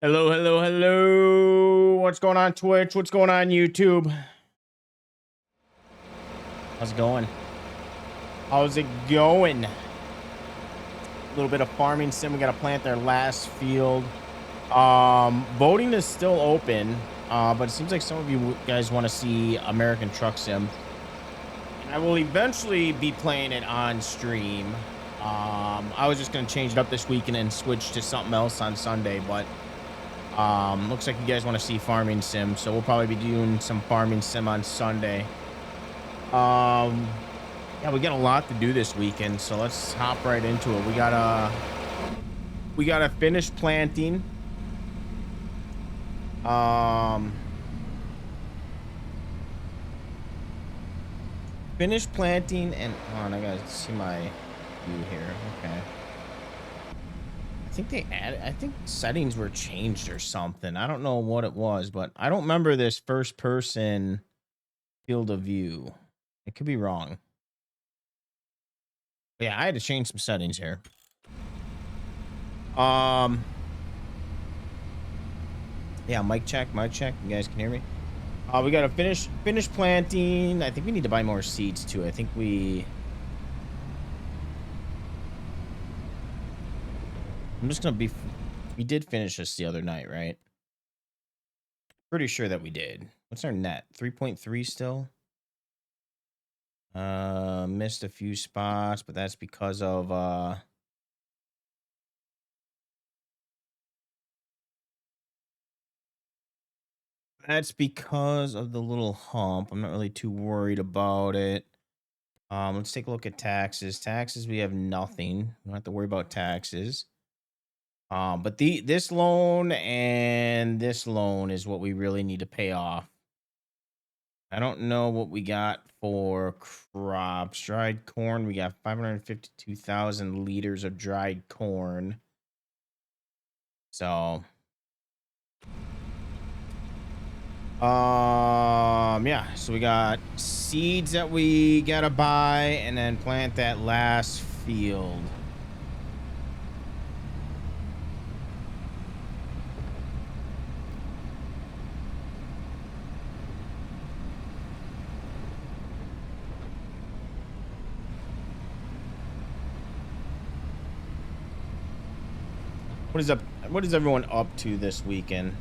Hello, hello, hello. What's going on Twitch? What's going on YouTube? How's it going? How's it going? A little bit of farming sim. We got to plant their last field. Voting is still open, but it seems like some of you guys want to see American Truck Sim. And I will eventually be playing it on stream. I was just going to change it up this week and then switch to something else on Sunday, but looks like you guys want to see farming sim, so we'll probably be doing some farming sim on Sunday. Yeah, we got a lot to do this weekend, so let's hop right into it. We gotta finish planting. Finish planting and hold on, I gotta see my view here. Okay. I think they added, I think settings were changed or something. I don't know what it was, but I don't remember this first person field of view. It could be wrong. But yeah, I had to change some settings here. Yeah, mic check. You guys can hear me? We gotta finish planting. I think we need to buy more seeds too. I think we did finish this the other night, right? Pretty sure that we did. What's our net? 3.3 still? Missed a few spots, but that's because of the little hump. I'm not really too worried about it. Let's take a look at taxes. Taxes, we have nothing. We don't have to worry about taxes. But this loan and this loan is what we really need to pay off. I don't know what we got for crops. Dried corn, we got 552,000 liters of dried corn. So, yeah, so we got seeds that we gotta buy and then plant that last field. What is everyone up to this weekend?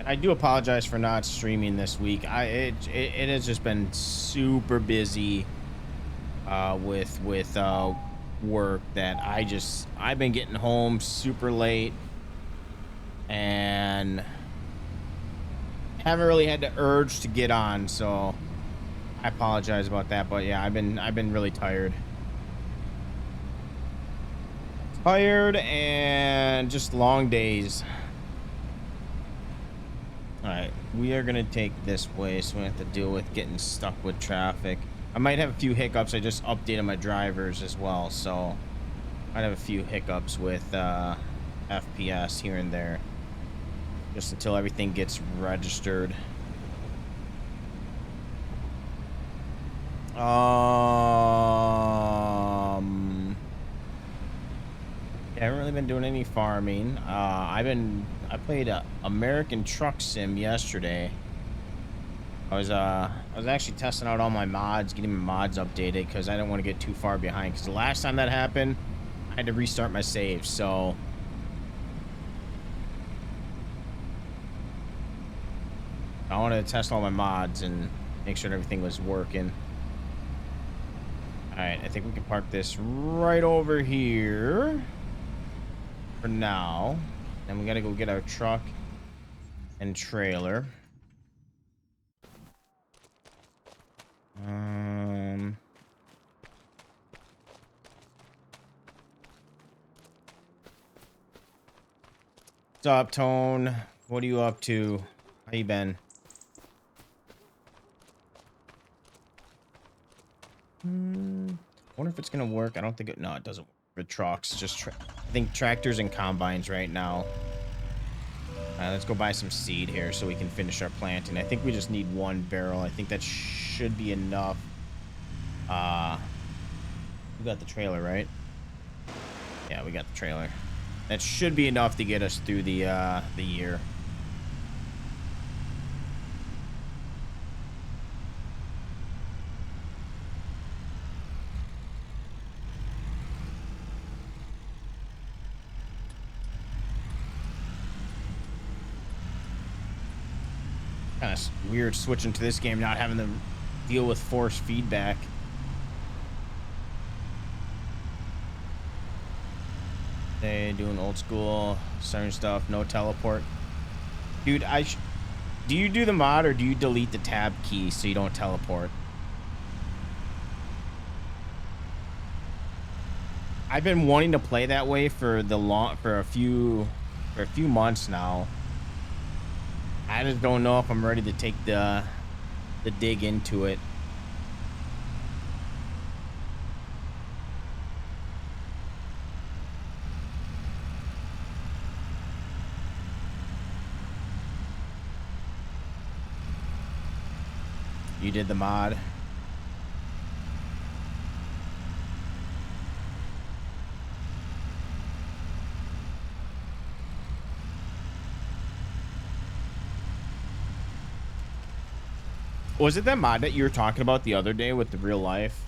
I do apologize for not streaming this week. It has just been super busy with work that I've been getting home super late and haven't really had the urge to get on, so I apologize about that. But yeah, I've been really tired and just long days. All right, we are gonna take this way, so we have to deal with getting stuck with traffic. I might have a few hiccups. I just updated my drivers as well, so I have a few hiccups with FPS here and there, just until everything gets registered. Yeah, I haven't really been doing any farming. I played American Truck Sim yesterday. I was actually testing out all my mods, getting my mods updated because I didn't want to get too far behind. Because the last time that happened, I had to restart my save. So I wanted to test all my mods and make sure everything was working. All right, I think we can park this right over here for now. Then we got to go get our truck and trailer. What's up, Tone? What are you up to? How you been? Wonder if it's gonna work. I don't think it. No, it doesn't work for trucks. Just I think tractors and combines right now. Let's go buy some seed here so we can finish our planting. I think we just need 1 barrel. I think that should be enough. We got the trailer, right? Yeah, we got the trailer. That should be enough to get us through the year. Kind of weird switching to this game, not having to deal with force feedback. They doing old school certain stuff, no teleport. Dude, do you do the mod or do you delete the tab key so you don't teleport? I've been wanting to play that way for a few months now. I just don't know if I'm ready to take the dig into it. You did the mod. Was it that mod that you were talking about the other day with the real life?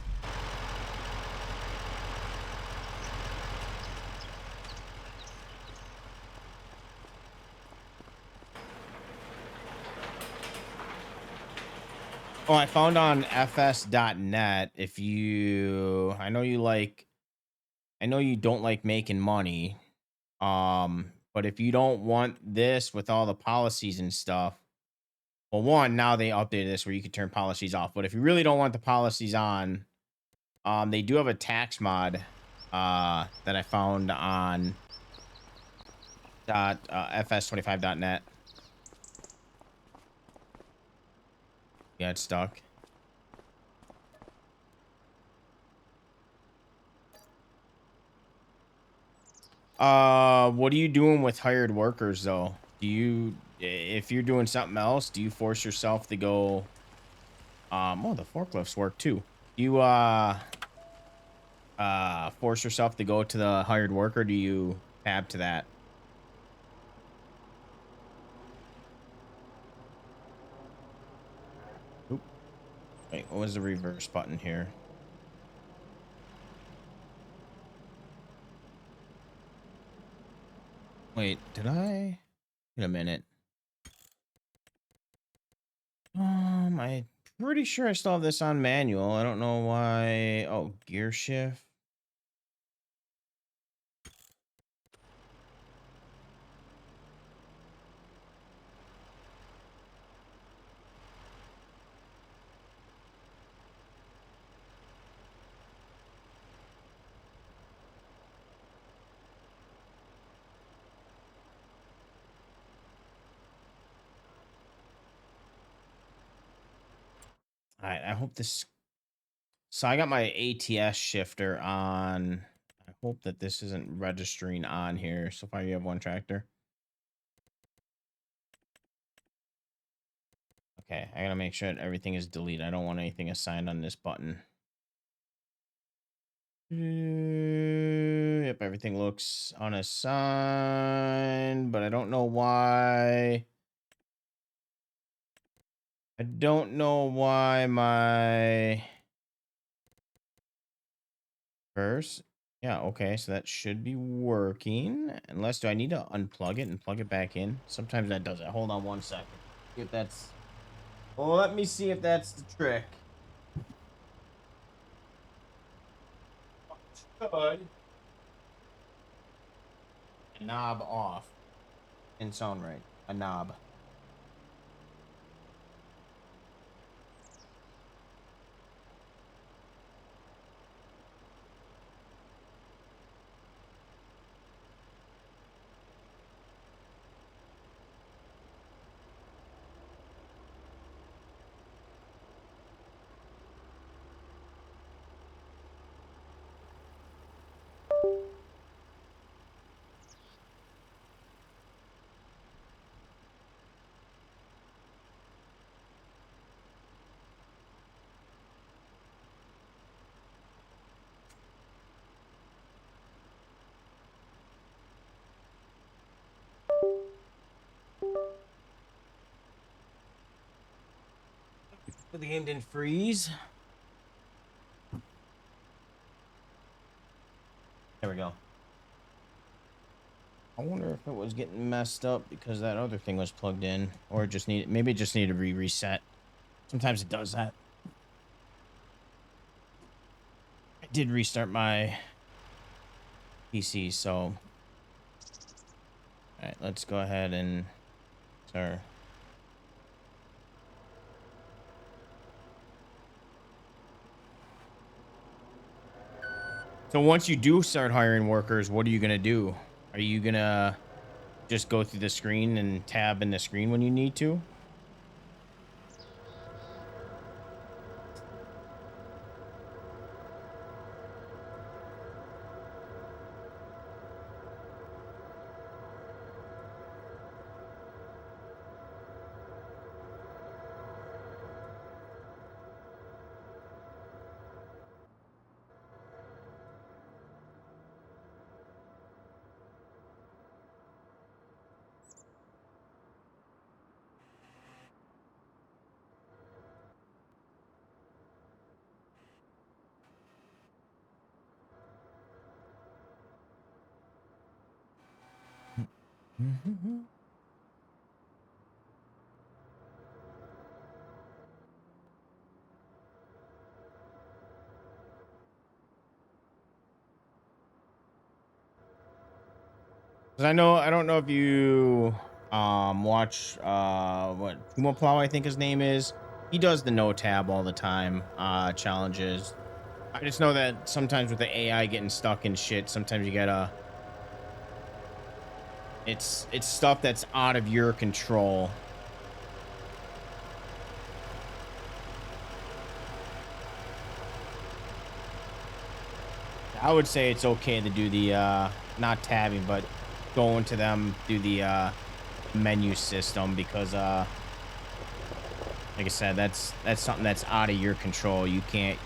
Oh, I found on fs.net if you I know you don't like making money. But if you don't want this with all the policies and stuff, well, one, now they updated this where you can turn policies off. But if you really don't want the policies on, they do have a tax mod that I found on fs25.net. Yeah, it's stuck. What are you doing with hired workers though? If you're doing something else, do you force yourself to go? Oh, the forklifts work too. You force yourself to go to the hired worker? Do you tab to that? Oop. Wait, what was the reverse button here? Wait, did I? Wait a minute. I'm pretty sure I still have this on manual. I don't know why. Oh, gear shift. All right, I hope this. So I got my ATS shifter on. I hope that this isn't registering on here. So far, you have one tractor. Okay, I gotta make sure that everything is deleted. I don't want anything assigned on this button. Yep, everything looks unassigned, but I don't know why. I don't know why my first. Yeah, okay, so that should be working. Unless, do I need to unplug it and plug it back in? Sometimes that does it. Hold on one second. If that's. Well, let me see if that's the trick. Should. A knob off. In its own right. A knob. But the game didn't freeze. There we go. I wonder if it was getting messed up because that other thing was plugged in, or maybe it just needed to reset. Sometimes it does that. I did restart my PC, so all right, let's go ahead and start. So once you do start hiring workers, what are you gonna do? Are you gonna just go through the screen and tab in the screen when you need to? Because I don't know if you watch what Puma Plow, I think his name is. He does the no tab all the time challenges. I just know that sometimes with the AI getting stuck in shit, sometimes you gotta it's stuff that's out of your control. I would say it's okay to do the not tabbing, but go into them, do the menu system, because like I said, that's something that's out of your control. You can't.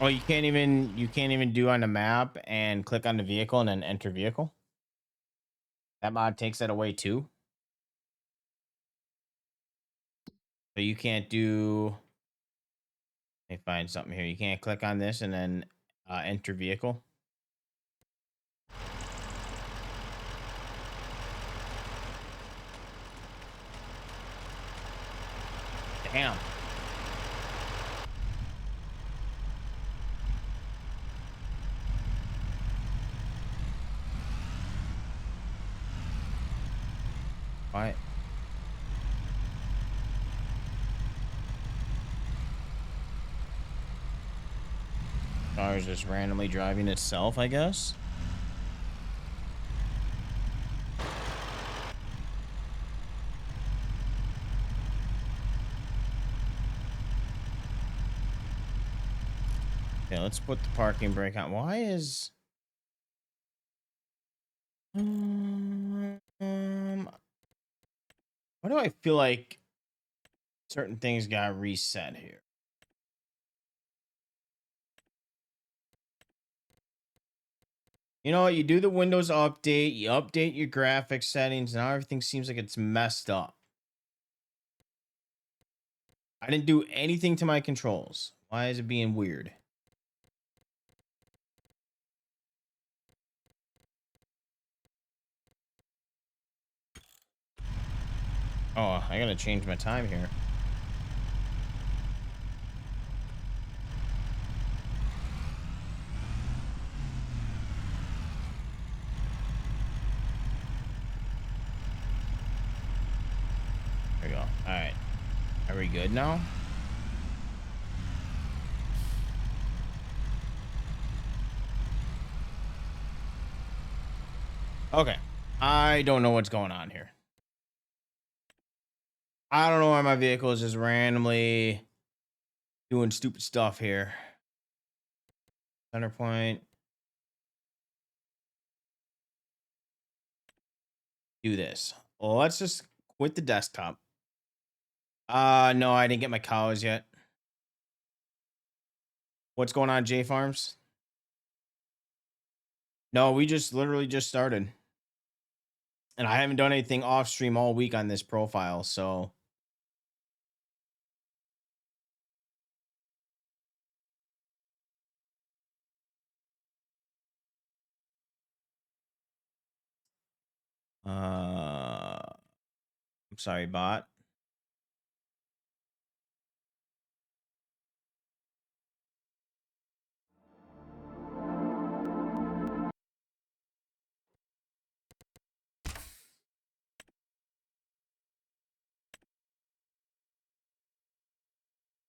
Oh, you can't even do on the map and click on the vehicle and then enter vehicle. That mod takes that away too. So you can't do. Let me find something here. You can't click on this and then enter vehicle. Damn. Why? Car is just randomly driving itself, I guess. Okay, let's put the parking brake on. Why is why do I feel like certain things got reset here? You know what? You do the Windows update, you update your graphics settings, now everything seems like it's messed up. I didn't do anything to my controls. Why is it being weird? Oh, I gotta change my time here. There we go. All right. Are we good now? Okay. I don't know what's going on here. I don't know why my vehicle is just randomly doing stupid stuff here. Center point. Do this. Well, let's just quit the desktop. No, I didn't get my cows yet. What's going on, J Farms? No, we just literally just started. And I haven't done anything off stream all week on this profile, so I'm sorry, bot.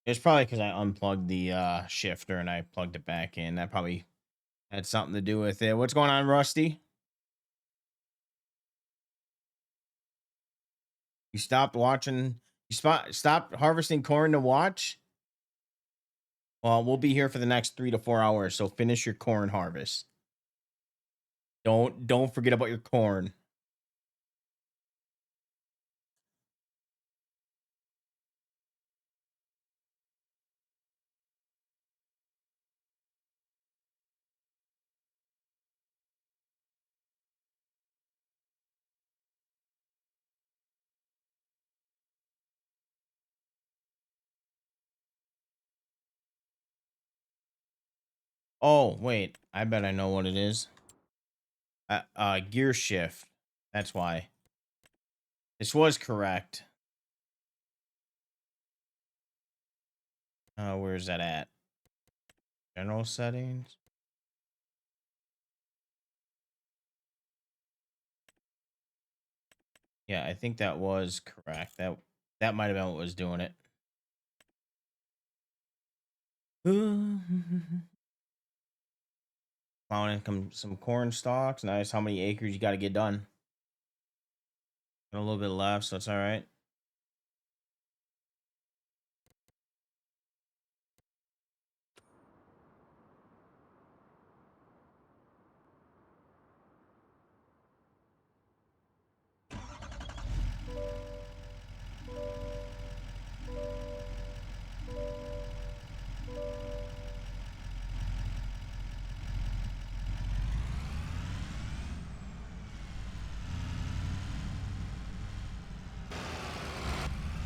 It's probably because I unplugged the shifter and I plugged it back in. That probably had something to do with it. What's going on, Rusty? You stopped watching. Stopped harvesting corn to watch. Well, we'll be here for the next 3 to 4 hours, so finish your corn harvest. Don't forget about your corn. Oh, wait. I bet I know what it is. Gear shift. That's why. This was correct. Where's that at? General settings. Yeah, I think that was correct. That might have been what was doing it. Found some corn stalks. Nice. How many acres you got to get done? Got a little bit left, so it's all right.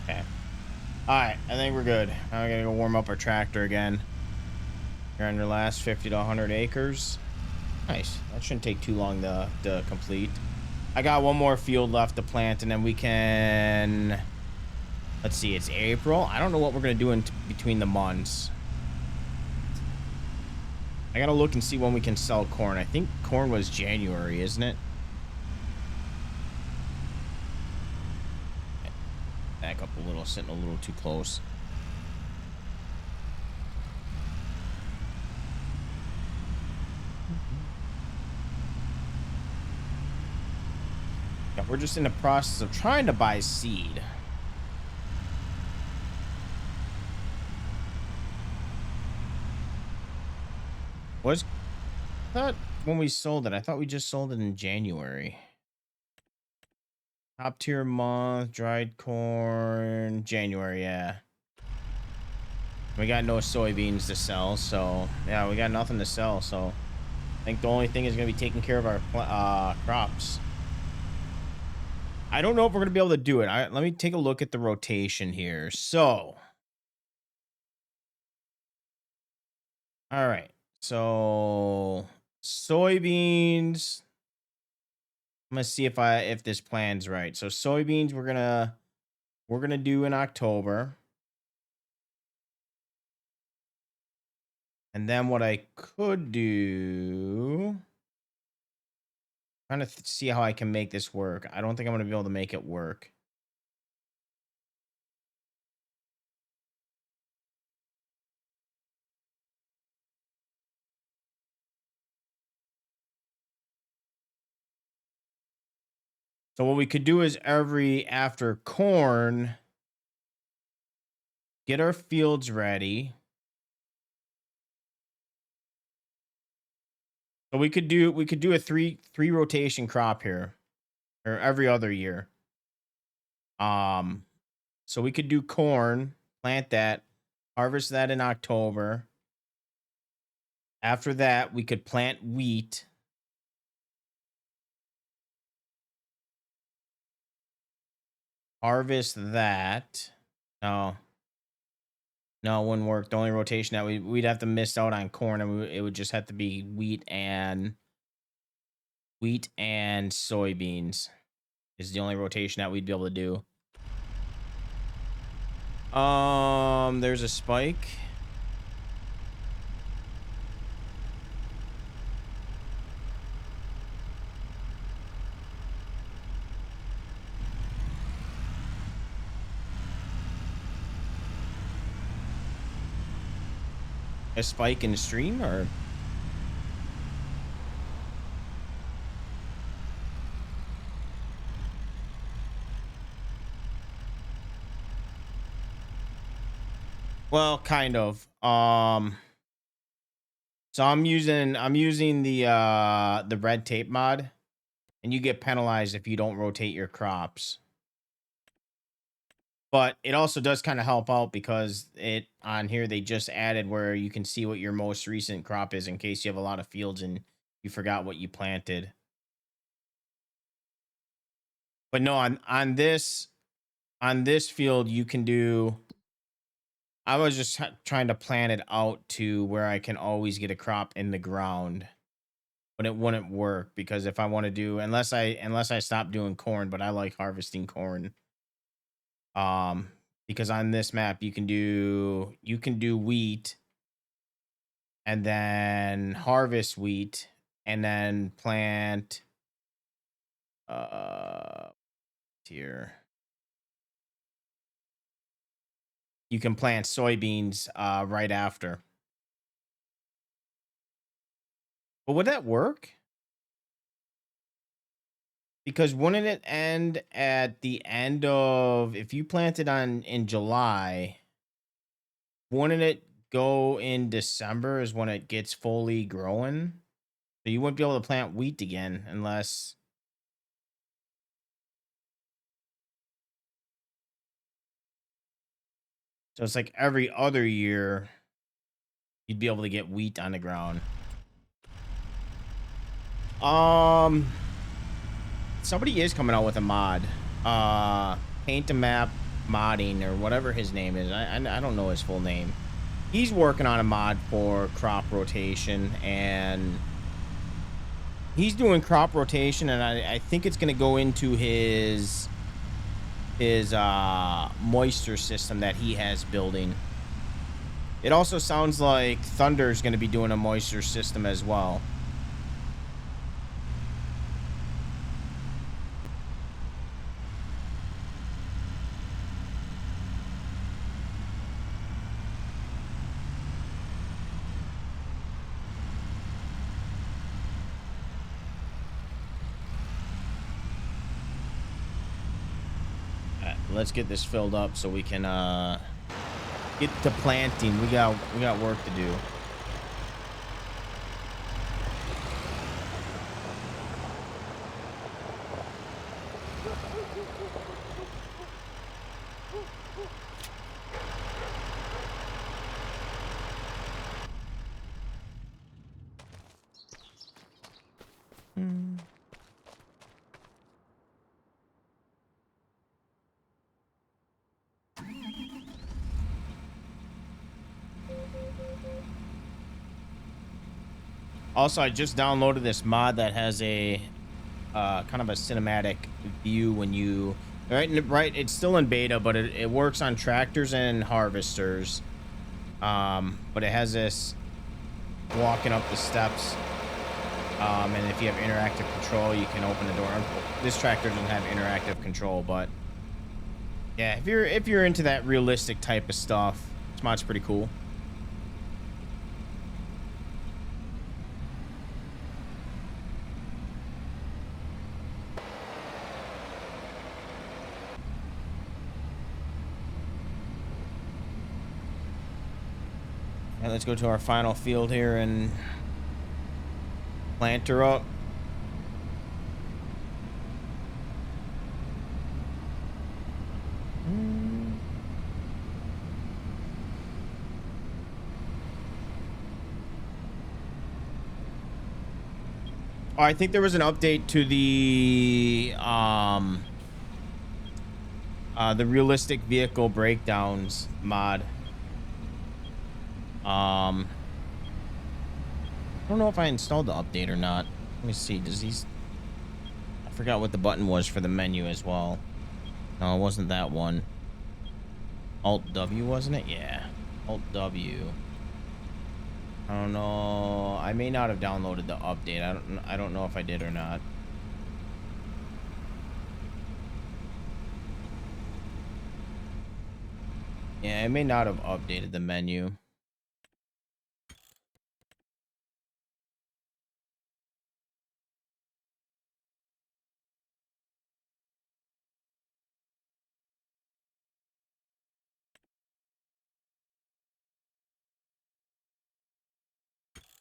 Okay. All right. I think we're good. Now we gotta go warm up our tractor again. You're on your last 50 to 100 acres. Nice. That shouldn't take too long to complete. I got one more field left to plant, and then we can. Let's see. It's April. I don't know what we're gonna do in between the months. I gotta look and see when we can sell corn. I think corn was January, isn't it? Back up a little, sitting a little too close. Yeah, we're just in the process of trying to buy seed. Was that when we sold it? I thought we just sold it in January. Top tier month, dried corn, January, yeah. We got no soybeans to sell, so yeah, we got nothing to sell. So I think the only thing is going to be taking care of our crops. I don't know if we're going to be able to do it. Let me take a look at the rotation here. So, all right. So soybeans. I'm gonna see if this plan's right. So soybeans we're gonna do in October. And then what I could do, trying to see how I can make this work. I don't think I'm going to be able to make it work. So what we could do is after corn, get our fields ready. So we could do a three rotation crop here, or every other year. So we could do corn, plant that, harvest that in October. After that, we could plant wheat. Harvest that. No, it wouldn't work. The only rotation that we'd have to miss out on corn, and it would just have to be wheat and soybeans is the only rotation that we'd be able to do. There's a spike. A spike in the stream, or well, kind of. So I'm using the red tape mod, and you get penalized if you don't rotate your crops. But it also does kind of help out because it on here they just added where you can see what your most recent crop is in case you have a lot of fields and you forgot what you planted. But no, on this field you can do. I was just trying to plan it out to where I can always get a crop in the ground, but it wouldn't work because if I want to do unless I stop doing corn, but I like harvesting corn. Because on this map you can do wheat and then harvest wheat and then plant here. You can plant soybeans right after. But would that work? Because wouldn't it end at the end of if you planted in July, wouldn't it go in December is when it gets fully growing? So you wouldn't be able to plant wheat again unless so it's like every other year you'd be able to get wheat on the ground. Somebody is coming out with a mod. Paint a map modding or whatever his name is. I don't know his full name. He's working on a mod for crop rotation, and he's doing crop rotation, and I think it's going to go into his moisture system that he has building. It also sounds like Thunder's going to be doing a moisture system as well. Let's get this filled up so we can get to planting. We got work to do. Also, I just downloaded this mod that has a kind of a cinematic view when you right. It's still in beta, but it works on tractors and harvesters. But it has this walking up the steps. And if you have interactive control, you can open the door. This tractor doesn't have interactive control, but yeah, if you're into that realistic type of stuff, this mod's pretty cool. right, let's go to our final field here and plant her up. Oh, I think there was an update to the realistic vehicle breakdowns mod. I don't know if I installed the update or not. Let me see. Does these? I forgot what the button was for the menu as well. No, it wasn't that one. Alt W, wasn't it? Yeah. Alt W. I don't know. I may not have downloaded the update. I don't know if I did or not. Yeah, I may not have updated the menu.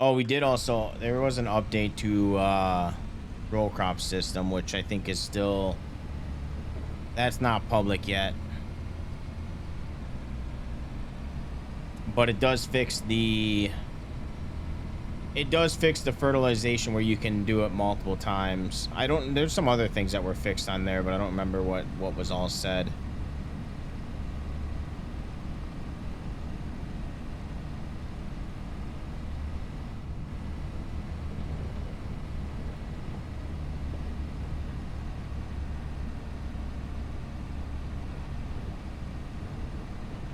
Oh, we did also. There was an update to roll crop system, which I think is still. That's not public yet. But it does fix the. It does fix the fertilization where you can do it multiple times. I don't. There's some other things that were fixed on there, but I don't remember what was all said.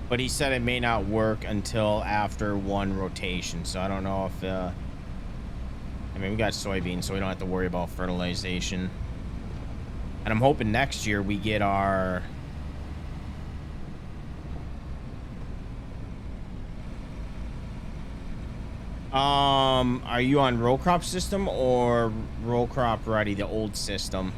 But he said it may not work until after one rotation, so I don't know if. I mean, we got soybeans, so we don't have to worry about fertilization. And I'm hoping next year we get our. Are you on row crop system or row crop ready, the old system?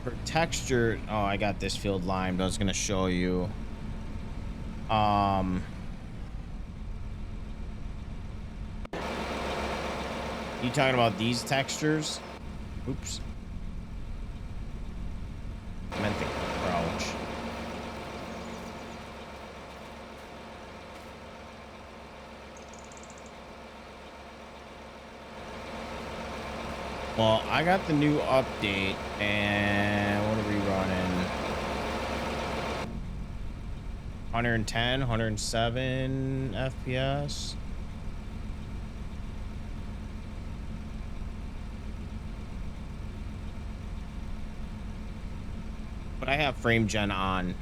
For texture, oh, I got this field limed. I was gonna show you. You talking about these textures? Oops. I meant the crouch. Well, I got the new update, and what are we running? 110, 107 FPS. But I have frame gen on.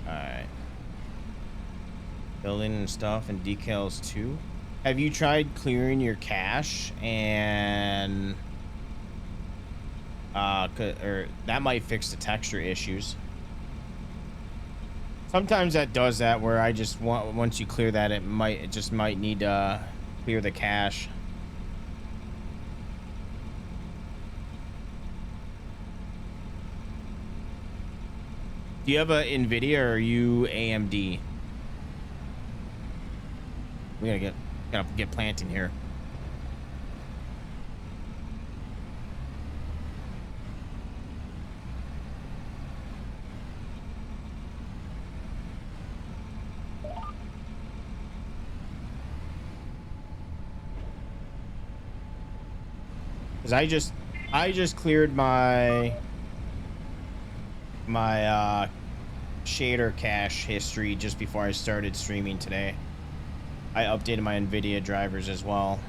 Alright. Building and stuff and decals too. Have you tried clearing your cache and or that might fix the texture issues. Sometimes that does that where I just want, once you clear that, it just might need to clear the cache. Do you have a NVIDIA or are you AMD? We gotta get planting here. Cause I just cleared my shader cache history just before I started streaming today. I updated my NVIDIA drivers as well.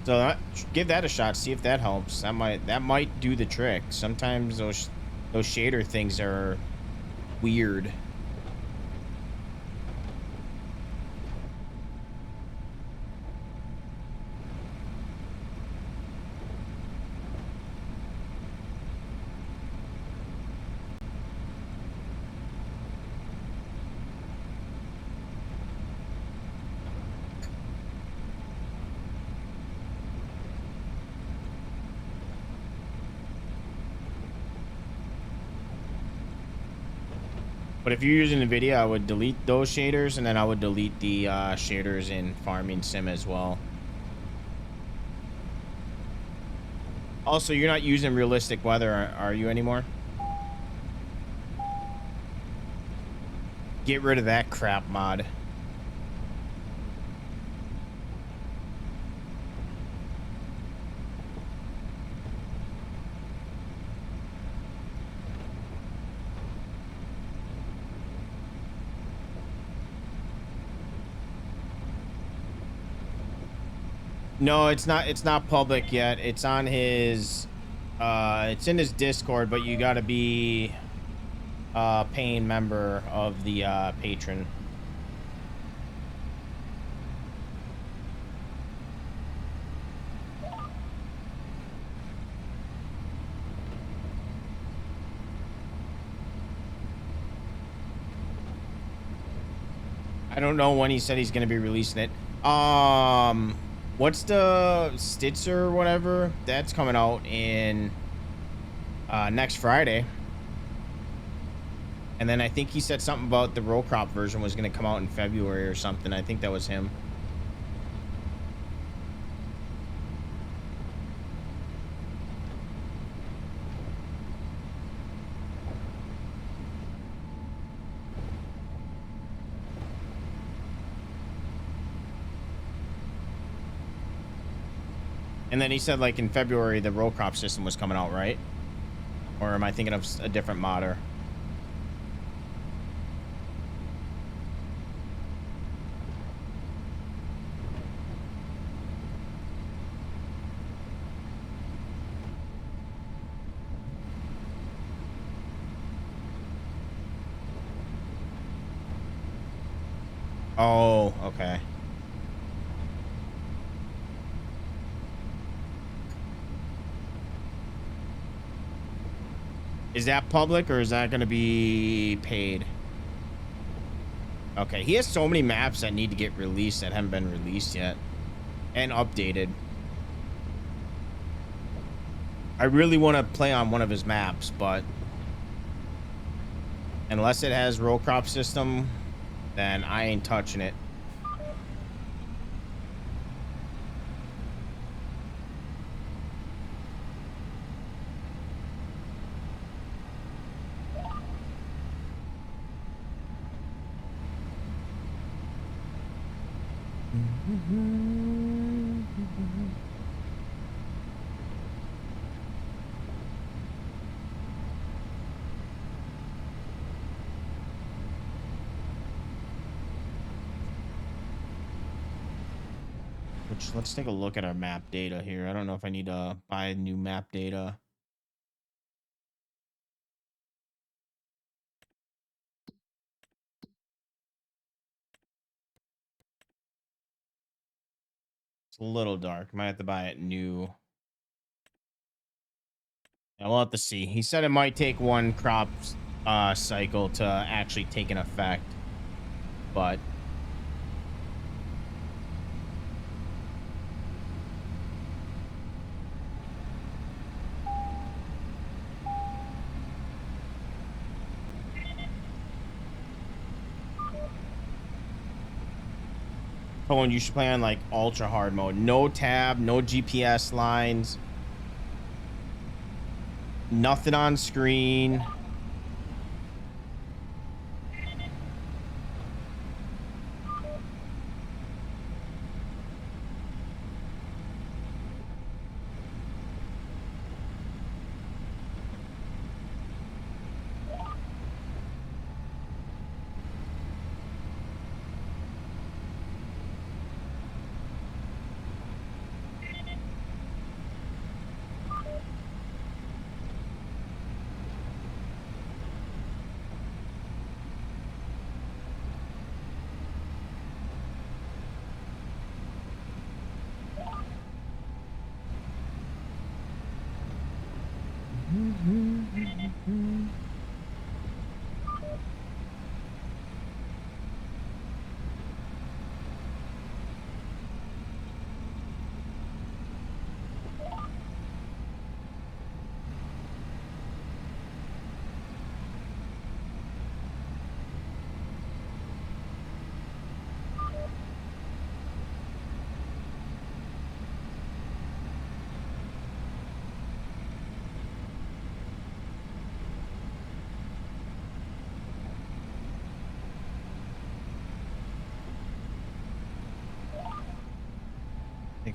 So give that a shot, see if that helps. That might do the trick. Sometimes those shader things are weird. But if you're using NVIDIA, I would delete those shaders, and then I would delete the shaders in Farming Sim as well. Also, you're not using realistic weather, are you anymore? Get rid of that crap mod. No, it's not public yet. It's on his it's in his Discord, but you got to be a paying member of the patron. I don't know when he said he's going to be releasing it. What's the Stitzer or whatever? That's coming out in next Friday. And then I think he said something about the row crop version was going to come out in February or something. I think that was him. And then he said, like, in February, the row crop system was coming out, right? Or am I thinking of a different modder? Oh, okay. Is that public or is that going to be paid? Okay, he has so many maps that need to get released that haven't been released yet and updated. I really want to play on one of his maps, but unless it has row crop system, then I ain't touching it. Let's take a look at our map data here. I don't know if I need to buy new map data. It's a little dark. Might have to buy it new. Yeah, we'll have to see. He said it might take one crop cycle to actually take an effect, but oh, and you should play on like ultra hard mode. No tab, no GPS lines, nothing on screen.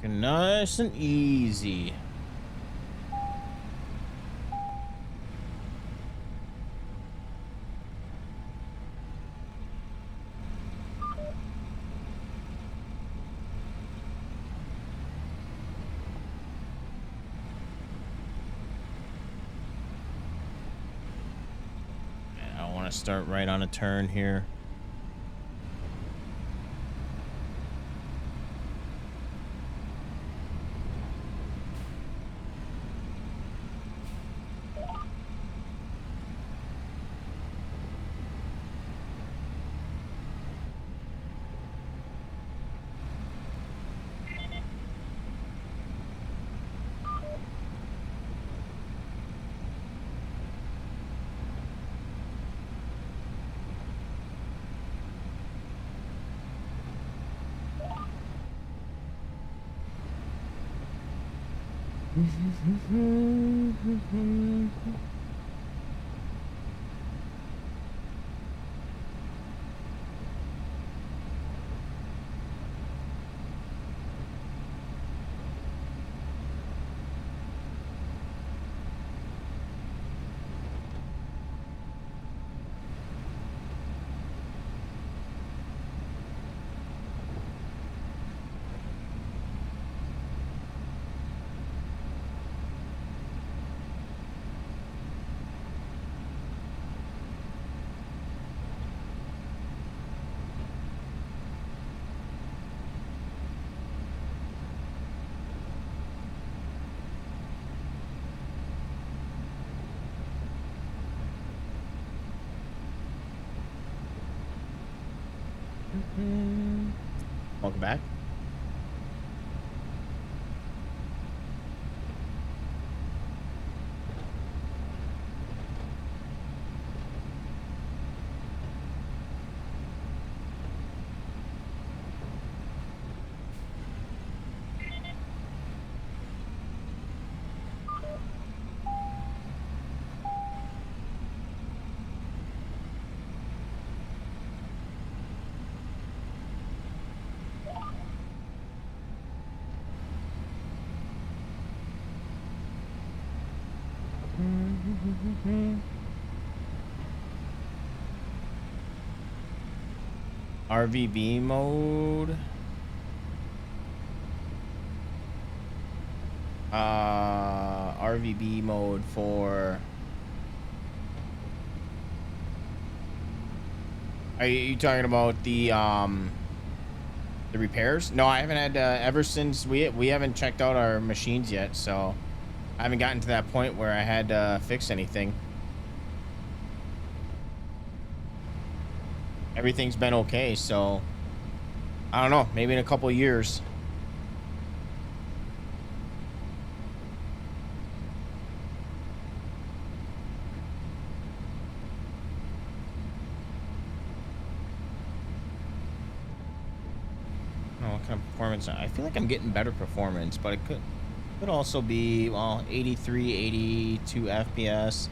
Make it nice and easy. I want to start right on a turn here. Welcome back. RVB mode. RVB mode for. Are you talking about the repairs? No, I haven't had ever since we haven't checked out our machines yet, so I haven't gotten to that point where I had to fix anything. Everything's been okay, so I don't know, maybe in a couple of years. I don't know what kind of performance. I feel like I'm getting better performance, but it could also be, well, 83, 82 FPS.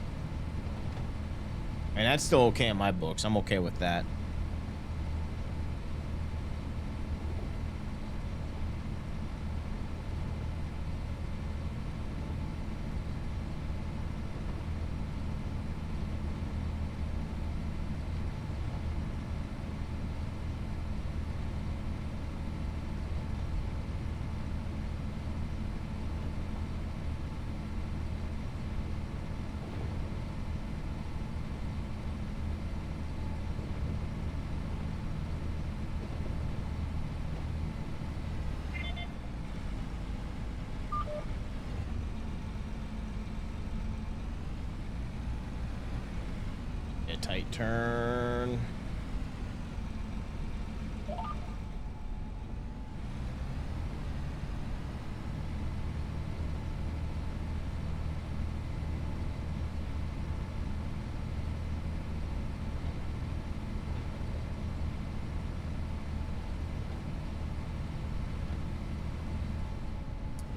And that's still okay in my books. I'm okay with that. A tight turn.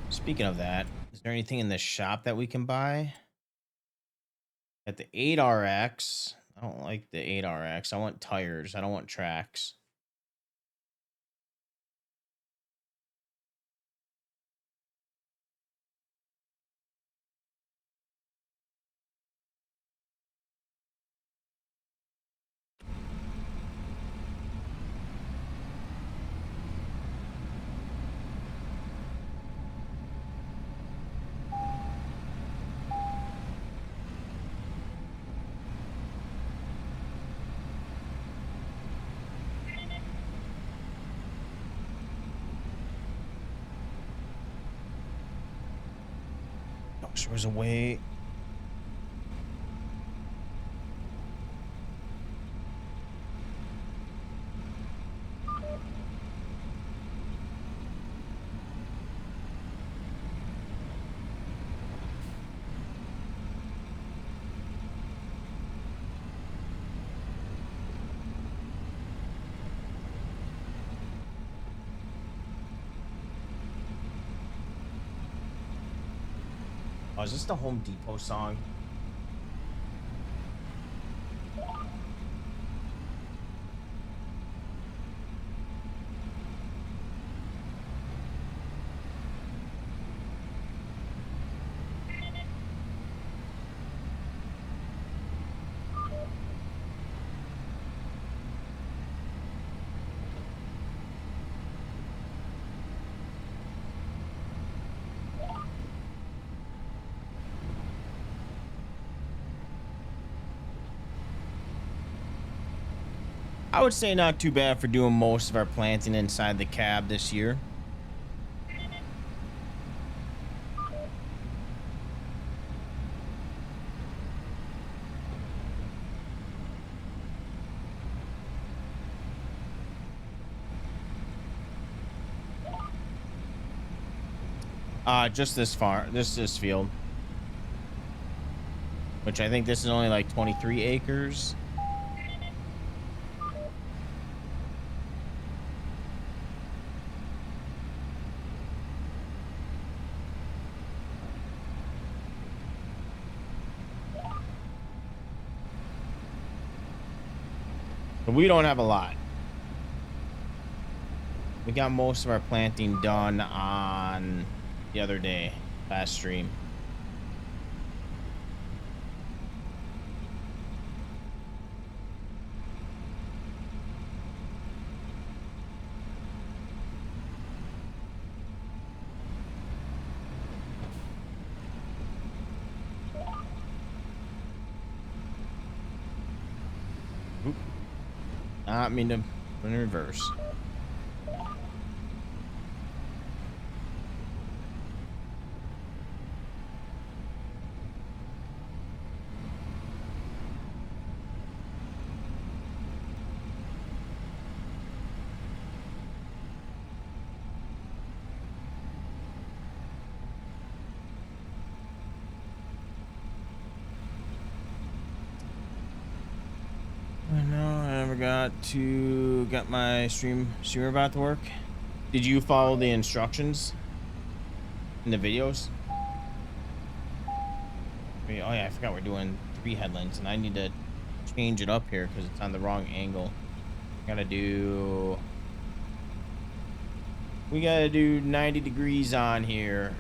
Speaking of that, is there anything in the shop that we can buy? At the 8RX, I don't like the 8RX. I want tires. I don't want tracks. wish there was a way. Oh, is this the Home Depot song? I would say not too bad for doing most of our planting inside the cab this year. Just this far, this field, which I think this is only like 23 acres. But we don't have a lot. We got most of our planting done on the other day, last stream. Oop. Not mean to put in reverse. Got my streamer about to work. Did you follow the instructions in the videos? Oh yeah, I forgot we're doing 3 headlands and I need to change it up here because it's on the wrong angle. We gotta do 90 degrees on here.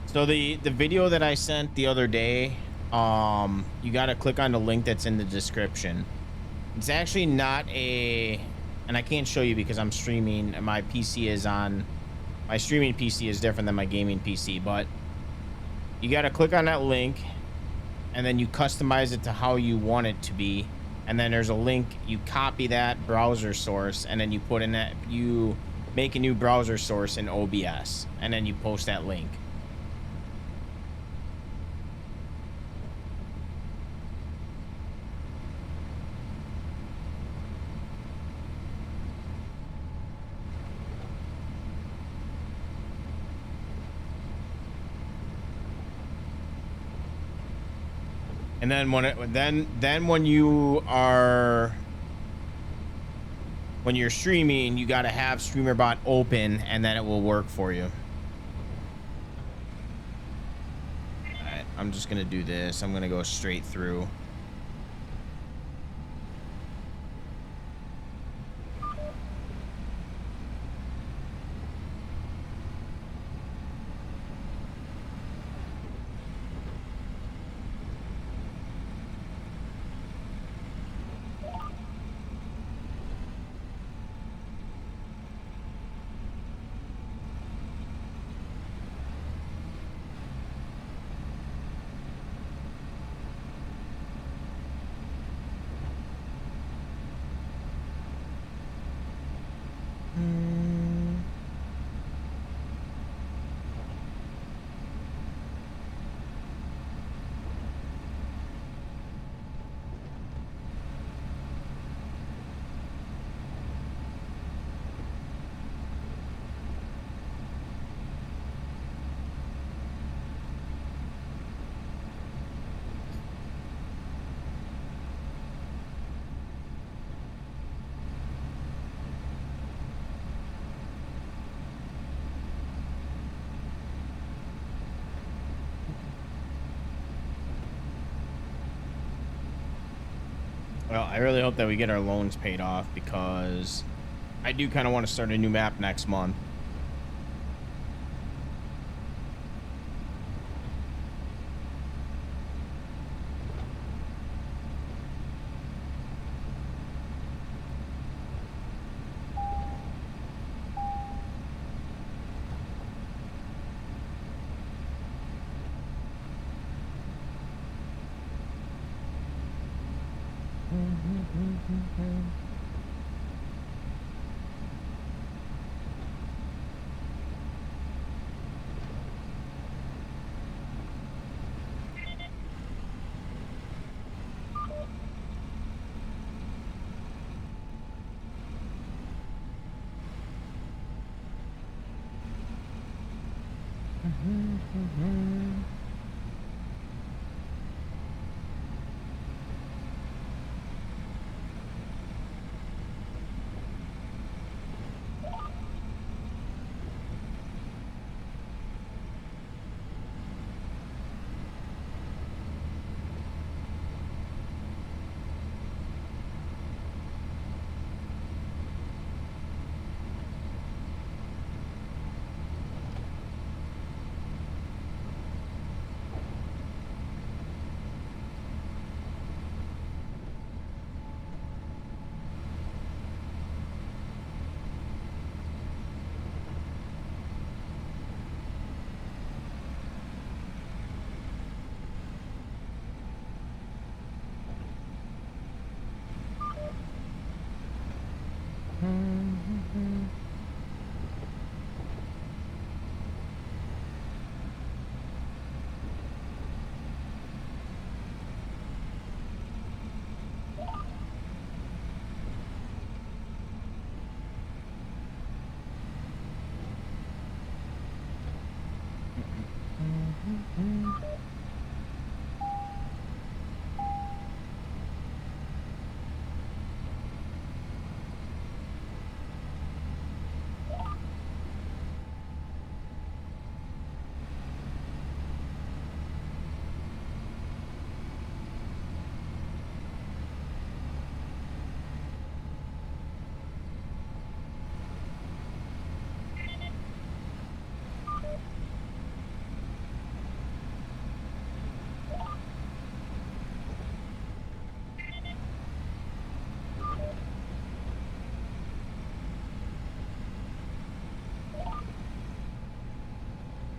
So the video that I sent the other day, you got to click on the link that's in the description. It's actually not a, and I can't show you because I'm streaming and my PC is on, my streaming PC is different than my gaming PC, but you got to click on that link and then you customize it to how you want it to be. And then there's a link, you copy that browser source and then you put in that, you make a new browser source in OBS and then you post that link. And then when you're streaming, you got to have StreamerBot open and then it will work for you. All right, I'm just going to do this. I'm going to go straight through. Well, I really hope that we get our loans paid off because I do kind of want to start a new map next month.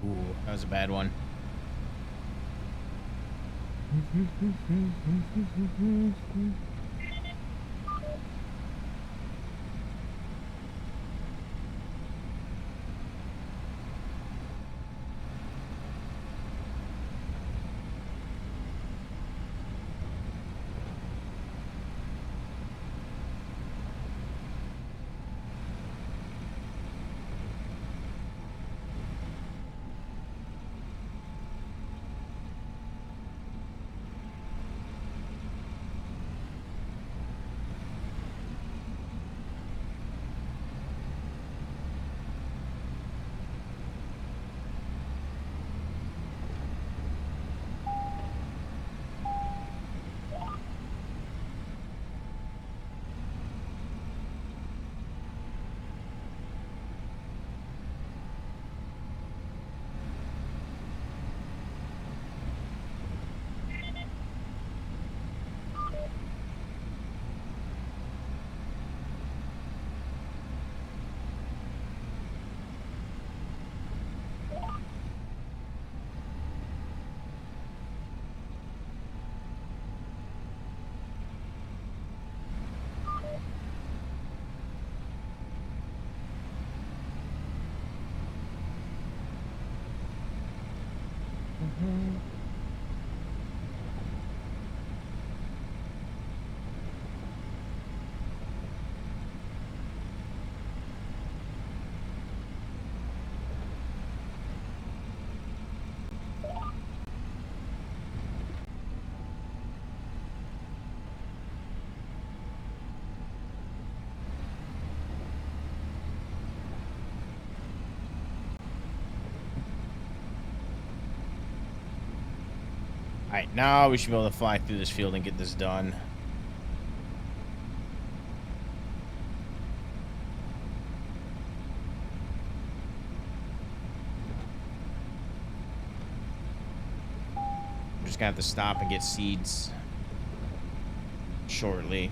Ooh, that was a bad one. All right, now we should be able to fly through this field and get this done. just gonna have to stop and get seeds shortly.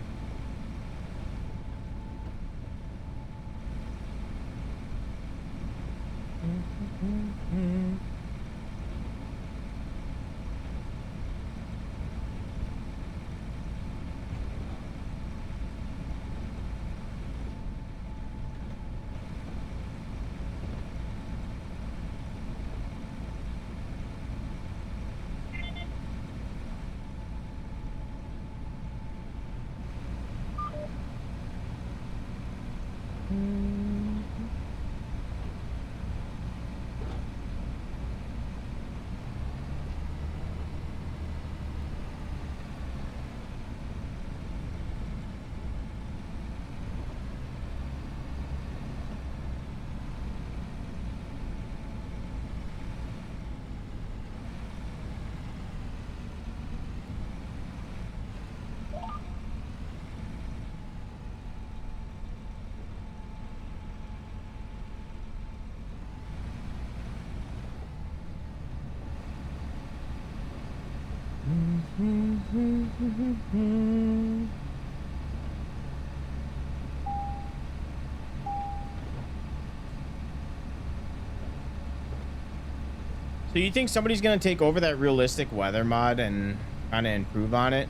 So you think somebody's gonna take over that realistic weather mod and kind of improve on it?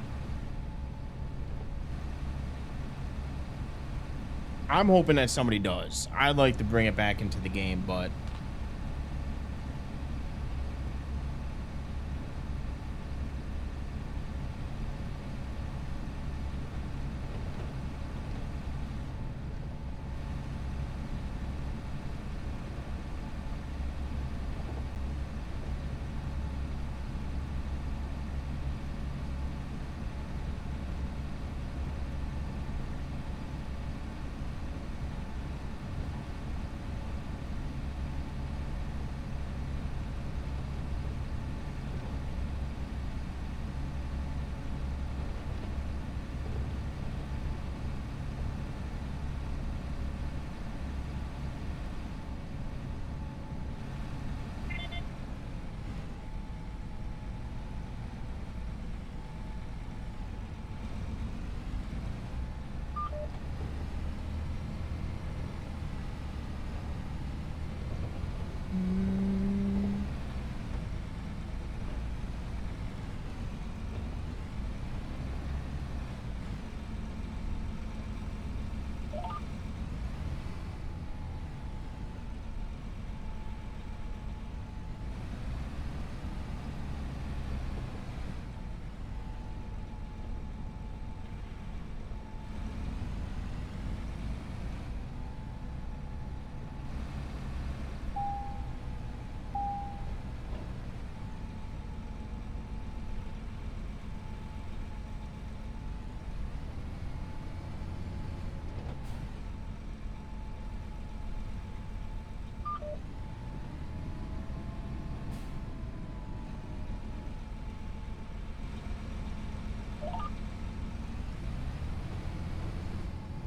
I'm hoping that somebody does. I'd like to bring it back into the game, but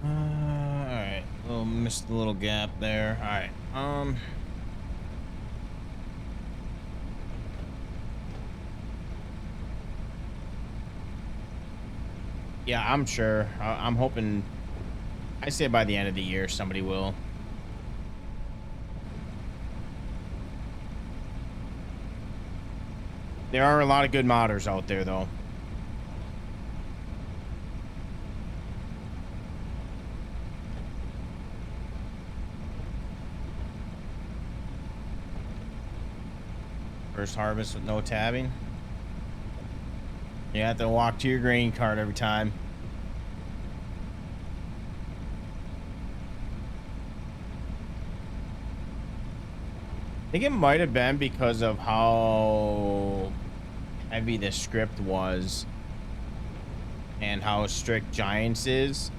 all right. Well, missed a little gap there. All right. Yeah, I'm sure. I'm hoping. I say by the end of the year, somebody will. There are a lot of good modders out there, though. First harvest with no tabbing. You have to walk to your grain cart every time. I think it might have been because of how heavy the script was and how strict Giants is.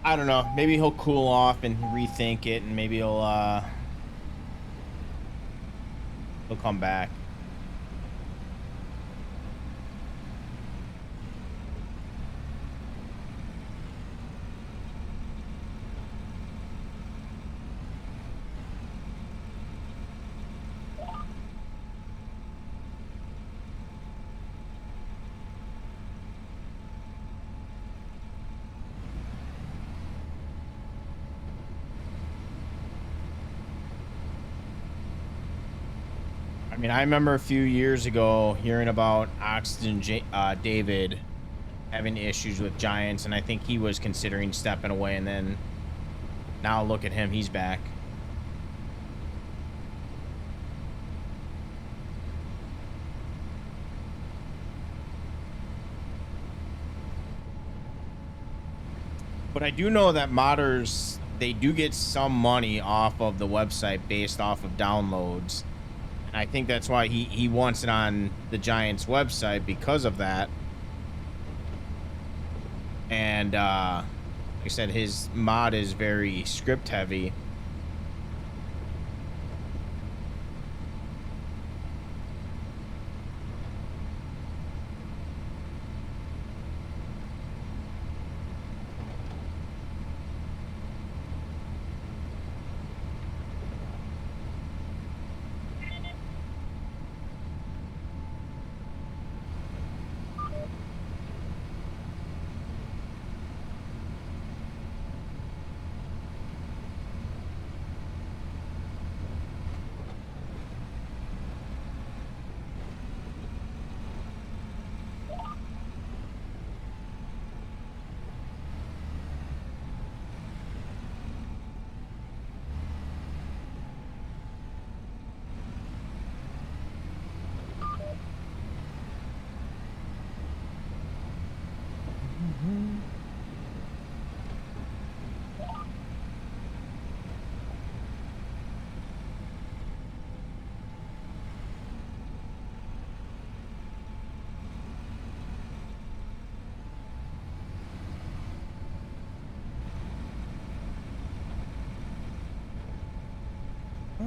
I don't know. Maybe he'll cool off and rethink it, and maybe he'll come back. mean, I remember a few years ago hearing about David having issues with Giants, and I think he was considering stepping away, and then now look at him, he's back. But I do know that modders, they do get some money off of the website based off of downloads. And I think that's why he wants it on the Giants website because of that. And like I said, his mod is very script heavy.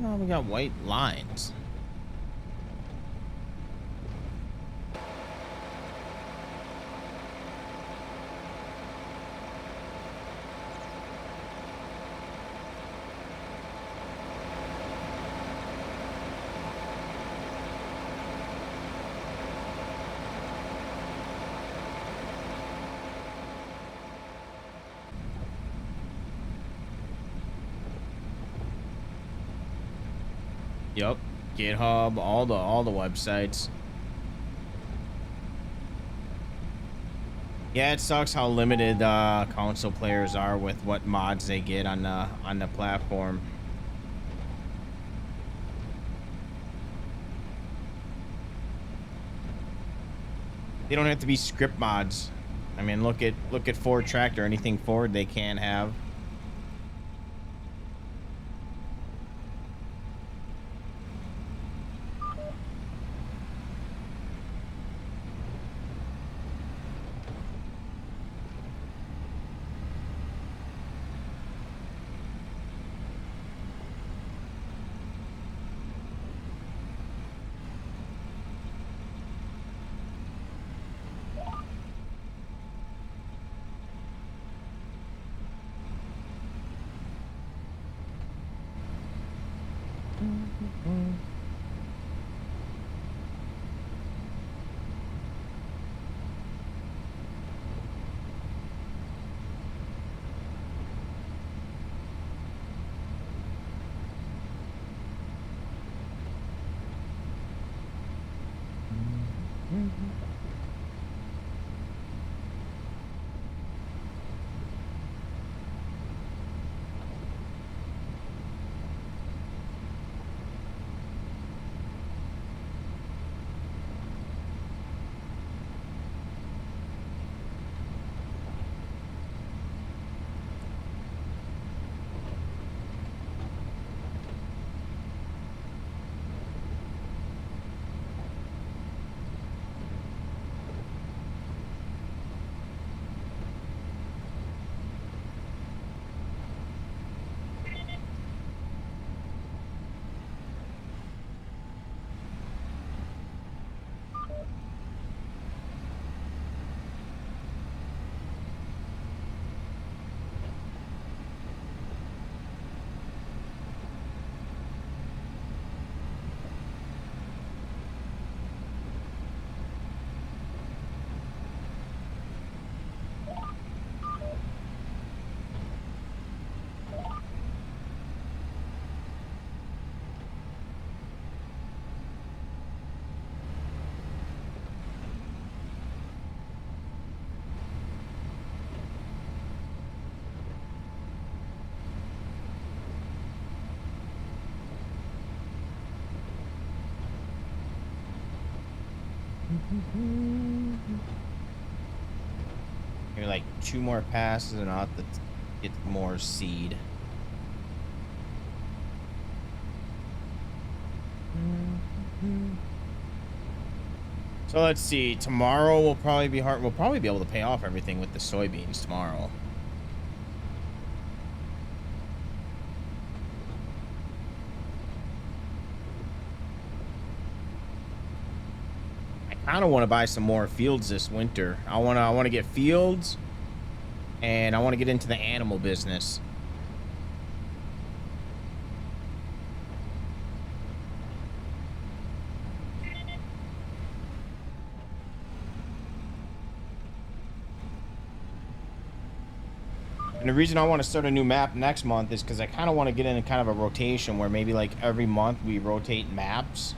Oh, we got white lines. Yep, GitHub, all the websites. Yeah, it sucks how limited console players are with what mods they get on the platform. They don't have to be script mods. I mean, look at Ford Tractor. Anything Ford they can have. Maybe like 2 more passes and I'll have to get more seed. So let's see. Tomorrow will probably be hard. We'll probably be able to pay off everything with the soybeans tomorrow. I kind of want to buy some more fields this winter. I want to get fields, and I want to get into the animal business. And the reason I want to start a new map next month is because I kind of want to get in kind of a rotation where maybe like every month we rotate maps.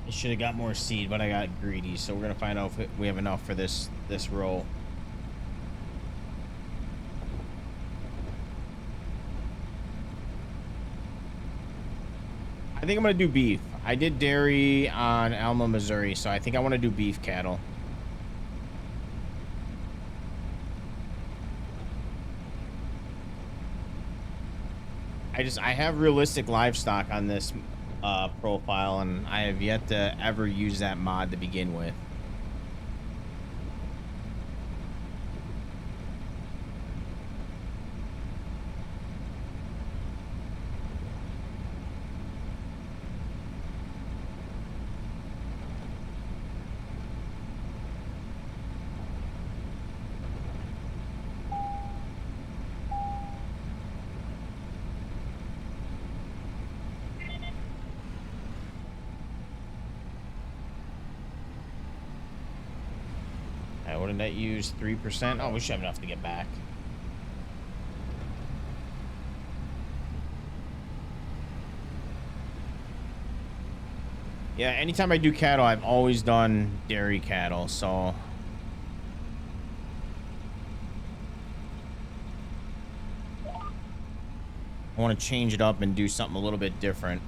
I should have got more seed, but I got greedy. So we're gonna find out if we have enough for this row. I think I'm gonna do beef. I did dairy on Alma, Missouri, so I think I want to do beef cattle. I have realistic livestock on this profile, and I have yet to ever use that mod to begin with. Wouldn't that use 3%? Oh, we should have enough to get back. Yeah, anytime I do cattle, I've always done dairy cattle, so I want to change it up and do something a little bit different.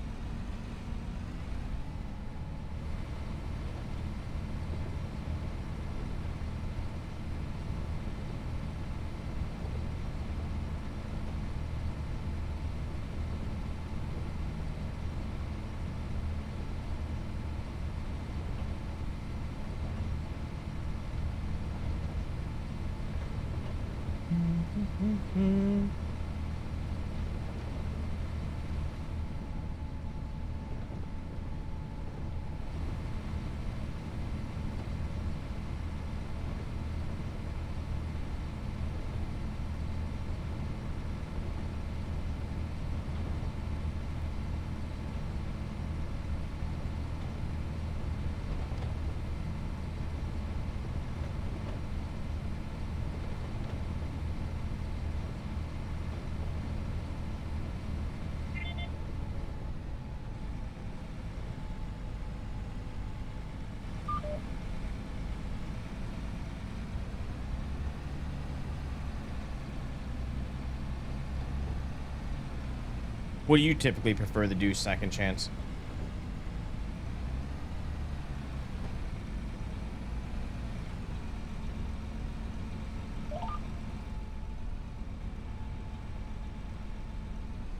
What do you typically prefer to do second chance?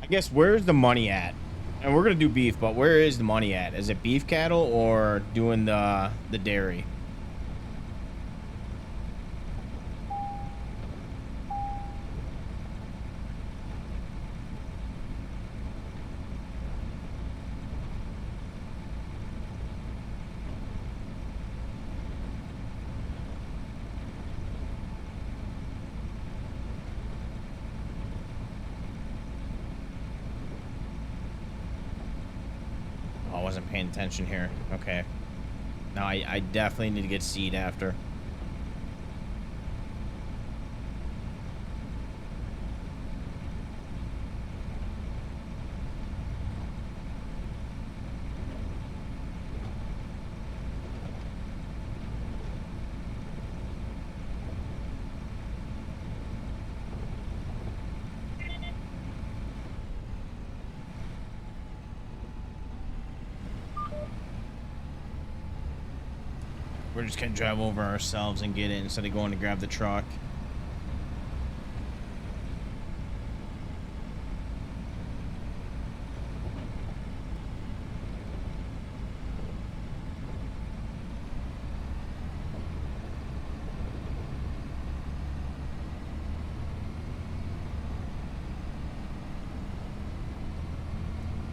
I guess where's the money at? And we're gonna do beef, but where is the money at? Is it beef cattle or doing the dairy? Oh, I wasn't paying attention here. Okay. No, I definitely need to get seed after. We're just gonna drive over ourselves and get it instead of going to grab the truck.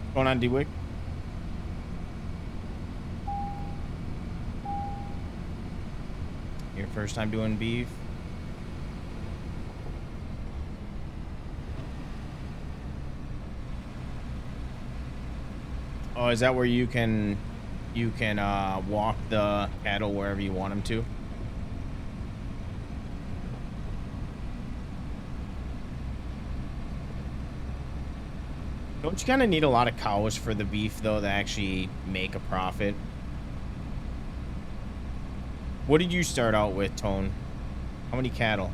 What's going on, D-Wick? Your first time doing beef? Oh, is that where you can walk the cattle wherever you want them to? Don't you kind of need a lot of cows for the beef though to actually make a profit? What did you start out with, Tone? How many cattle?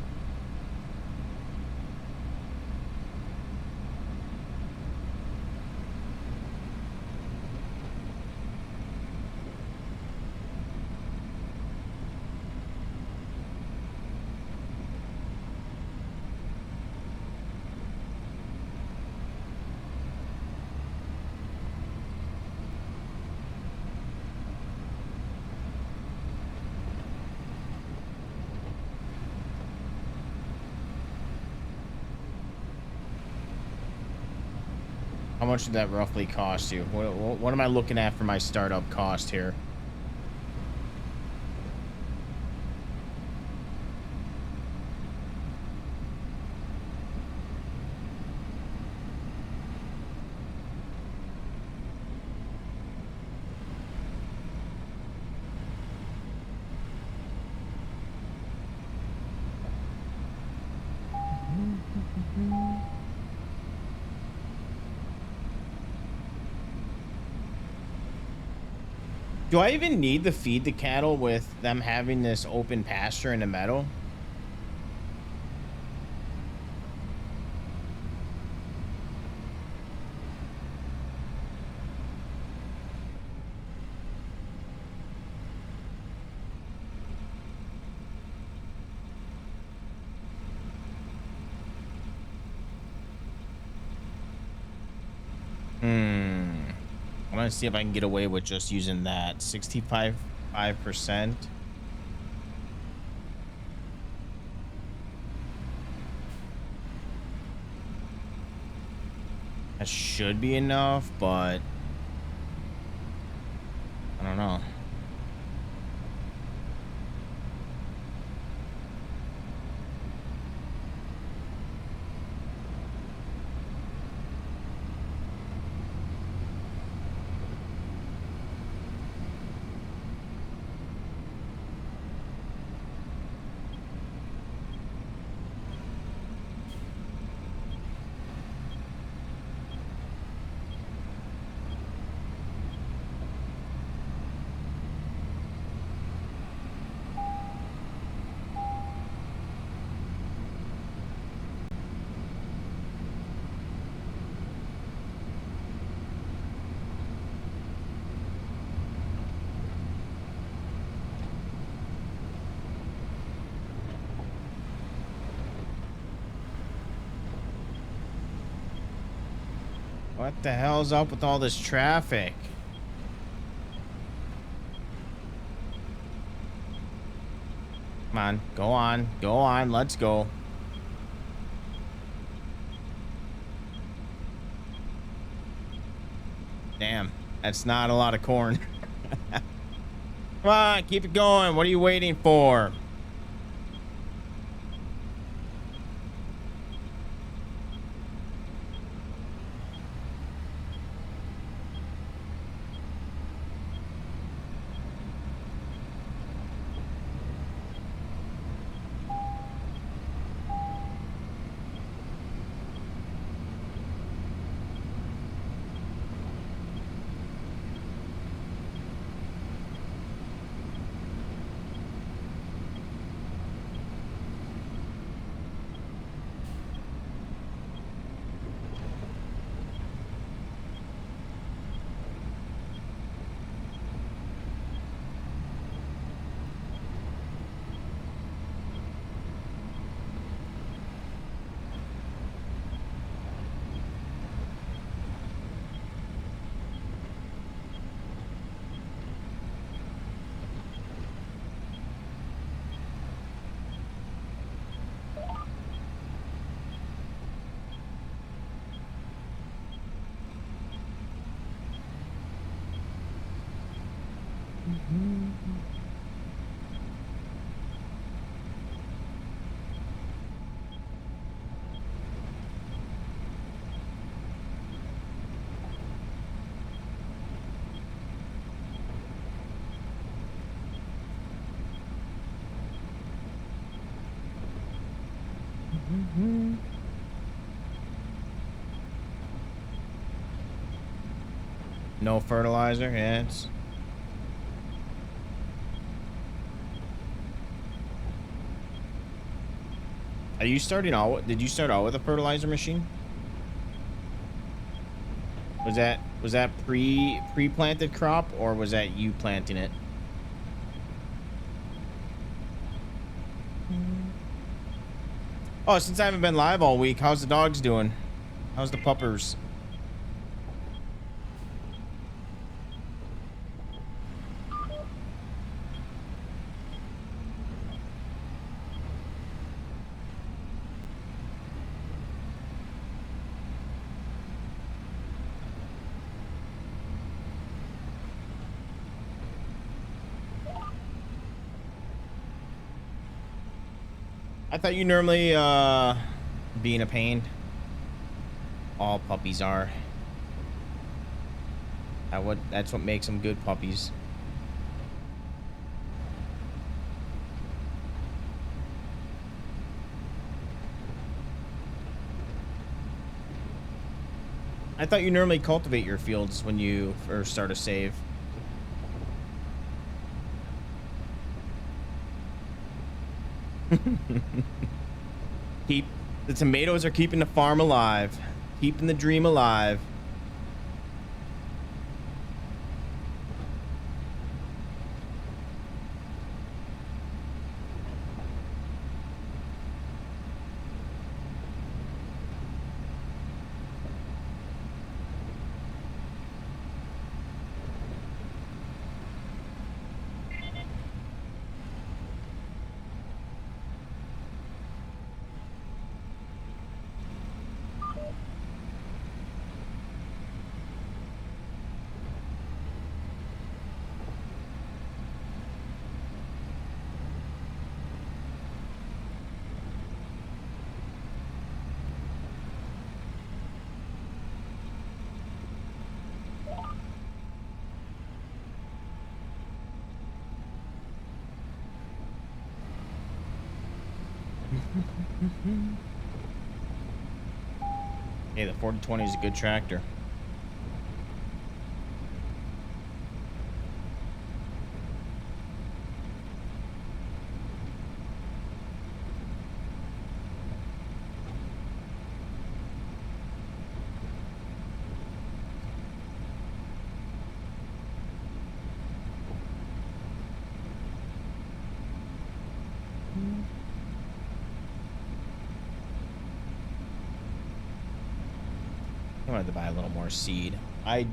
How much did that roughly cost you? What am I looking at for my startup cost here? Do I even need to feed the cattle with them having this open pasture in the meadow? I'm gonna see if I can get away with just using that 65%. That should be enough, but I don't know. What the hell's up with all this traffic? Come on, go on, let's go. Damn, that's not a lot of corn. Come on, keep it going. What are you waiting for? No fertilizer, yeah, it's... Are you starting out? Did you start out with a fertilizer machine? Was that pre-planted crop, or was that you planting it? Oh, since I haven't been live all week, how's the dogs doing? How's the puppers? I thought you normally being a pain. All puppies are. That's what makes them good puppies. I thought you normally cultivate your fields when you first start a save. The tomatoes are keeping the farm alive, keeping the dream alive. Hey, the 4020 is a good tractor. wanted to buy a little more seed. I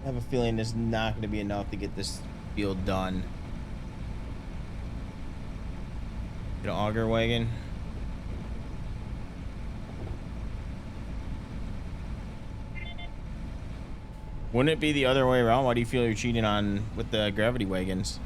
have a feeling it's not going to be enough to get this field done. Get an auger wagon. Wouldn't it be the other way around? Why do you feel you're cheating on with the gravity wagons?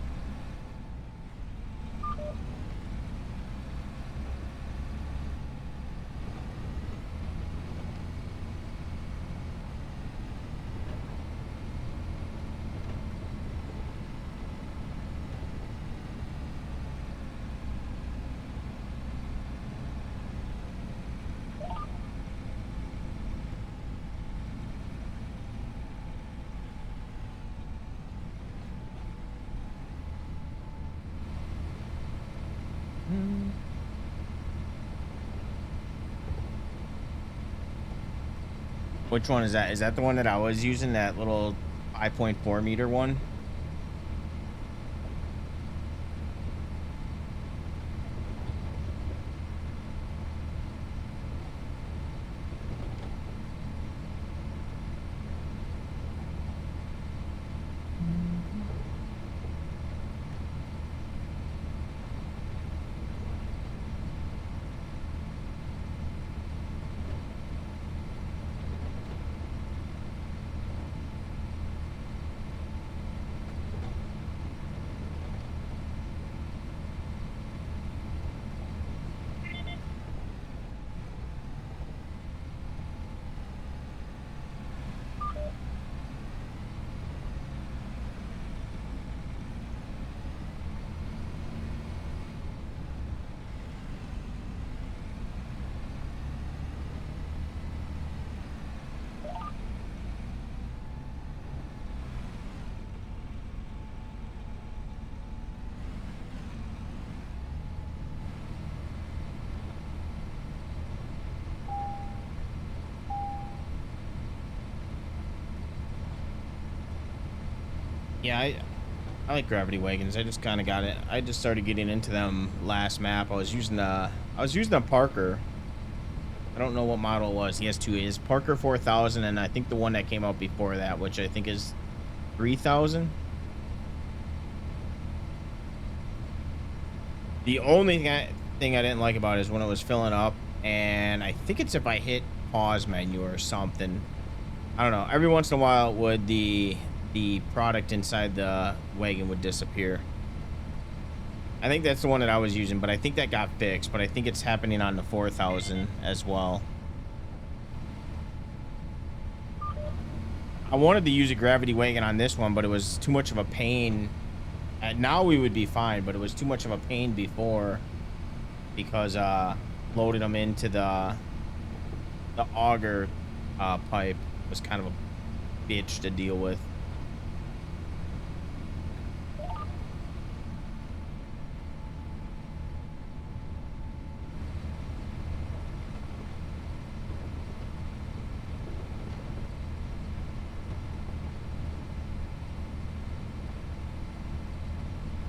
Which one is that? Is that the one that I was using, that little 5.4 meter one? Yeah, I like gravity wagons. I just kind of got it. I just started getting into them last map. I was using a Parker. I don't know what model it was. He has two. His Parker 4000, and I think the one that came out before that, which I think is 3000. The only thing I didn't like about it is when it was filling up, and I think it's if I hit pause menu or something. I don't know. Every once in a while, would the product inside the wagon would disappear. I think that's the one that I was using, but I think that got fixed. But I think it's happening on the 4000 as well. I wanted to use a gravity wagon on this one, but it was too much of a pain. Now we would be fine, but it was too much of a pain before because loading them into the auger pipe was kind of a bitch to deal with.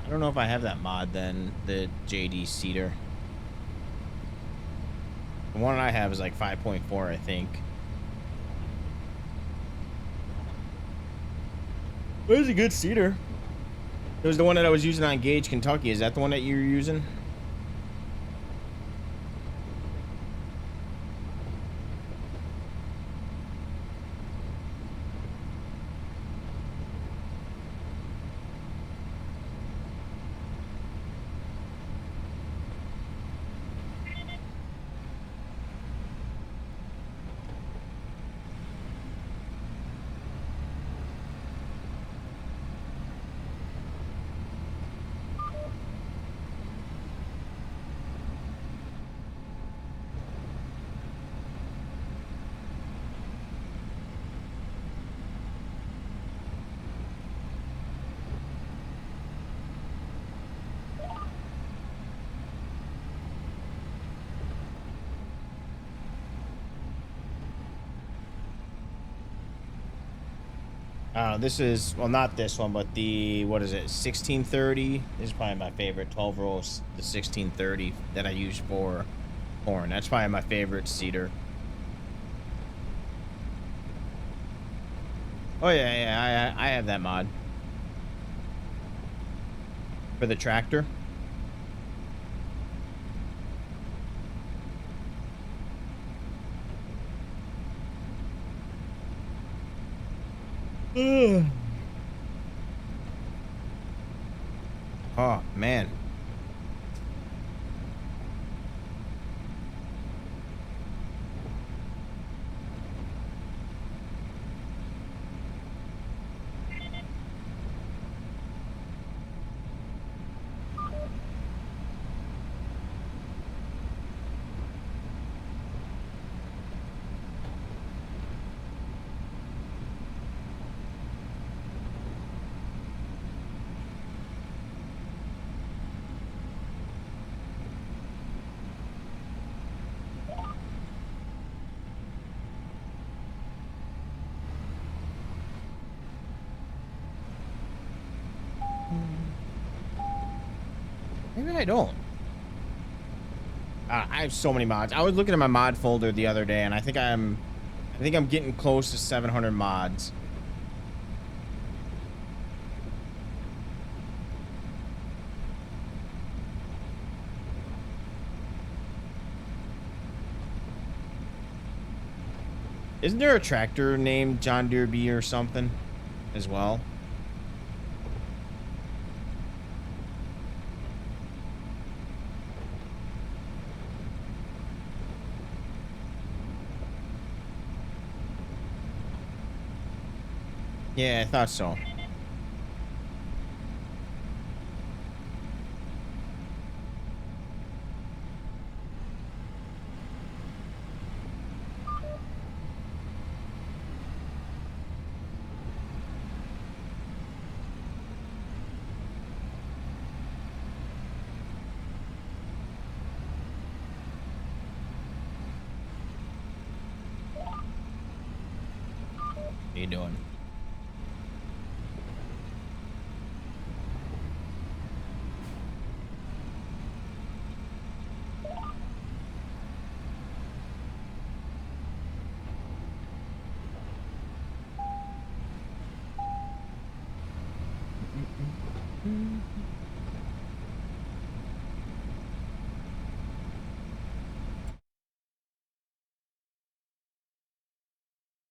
I don't know if I have that mod then, the JD Cedar. The one I have is like 5.4, I think. It was a good cedar. It was the one that I was using on Gage, Kentucky. Is that the one that you were using? This is, well, not this one, but the, what is it, 1630? This is probably my favorite, 12 rolls, the 1630 that I use for corn. That's probably my favorite cedar. Oh yeah, yeah, I have that mod for the tractor. Oh man. Maybe I don't. I have so many mods. I was looking at my mod folder the other day, and I think I'm getting close to 700 mods. Isn't there a tractor named John Deere B or something as well? Yeah, I thought so. What are you doing?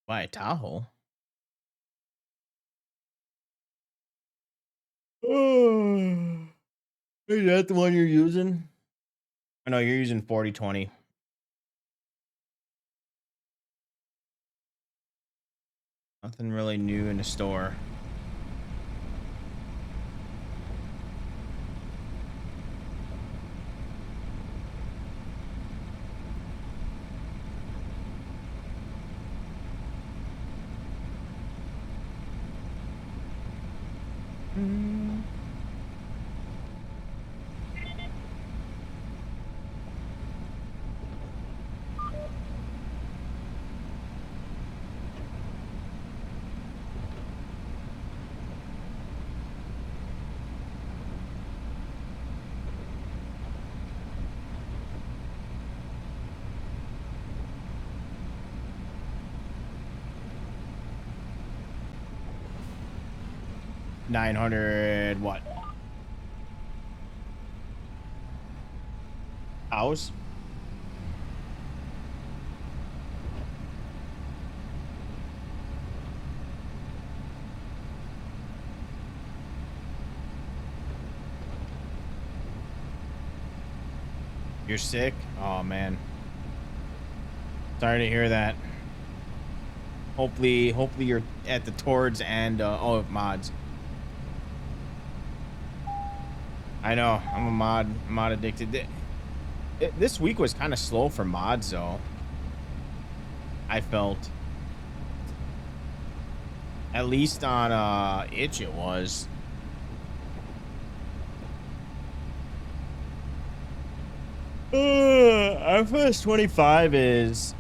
Why, Tahoe? Oh, is that the one you're using? I know you're using 4020. Nothing really new in the store. Mm. 900 what? House? You're sick? Oh man. Sorry to hear that. Hopefully you're at the towards and oh, mods. I know. I'm a mod addicted. This week was kind of slow for mods though. I felt. At least on itch it was. FS 25 is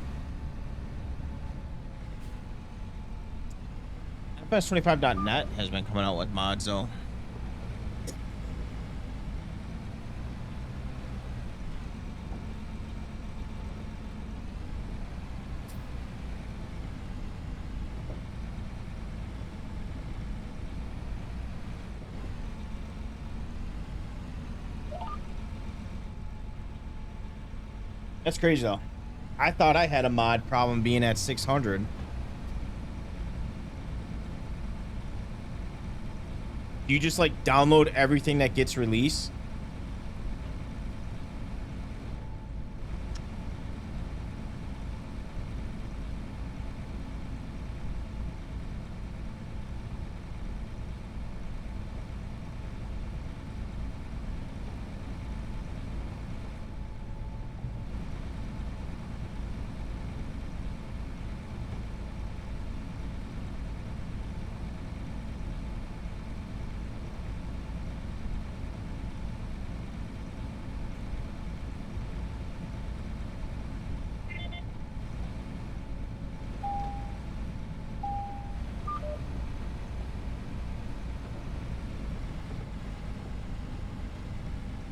FS25.net has been coming out with mods though. That's crazy though. I thought I had a mod problem being at 600. Do you just like download everything that gets released?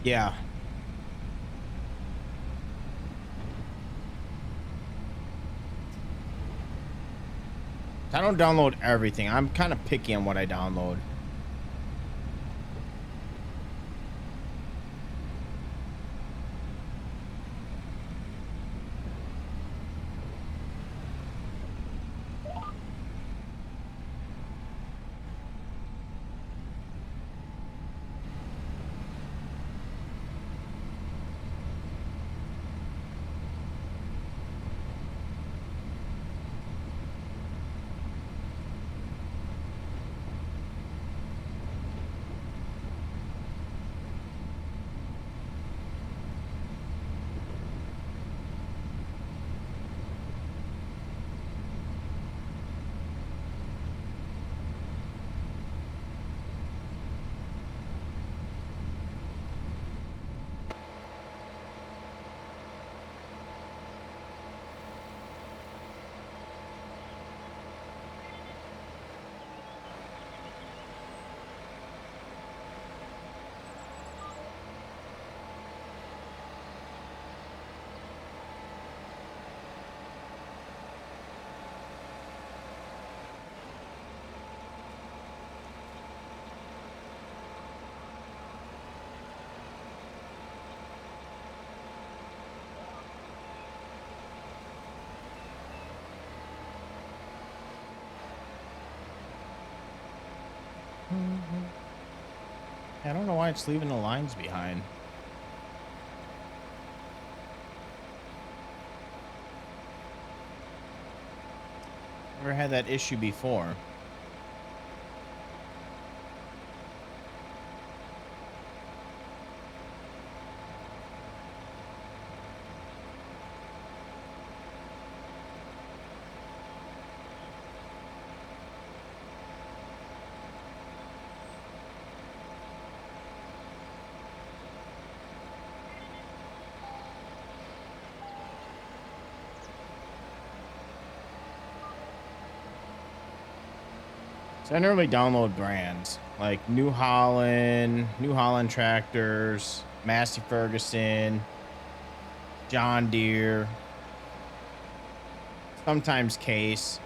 Yeah. I don't download everything. I'm kind of picky on what I download. I don't know why it's leaving the lines behind. Never had that issue before. So I normally download brands like New Holland tractors, Massey Ferguson, John Deere, sometimes Case.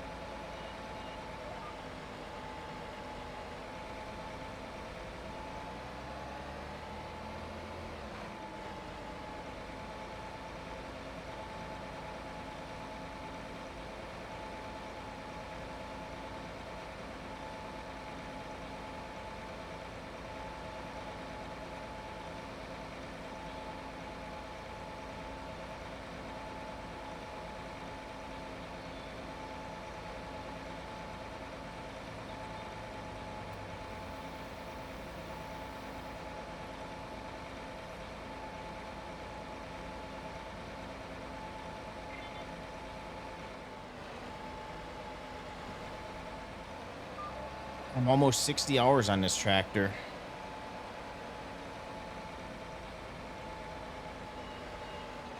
I'm almost 60 hours on this tractor.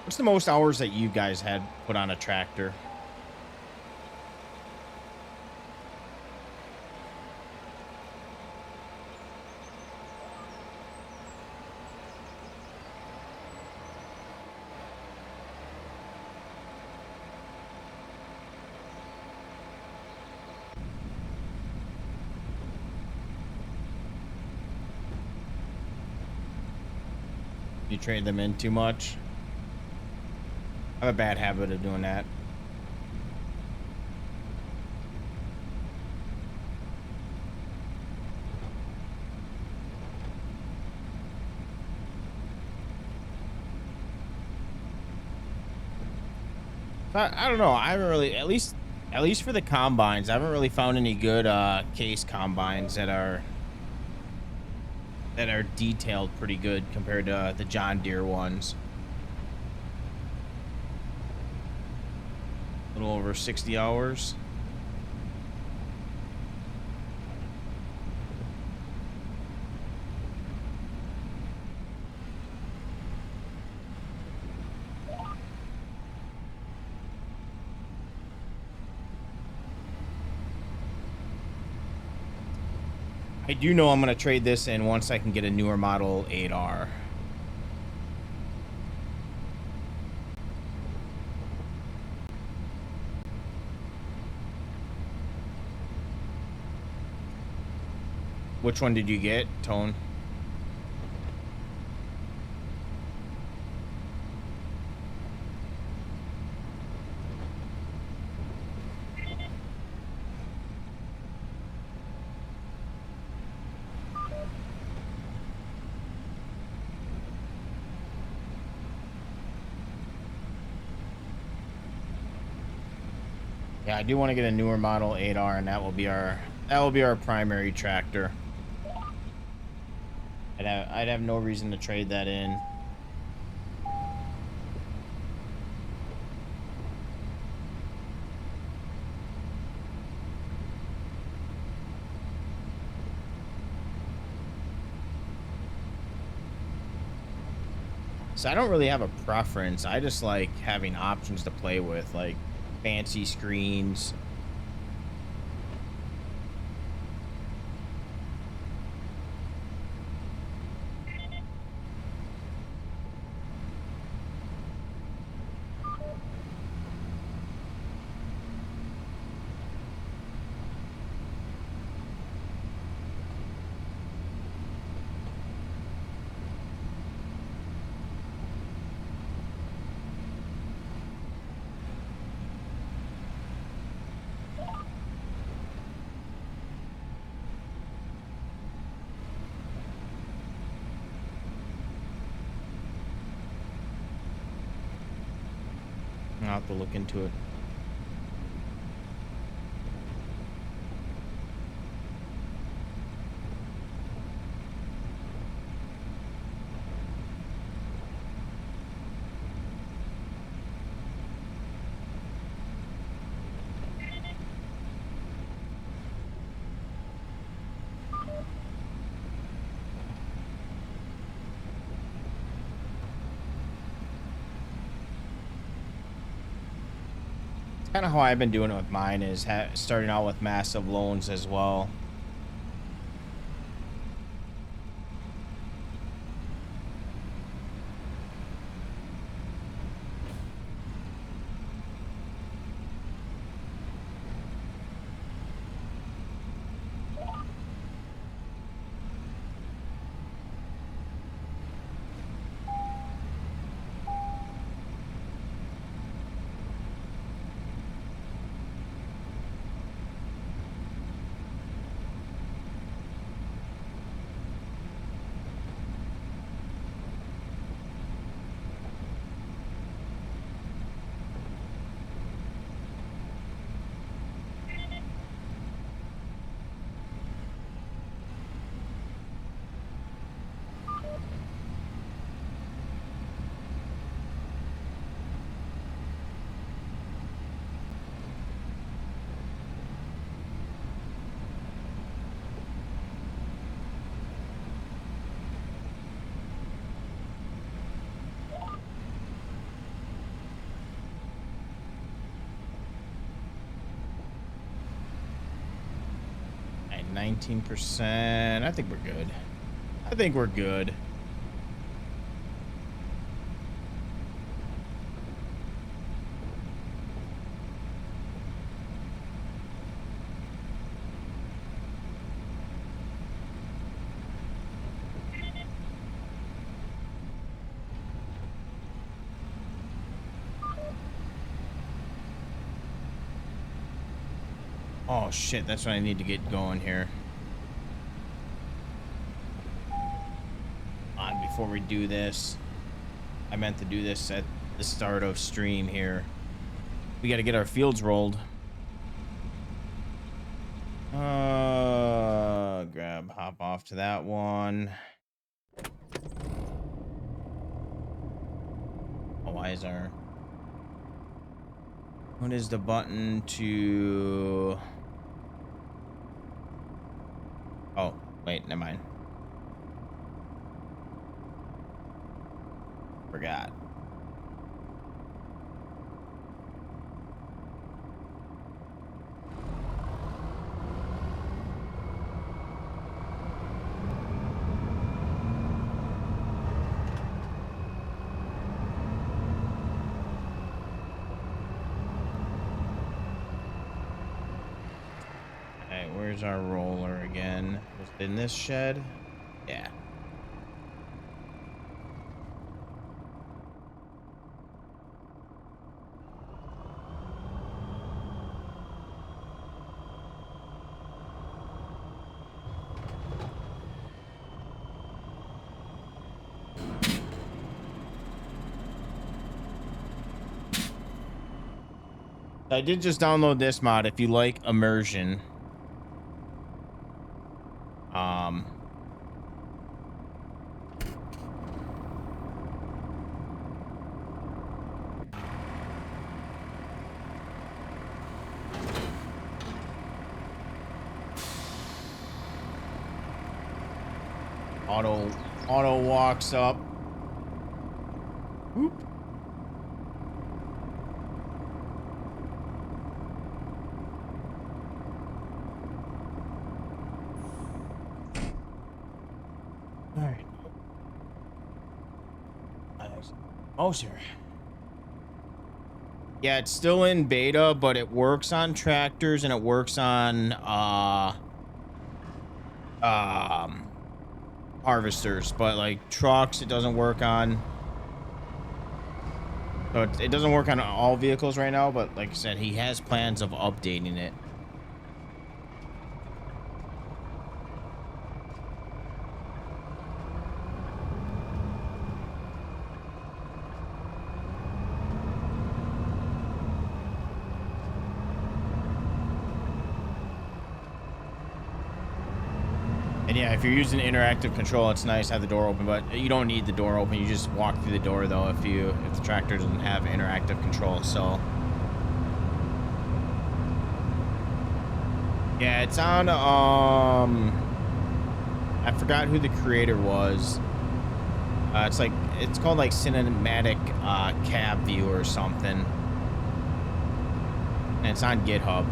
What's the most hours that you guys had put on a tractor? You trade them in too much? I have a bad habit of doing that. I don't know. I haven't really, at least for the combines, I haven't really found any good case combines that are detailed pretty good compared to the John Deere ones. A little over 60 hours. I do know I'm going to trade this in once I can get a newer model 8R. Which one did you get, Tone? Yeah, I do want to get a newer model 8R, and that will be our primary tractor. I'd have no reason to trade that in. So I don't really have a preference. I just like having options to play with, like fancy screens. I'll have to look into it. Kind of how I've been doing it with mine is starting out with massive loans as well. At 19%. I think we're good. I think we're good. Oh shit, that's what I need to get going here. Before we do this, I meant to do this at the start of stream here. We got to get our fields rolled. Hop off to that one. Oh, why is our... What is the button to... Oh, wait, never mind. Forgot. Where's our roller again? Was it in this shed? Yeah. I did just download this mod if you like immersion. Auto walks up. Whoop. All right. Oh, sir. Yeah, it's still in beta, but it works on tractors and it works on harvesters, but like trucks it doesn't work on. So it doesn't work on all vehicles right now, but like I said, he has plans of updating it. And yeah, if you're using interactive control, it's nice to have the door open, but you don't need the door open. You just walk through the door though if the tractor doesn't have interactive control. So yeah, it's on I forgot who the creator was. It's called like cinematic cab view or something. And it's on GitHub.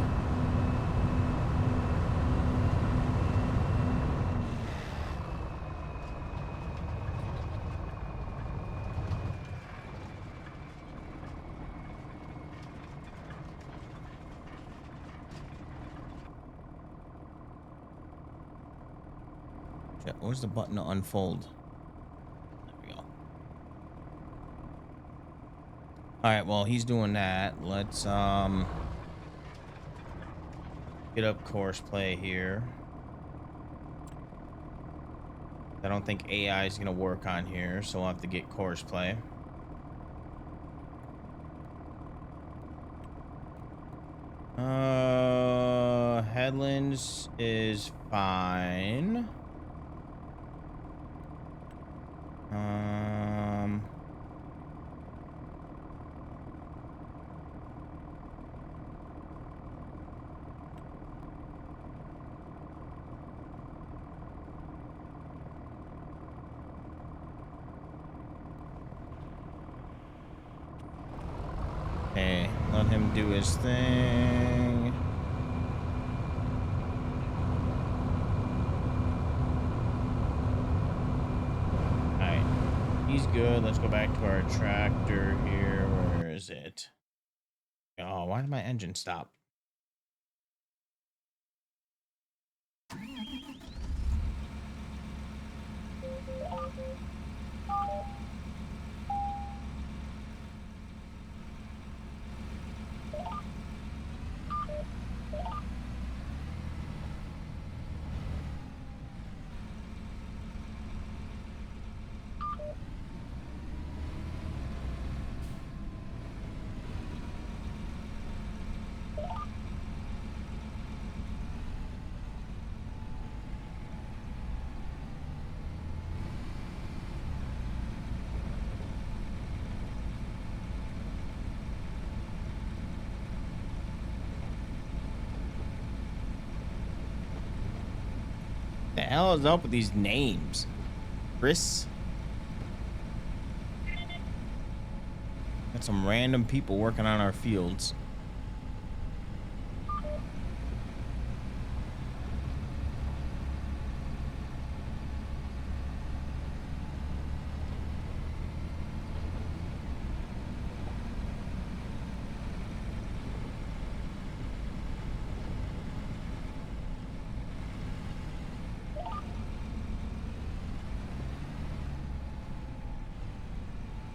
Where's the button to unfold? There we go. All right, well, he's doing that. Let's get up course play here. I don't think AI is gonna work on here, so we'll have to get course play. Headlands is fine. Okay, let him do his thing. Alright, he's good. Let's go back to our tractor here. Where is it? Oh, why did my engine stop? hell is up with these names? Chris? Got some random people working on our fields.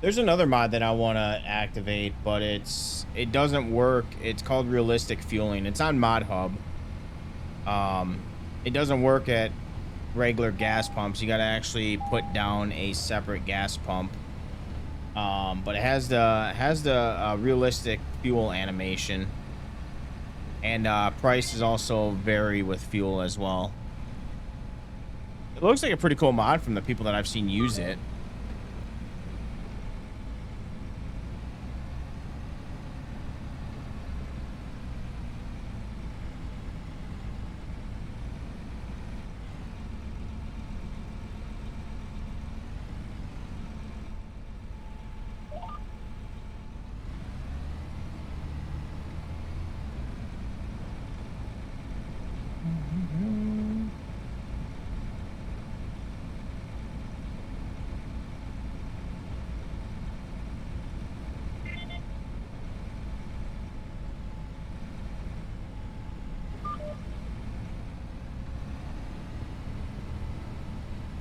There's another mod that I want to activate, but it doesn't work. It's called realistic fueling. It's on Mod Hub. It doesn't work at regular gas pumps. You got to actually put down a separate gas pump. But it has the realistic fuel animation, and prices also vary with fuel as well. It looks like a pretty cool mod from the people that I've seen use it.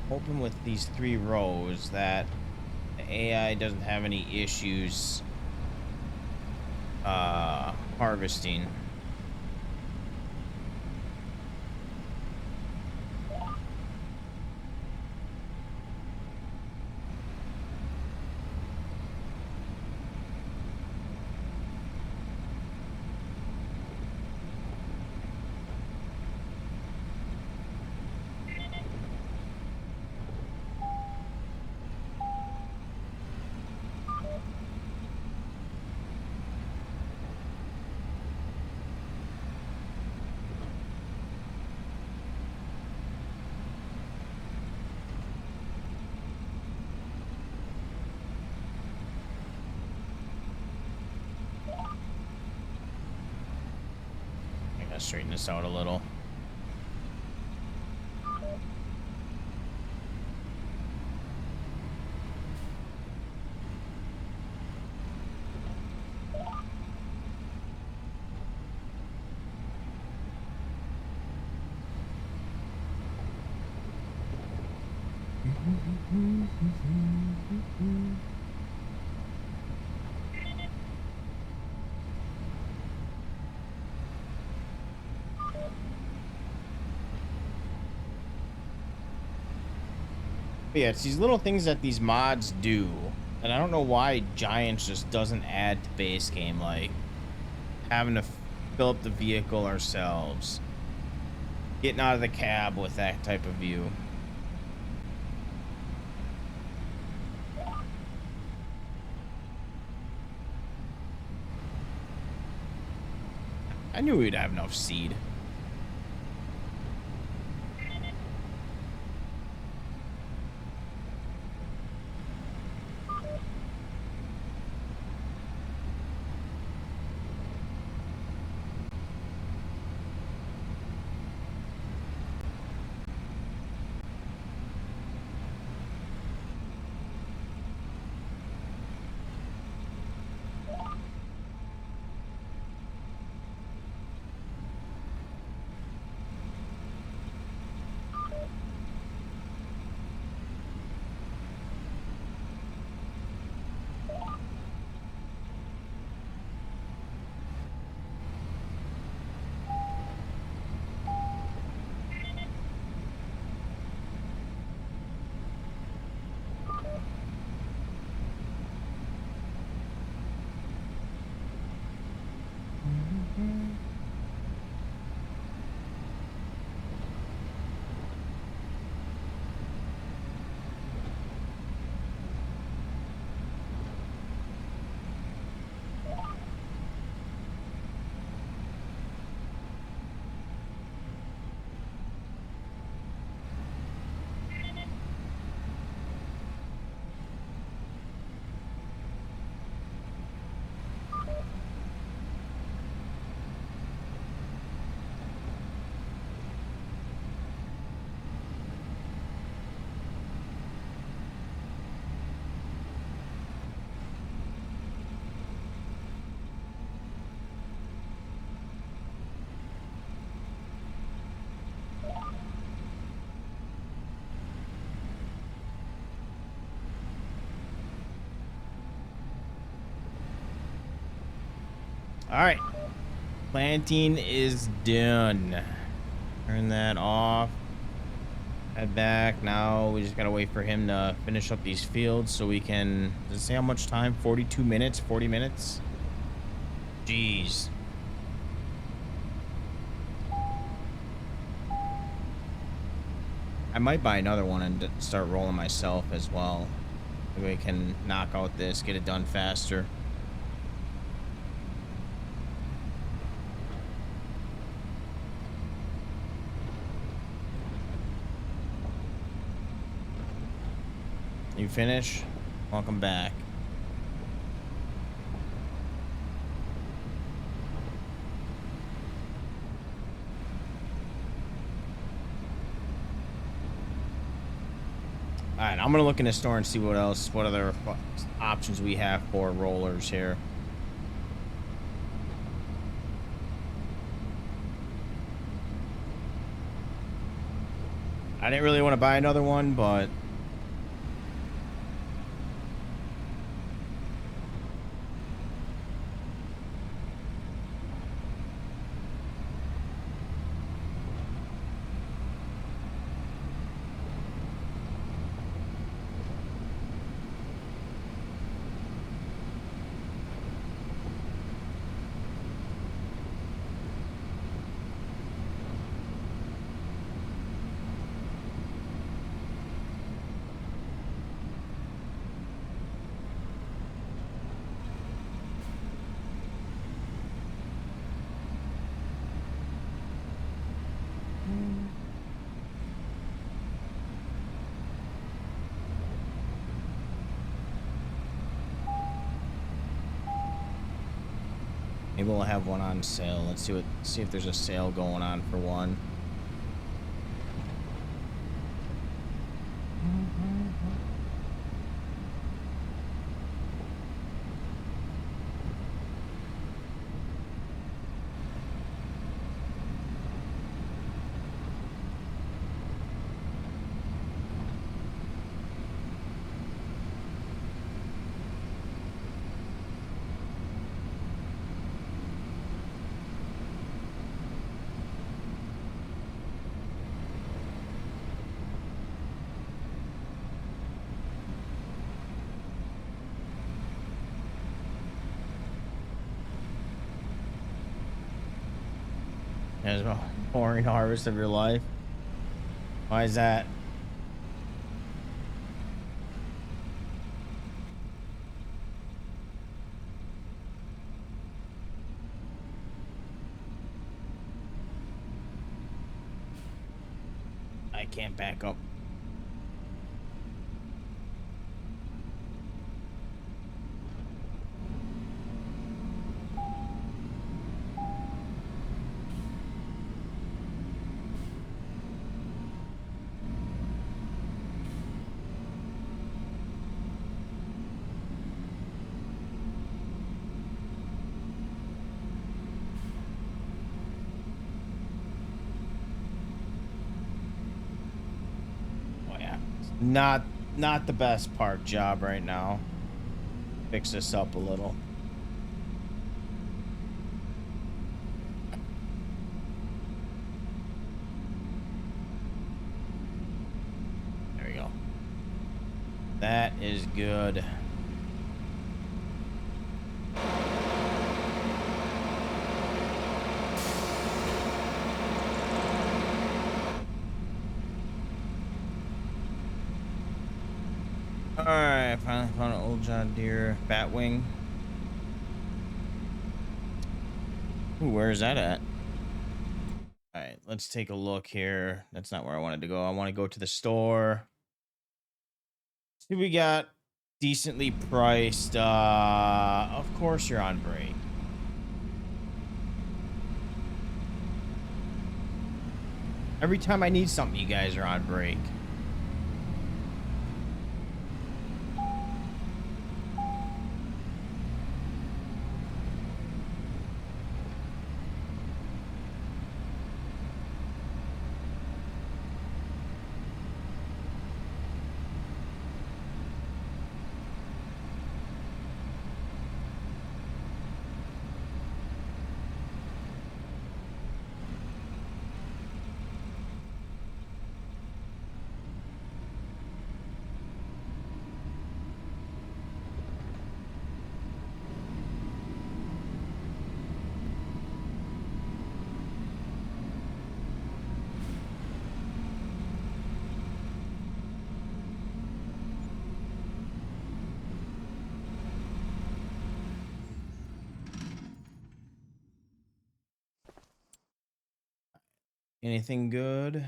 Hoping with these 3 rows that the AI doesn't have any issues harvesting. Straighten this out a little. But yeah, it's these little things that these mods do, and I don't know why Giants just doesn't add to base game, like having to fill up the vehicle ourselves, getting out of the cab with that type of view. I knew we'd have enough seed. All right. Planting is done. Turn that off. Head back. Now we just gotta wait for him to finish up these fields so we can. Does it say how much time? 42 minutes? 40 minutes? Jeez. I might buy another one and start rolling myself as well. Maybe we can knock out this, get it done faster. You finish? Welcome back. All right, I'm gonna look in the store and see what other options we have for rollers here. I didn't really want to buy another one, but maybe we'll have one on sale. Let's see if there's a sale going on for one. There's a boring harvest of your life. Why is that? I can't back up. Not the best park job right now. Fix this up a little. There we go. That is good. Alright, finally found an old John Deere Batwing. Ooh, where is that at? Alright, let's take a look here. That's not where I wanted to go. I want to go to the store. See, we got decently priced. Of course you're on break. Every time I need something, you guys are on break. Anything good?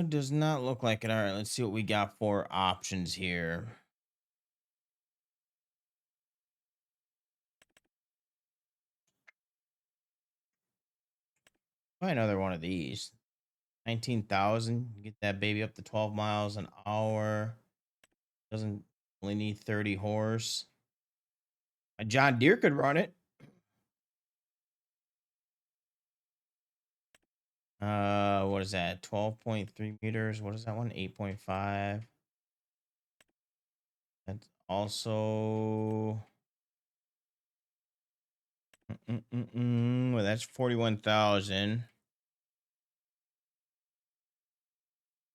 Does not look like it. All right, let's see what we got for options here. Buy another one of these. 19,000. Get that baby up to 12 miles an hour. Doesn't only need 30 horse. A John Deere could run it. What is that? 12.3 meters. What is that one? 8.5. That's also well, that's 41,000.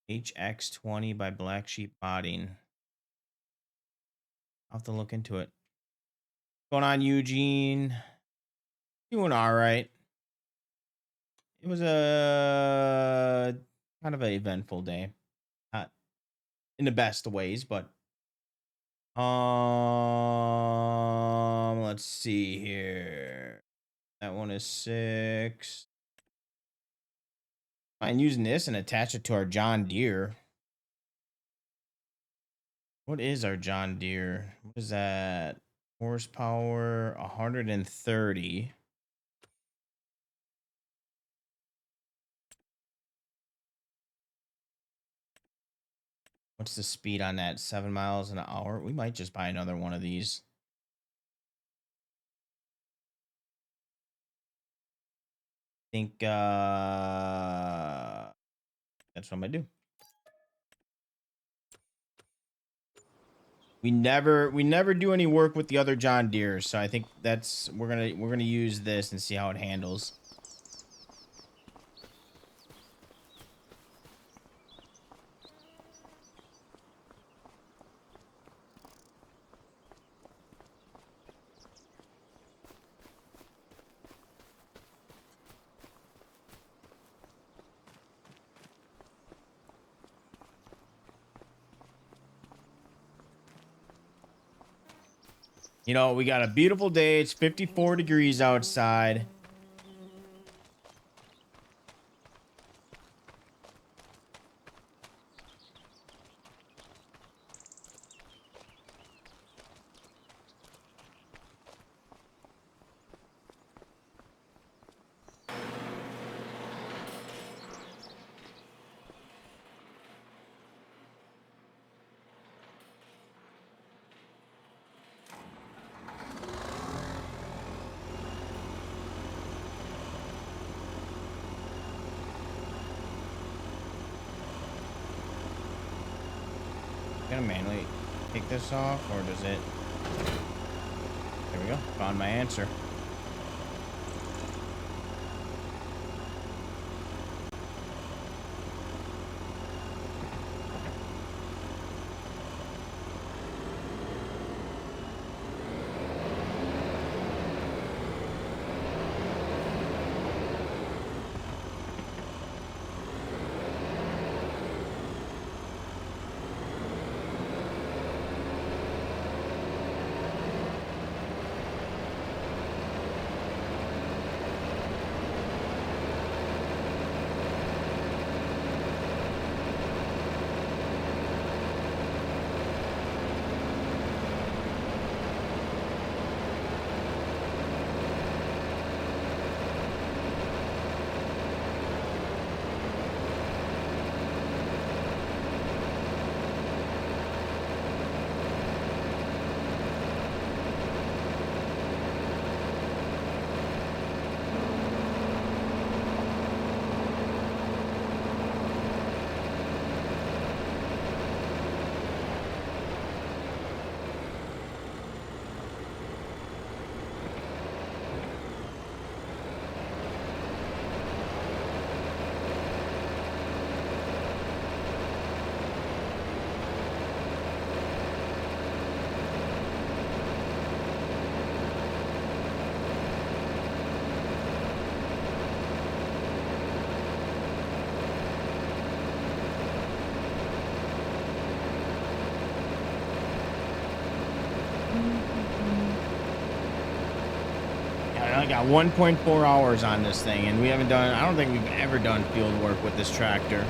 HX20 by Black Sheep Modding. I'll have to look into it. What's going on, Eugene? Doing all right. It was a kind of an eventful day. Not in the best of ways, but let's see here. That one is 6. I'm using this and attach it to our John Deere. What is our John Deere? What is that? Horsepower 130. What's the speed on that? 7 miles an hour. We might just buy another one of these. I think that's what I'm gonna do. We never do any work with the other John Deere, so I think that's we're gonna use this and see how it handles. You know, we got a beautiful day. It's 54 degrees outside. Gonna manually take this off, or does it? There we go. Found my answer. got 1.4 hours on this thing, and we haven't done, I don't think we've ever done field work with this tractor.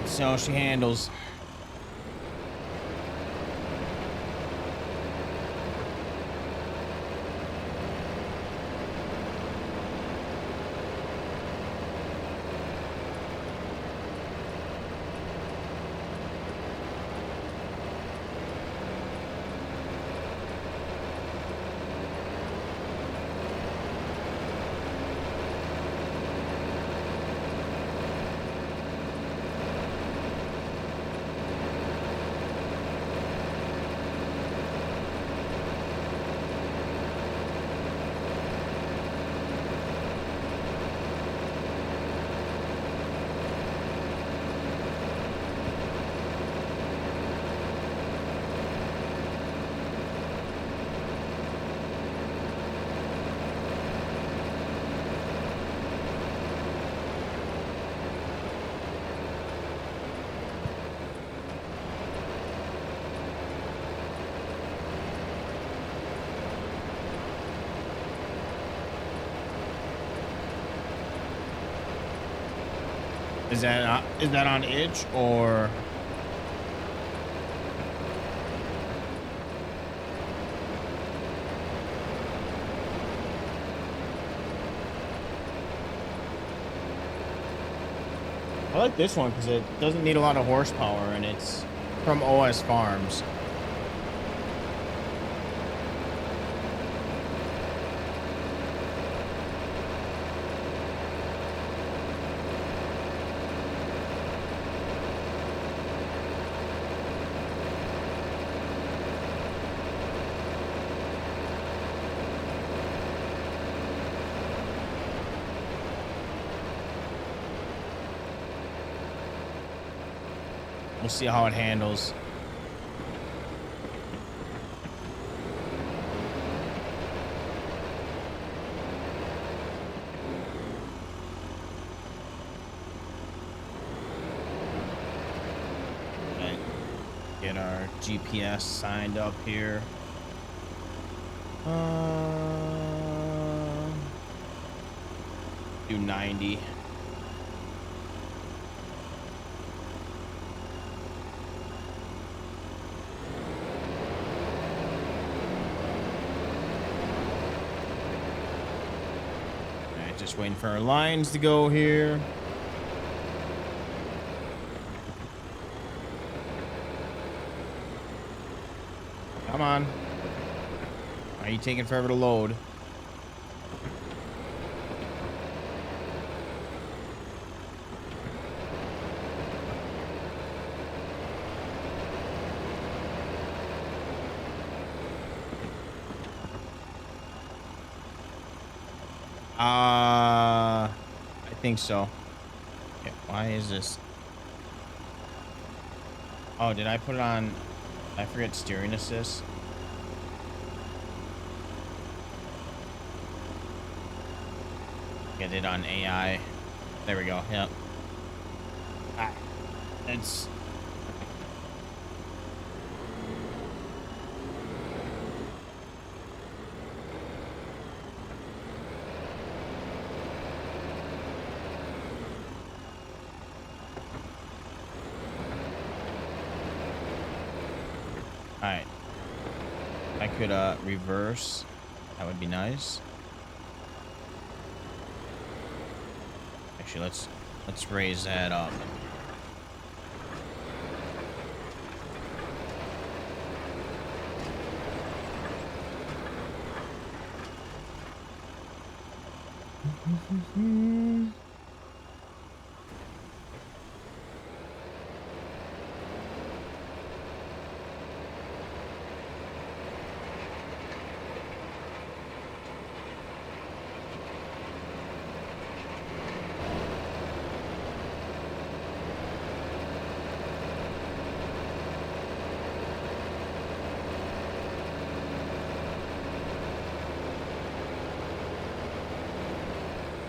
So she handles. Is that on itch or? I like this one because it doesn't need a lot of horsepower and it's from OS Farms. We'll see how it handles. Okay. Get our GPS signed up here. Do 90. Just waiting for our lines to go here. Come on. Why are you taking forever to load? I think so. Okay, why is this? Oh, did I put it on? I forget steering assist. Get it on AI. There we go. Yep. Ah, it's all right. I could reverse. That would be nice. Actually, let's raise that up.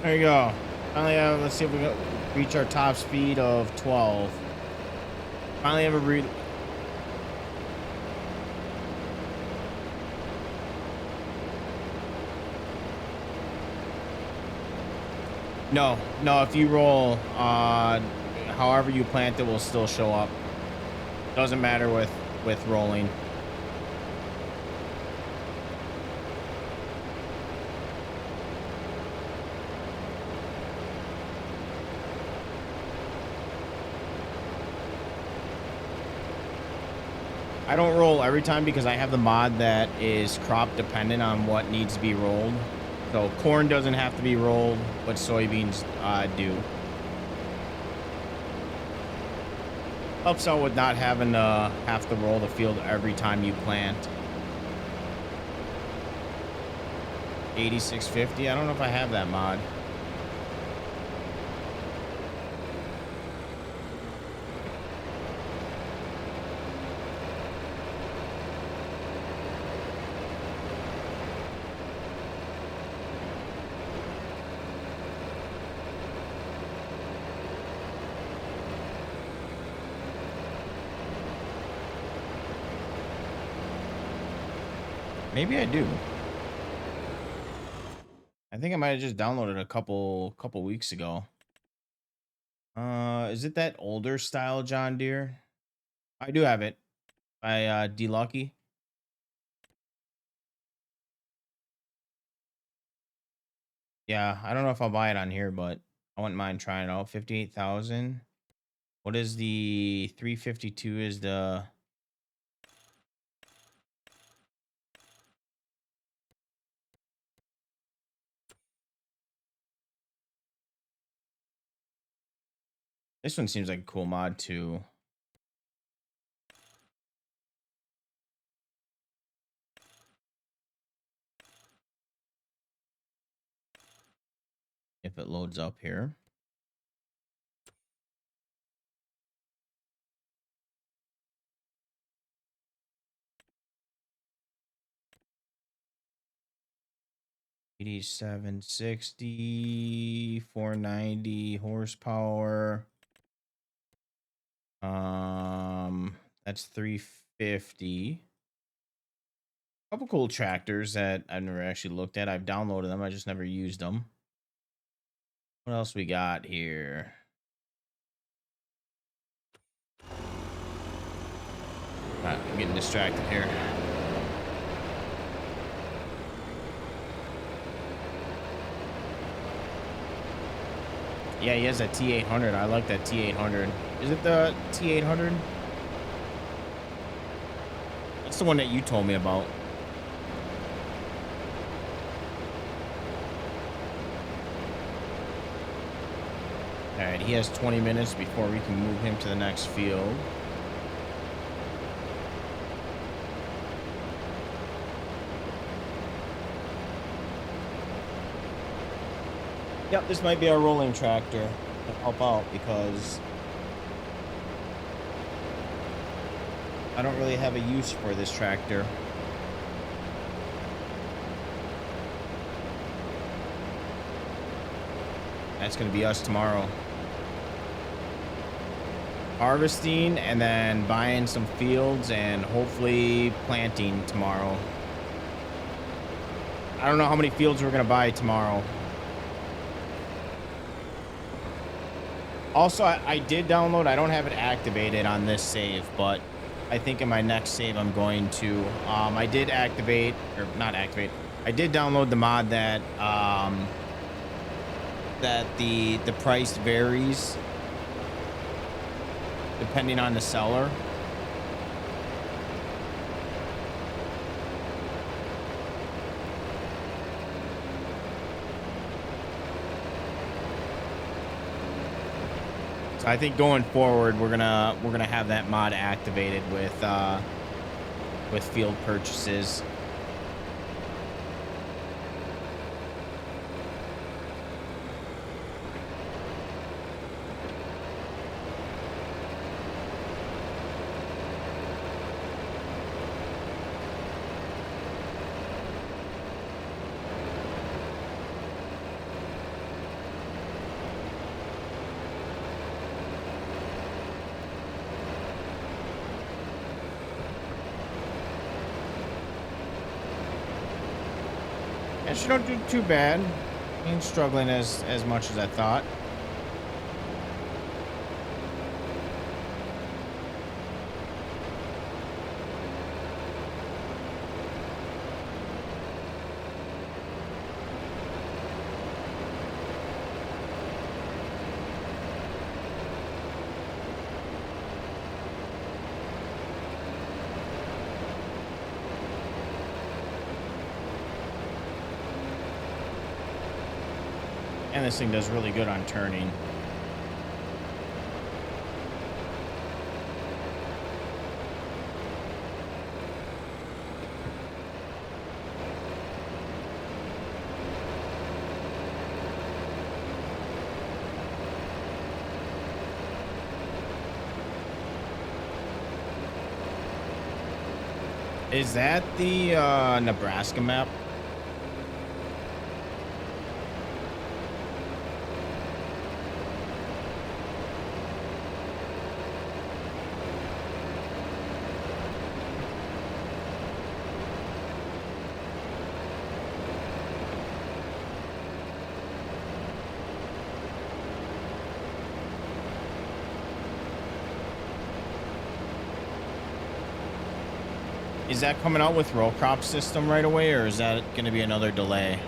There you go. Finally, let's see if we can reach our top speed of 12. Finally, have a No, no. If you roll, however you plant it will still show up. Doesn't matter with rolling. I don't roll every time because I have the mod that is crop dependent on what needs to be rolled. So corn doesn't have to be rolled, but soybeans do. Helps out with not having to have to roll the field every time you plant. 8650. I don't know if I have that mod. Maybe I do. I think I might have just downloaded a couple weeks ago. Is it that older style John Deere? I do have it by D Lucky. Yeah, I don't know if I'll buy it on here, but I wouldn't mind trying it out. 58,000. What is the 352 is the This one seems like a cool mod too. If it loads up here. $87, $60, $490 horsepower. That's $350. Couple cool tractors that I've never actually looked at. I've downloaded them. I just never used them. What else we got here? I'm getting distracted here. Yeah, he has that T800. I like that T800. Is it the T800? That's the one that you told me about. All right, he has 20 minutes before we can move him to the next field. Yep, this might be our rolling tractor to help out because I don't really have a use for this tractor. That's going to be us tomorrow. Harvesting and then buying some fields and hopefully planting tomorrow. I don't know how many fields we're going to buy tomorrow. Also, I did download, I don't have it activated on this save, but I think in my next save I'm going to. I did activate, or not activate, I did download the mod that that the price varies depending on the seller. So I think going forward we're gonna have that mod activated with field purchases. She don't do too bad. Ain't struggling as much as I thought. And this thing does really good on turning. Is that the Nebraska map? Is that coming out with row crop system right away, or is that going to be another delay?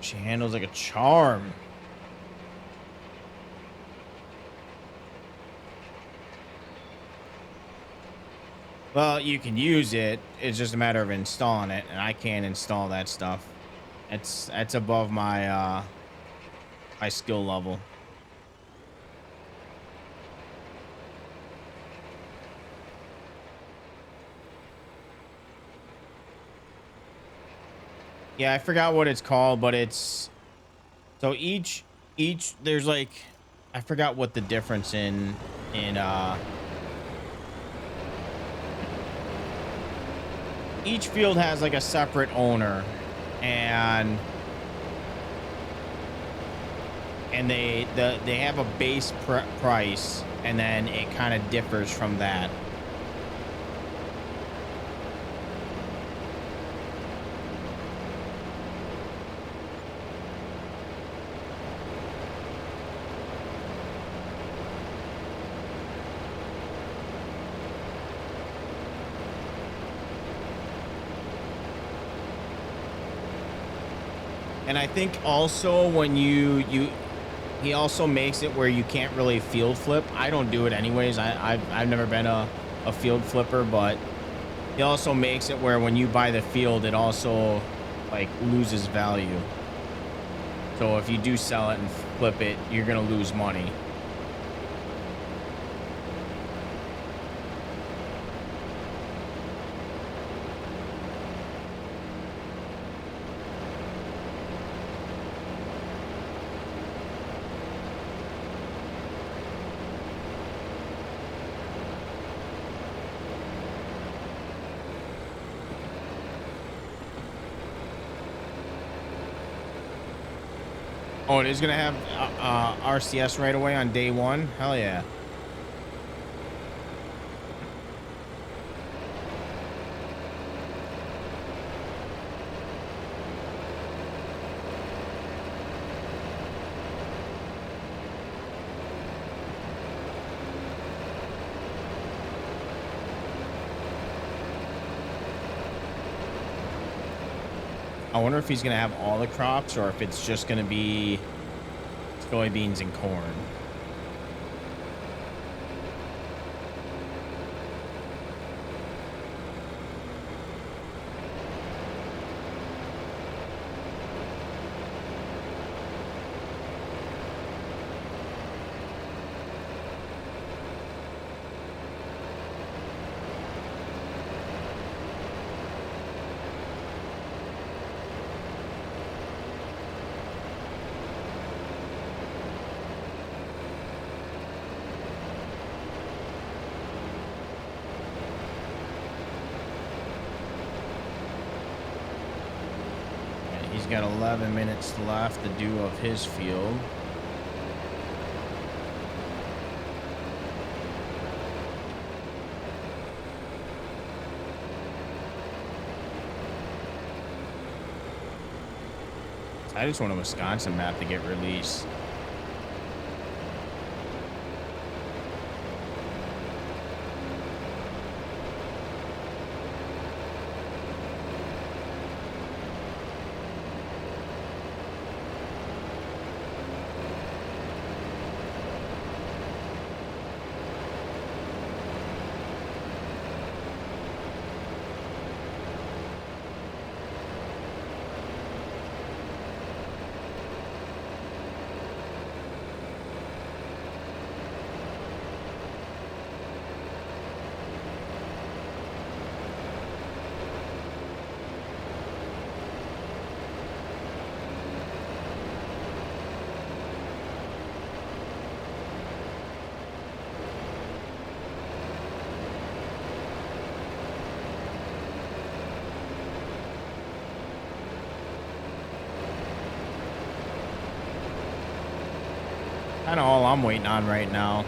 She handles like a charm. Well, you can use it. It's just a matter of installing it, and I can't install that stuff. That's above my my skill level. Yeah, I forgot what it's called, but it's so each there's like, I forgot what the difference in each field has like a separate owner, and they have a base price, and then it kind of differs from that. And I think also when you He also makes it where you can't really field flip. I don't do it anyways. I've never been a field flipper, but he also makes it where when you buy the field, it also like loses value. So if you do sell it and flip it, you're gonna lose money. Oh, it is gonna have RCS right away on day one. Hell yeah! I wonder if he's gonna have all the crops or if it's just gonna be soybeans and corn. He's got 11 minutes left to do of his field. I just want a Wisconsin map to get released. Kind of all I'm waiting on right now.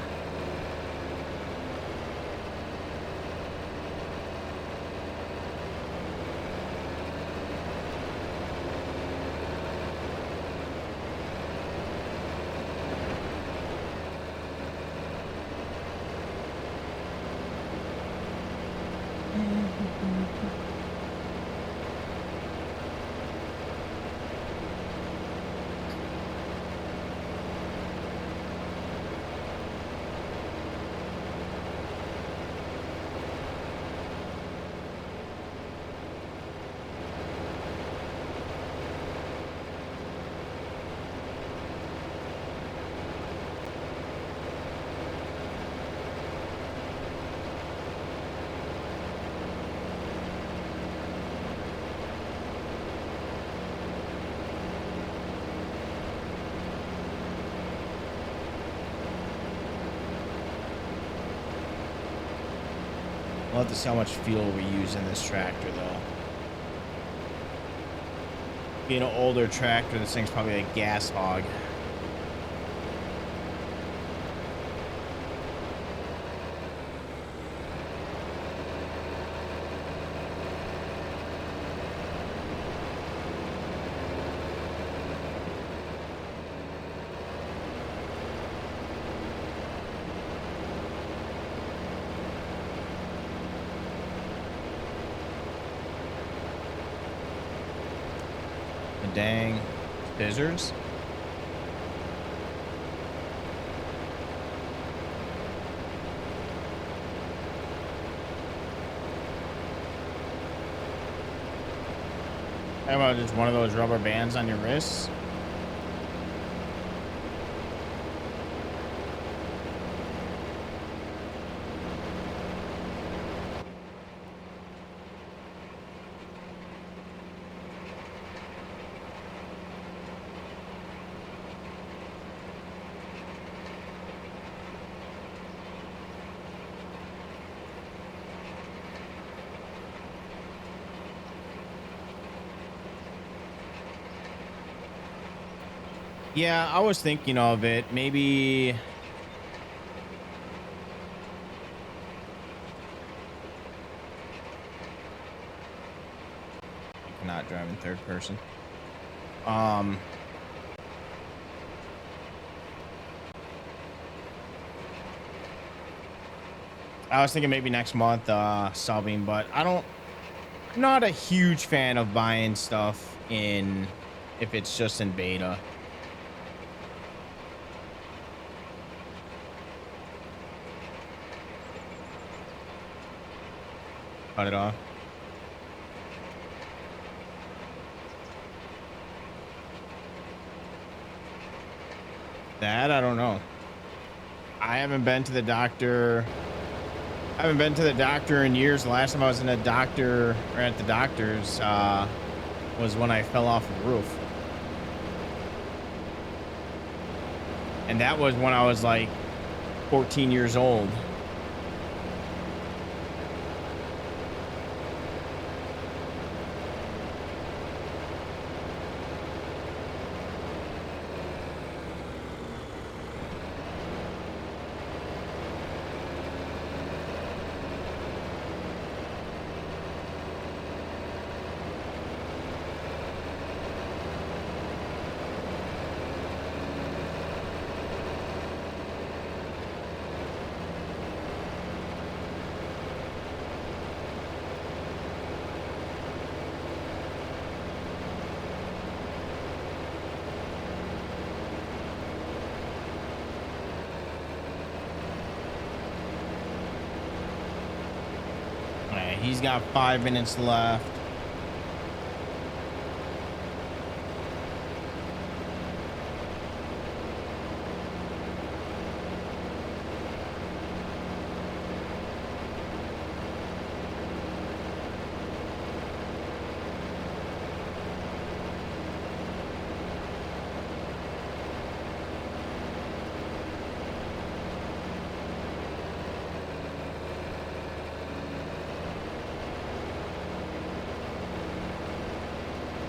We'll have to see how much fuel we use in this tractor, though. Being an older tractor, this thing's probably a gas hog. Dang. Scissors? How about just one of those rubber bands on your wrists? Yeah, I was thinking of it. Maybe I cannot drive in third person. Um, I was thinking maybe next month, subbing, but I'm not a huge fan of buying stuff in if it's just in beta. Cut it off. That I don't know. I haven't been to the doctor. I haven't been to the doctor in years. The last time I was in a doctor or at the doctor's was when I fell off a roof. And that was when I was like 14 years old. He's got 5 minutes left.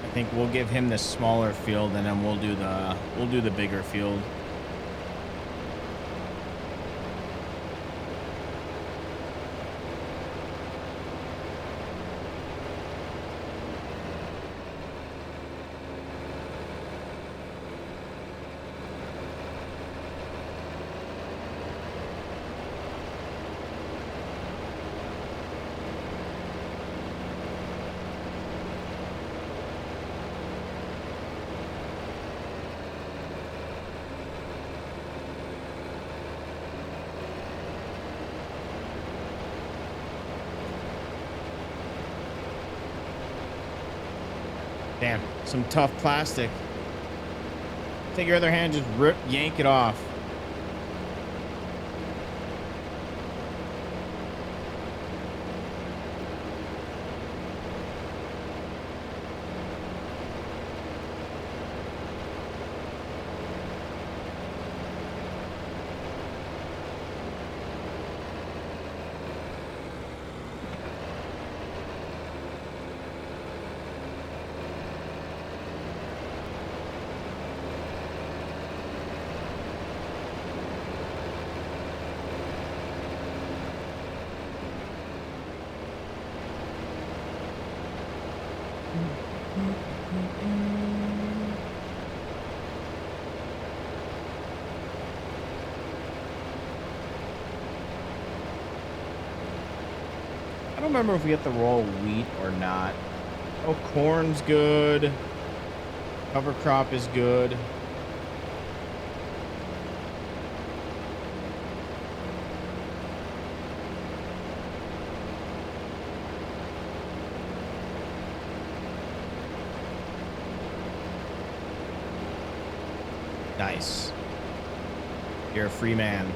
I think we'll give him the smaller field and then we'll do the bigger field. Damn, some tough plastic. Take your other hand, just yank it off. I don't remember if we get the raw wheat or not. Oh, corn's good. Cover crop is good. Nice. You're a free man.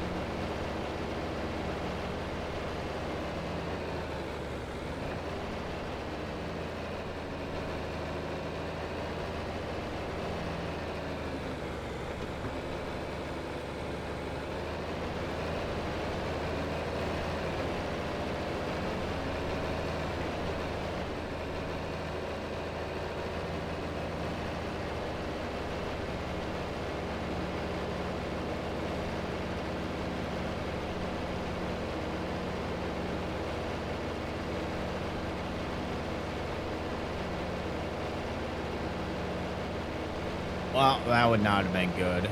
Well, that would not have been good.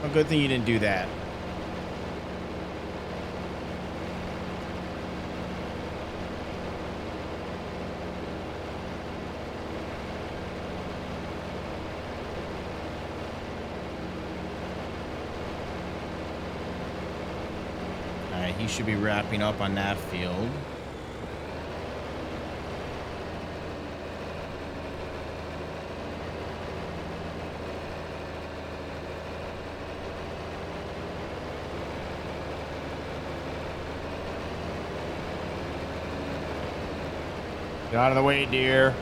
A good thing you didn't do that. All right, he should be wrapping up on that field. Get out of the way, dear.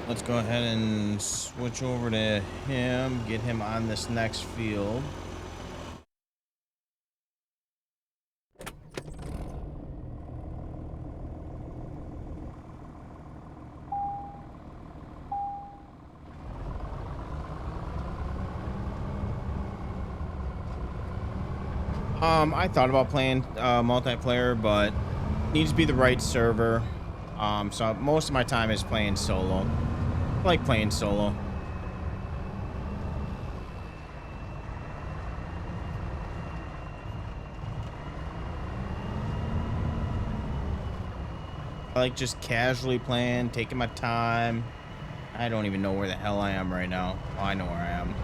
Let's go ahead and switch over to him, get him on this next field. I thought about playing multiplayer, but needs to be the right server. So most of my time is playing solo. I like playing solo. I like just casually playing, taking my time. I don't even know where the hell I am right now. Oh, I know where I am.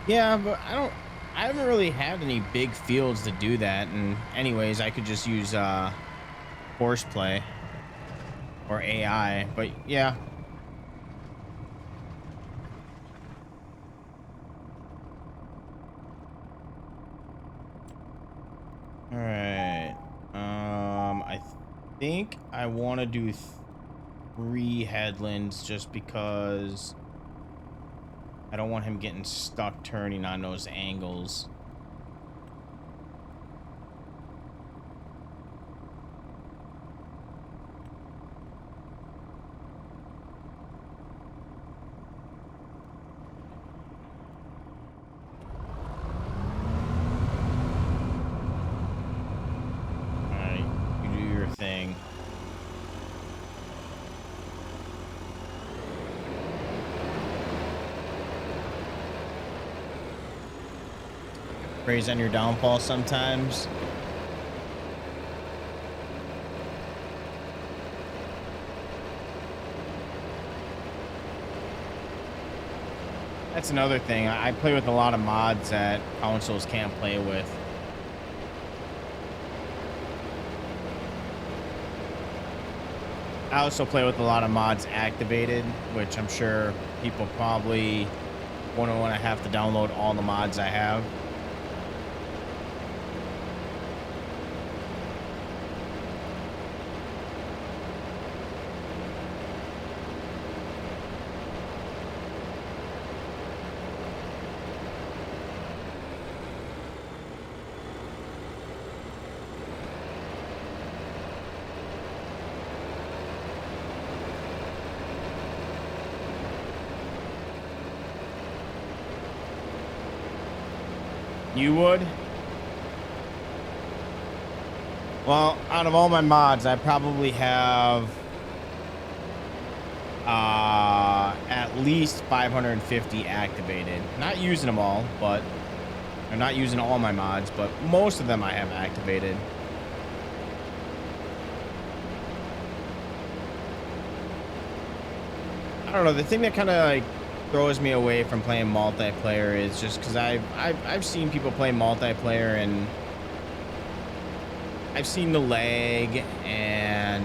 Yeah, but I haven't really had any big fields to do that. And anyways, I could just use horseplay or AI. But yeah. All right. I think I want to do 3 headlands just because I don't want him getting stuck turning on those angles. All right, you do your thing. Praise on your downfall sometimes. That's another thing. I play with a lot of mods that consoles can't play with. I also play with a lot of mods activated, which I'm sure people probably won't want to have to download all the mods I have. You would? Well, out of all my mods, I probably have at least 550 activated. Not using them all, but I'm not using all my mods, but most of them I have activated. I don't know. The thing that kind of like throws me away from playing multiplayer is just because I've seen people play multiplayer and I've seen the lag, and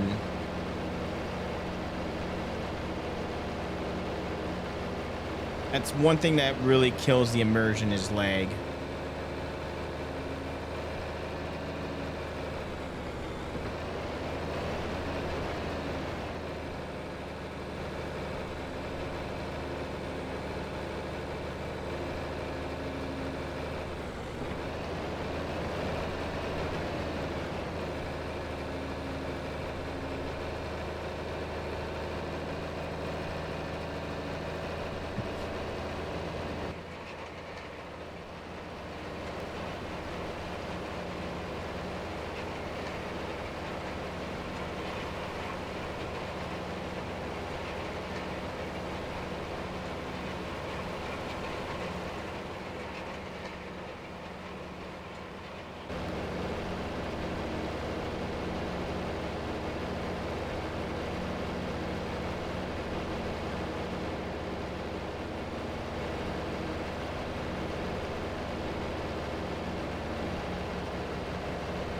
that's one thing that really kills the immersion is lag.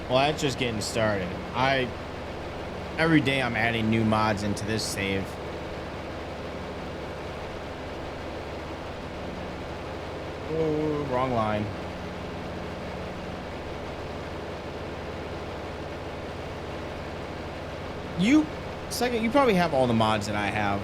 Well, that's just getting started. Every day I'm adding new mods into this save. Oh, wrong line. You probably have all the mods that I have.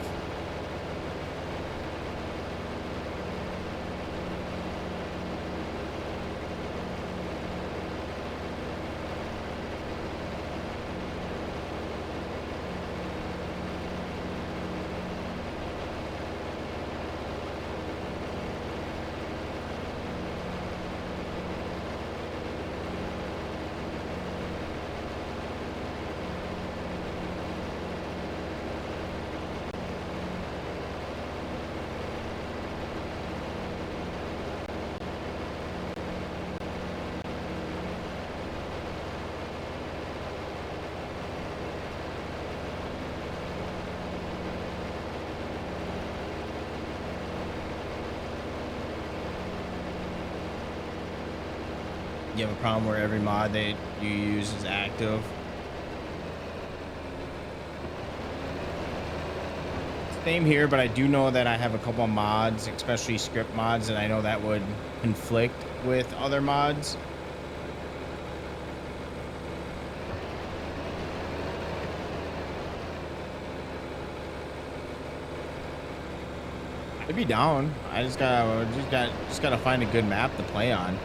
You have a problem where every mod that you use is active. Same here, but I do know that I have a couple of mods, especially script mods, and I know that would conflict with other mods. I'd be down. I just gotta find a good map to play on.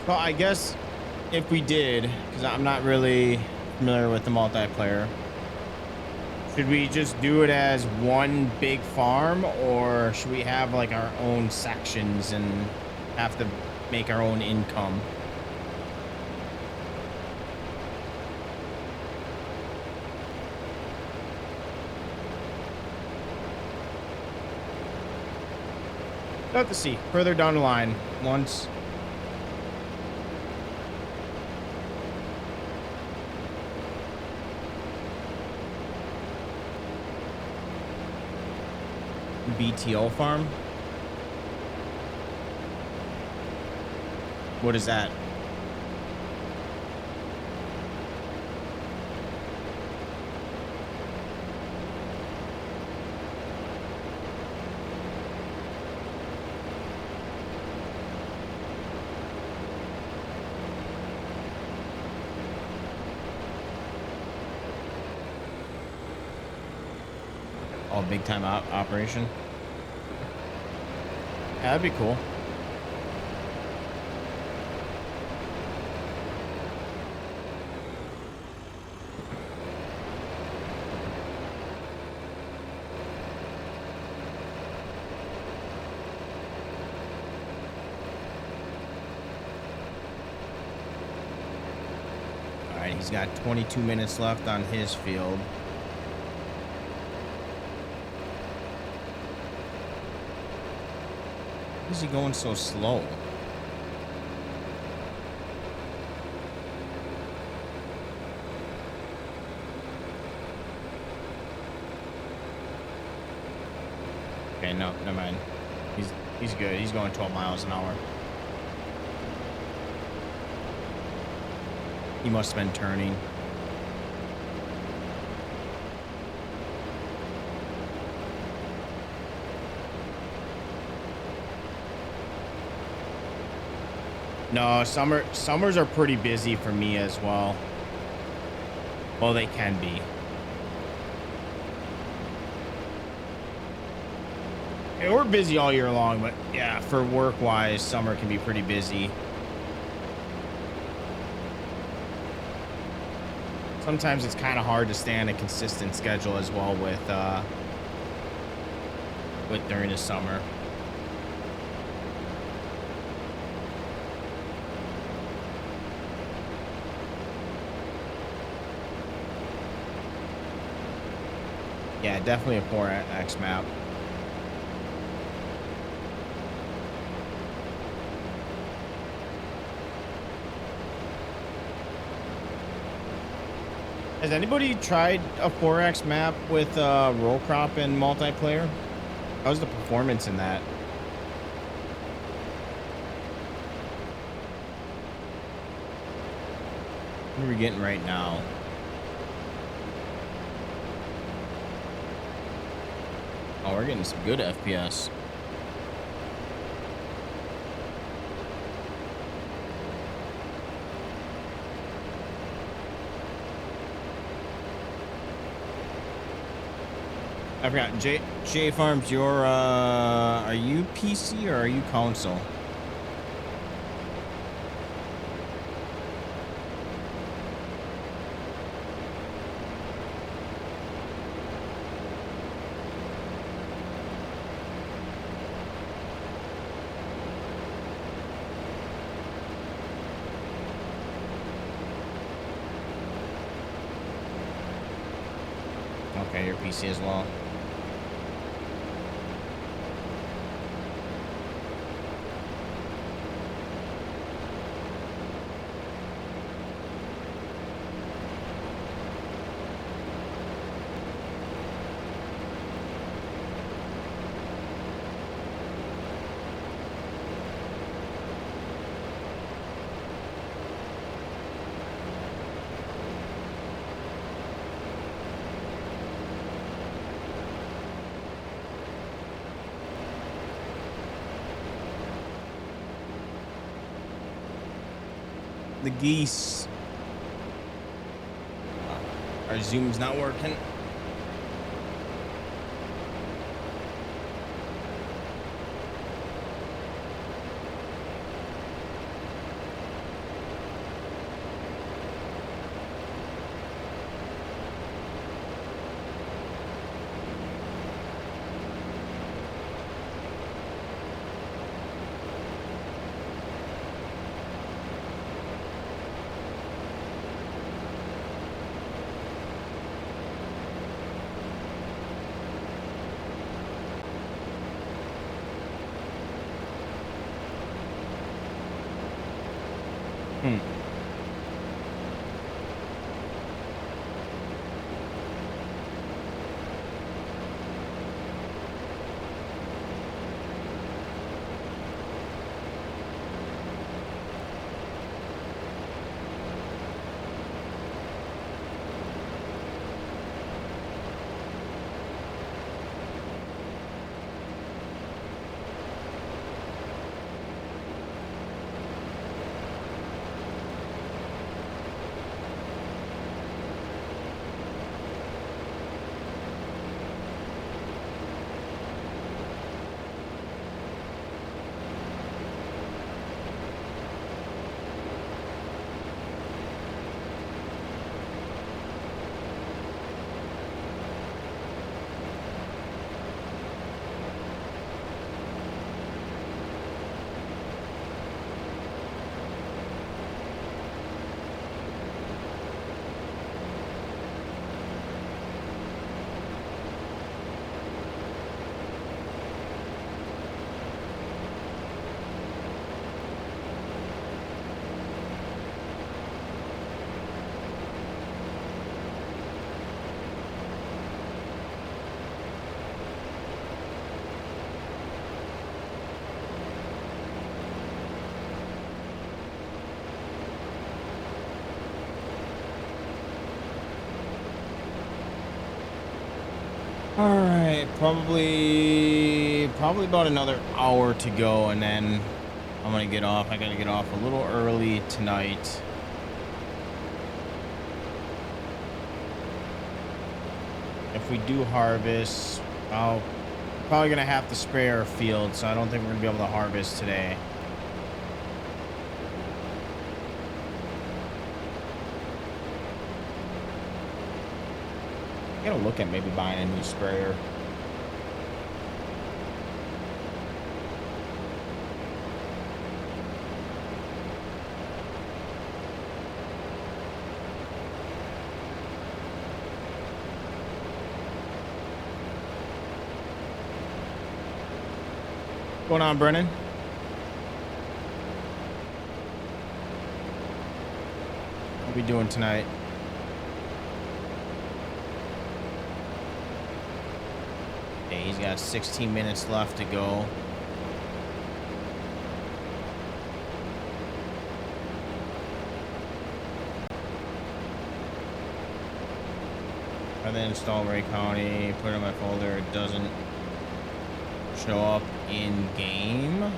Well, I guess if we did, because I'm not really familiar with the multiplayer, should we just do it as one big farm, or should we have like our own sections and have to make our own income? We'll have to see further down the line once. BTO farm. What is that? Oh, big time operation. Yeah, that'd be cool. All right, he's got 22 minutes left on his field. Why is he going so slow? Okay, no, never mind. He's good. He's going 12 miles an hour. He must have been turning. No, summers are pretty busy for me as well. Well, they can be. Yeah, we're busy all year long, but yeah, for work-wise, summer can be pretty busy. Sometimes it's kind of hard to stay on a consistent schedule as well with during the summer. Yeah, definitely a 4X map. Has anybody tried a 4X map with roll crop and multiplayer? How's the performance in that? What are we getting right now? Oh, we're getting some good FPS. I forgot. J Farms, your are you PC or are you console? Okay, your PC as well. The geese. Our zoom's not working. Hmm. All right, probably about another hour to go, and then I'm gonna get off. I gotta get off a little early tonight. If we do harvest, I'll probably gonna have to spray our field, so I don't think we're gonna be able to harvest today. I'm gonna look at maybe buying a new sprayer. What's going on, Brennan? What are we doing tonight? Okay, he's got 16 minutes left to go. I then install Ray County, put it in my folder. It doesn't show up in game.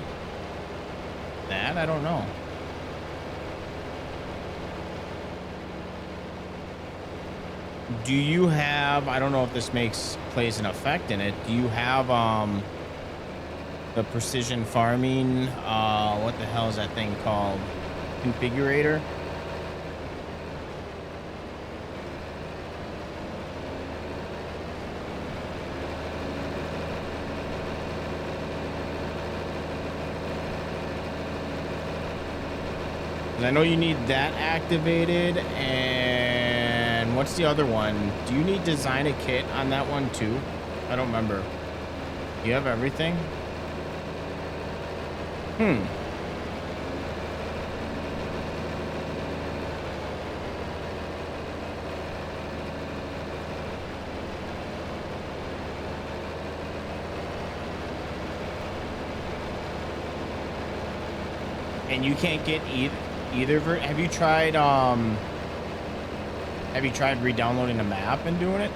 That I don't know. Do you have, I don't know if this plays an effect in it. Do you have the precision farming, what the hell is that thing called? Configurator? I know you need that activated, and what's the other one? Do you need design a kit on that one too? I don't remember. Do you have everything? And you can't get either have you tried re-downloading the map and doing it?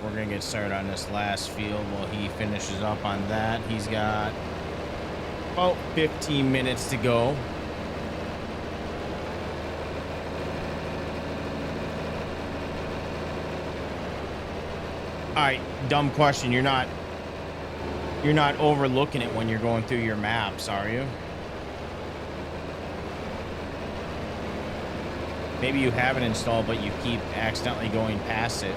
We're gonna get started on this last field while he finishes up on that. He's got about 15 minutes to go. All right, dumb question. You're not overlooking it when you're going through your maps, are you? Maybe you have it installed, but you keep accidentally going past it.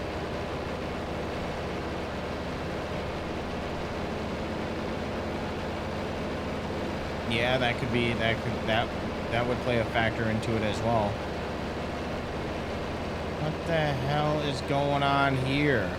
Yeah, that could be, that would play a factor into it as well. What the hell is going on here?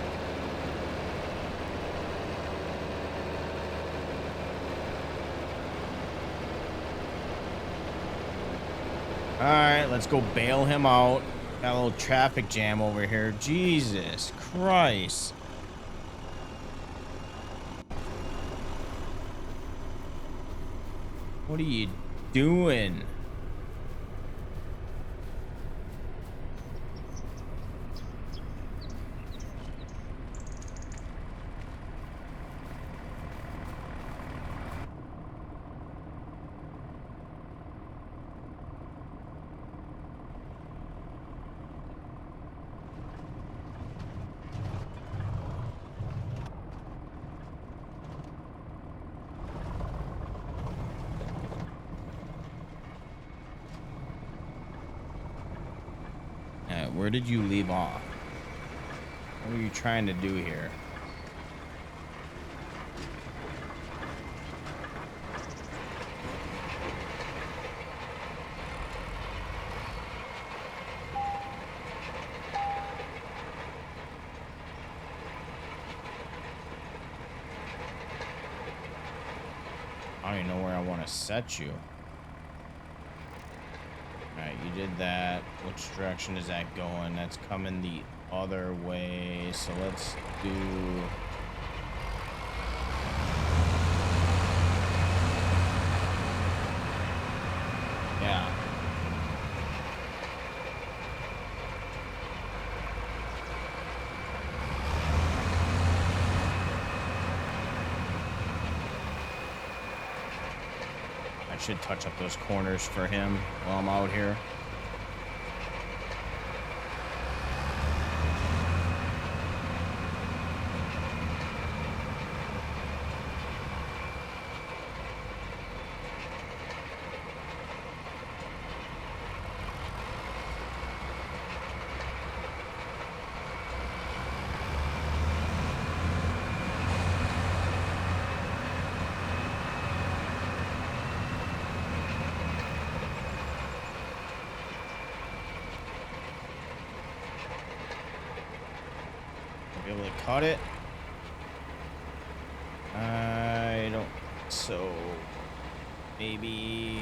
All right, let's go bail him out. Got a little traffic jam over here. Jesus Christ. What are you doing? Where did you leave off? What are you trying to do here? I don't even know where I want to set you. Alright, you did that. Which direction is that going? That's coming the other way. So let's do... yeah. I should touch up those corners for him while I'm out here. Be able to cut it. I don't. So maybe.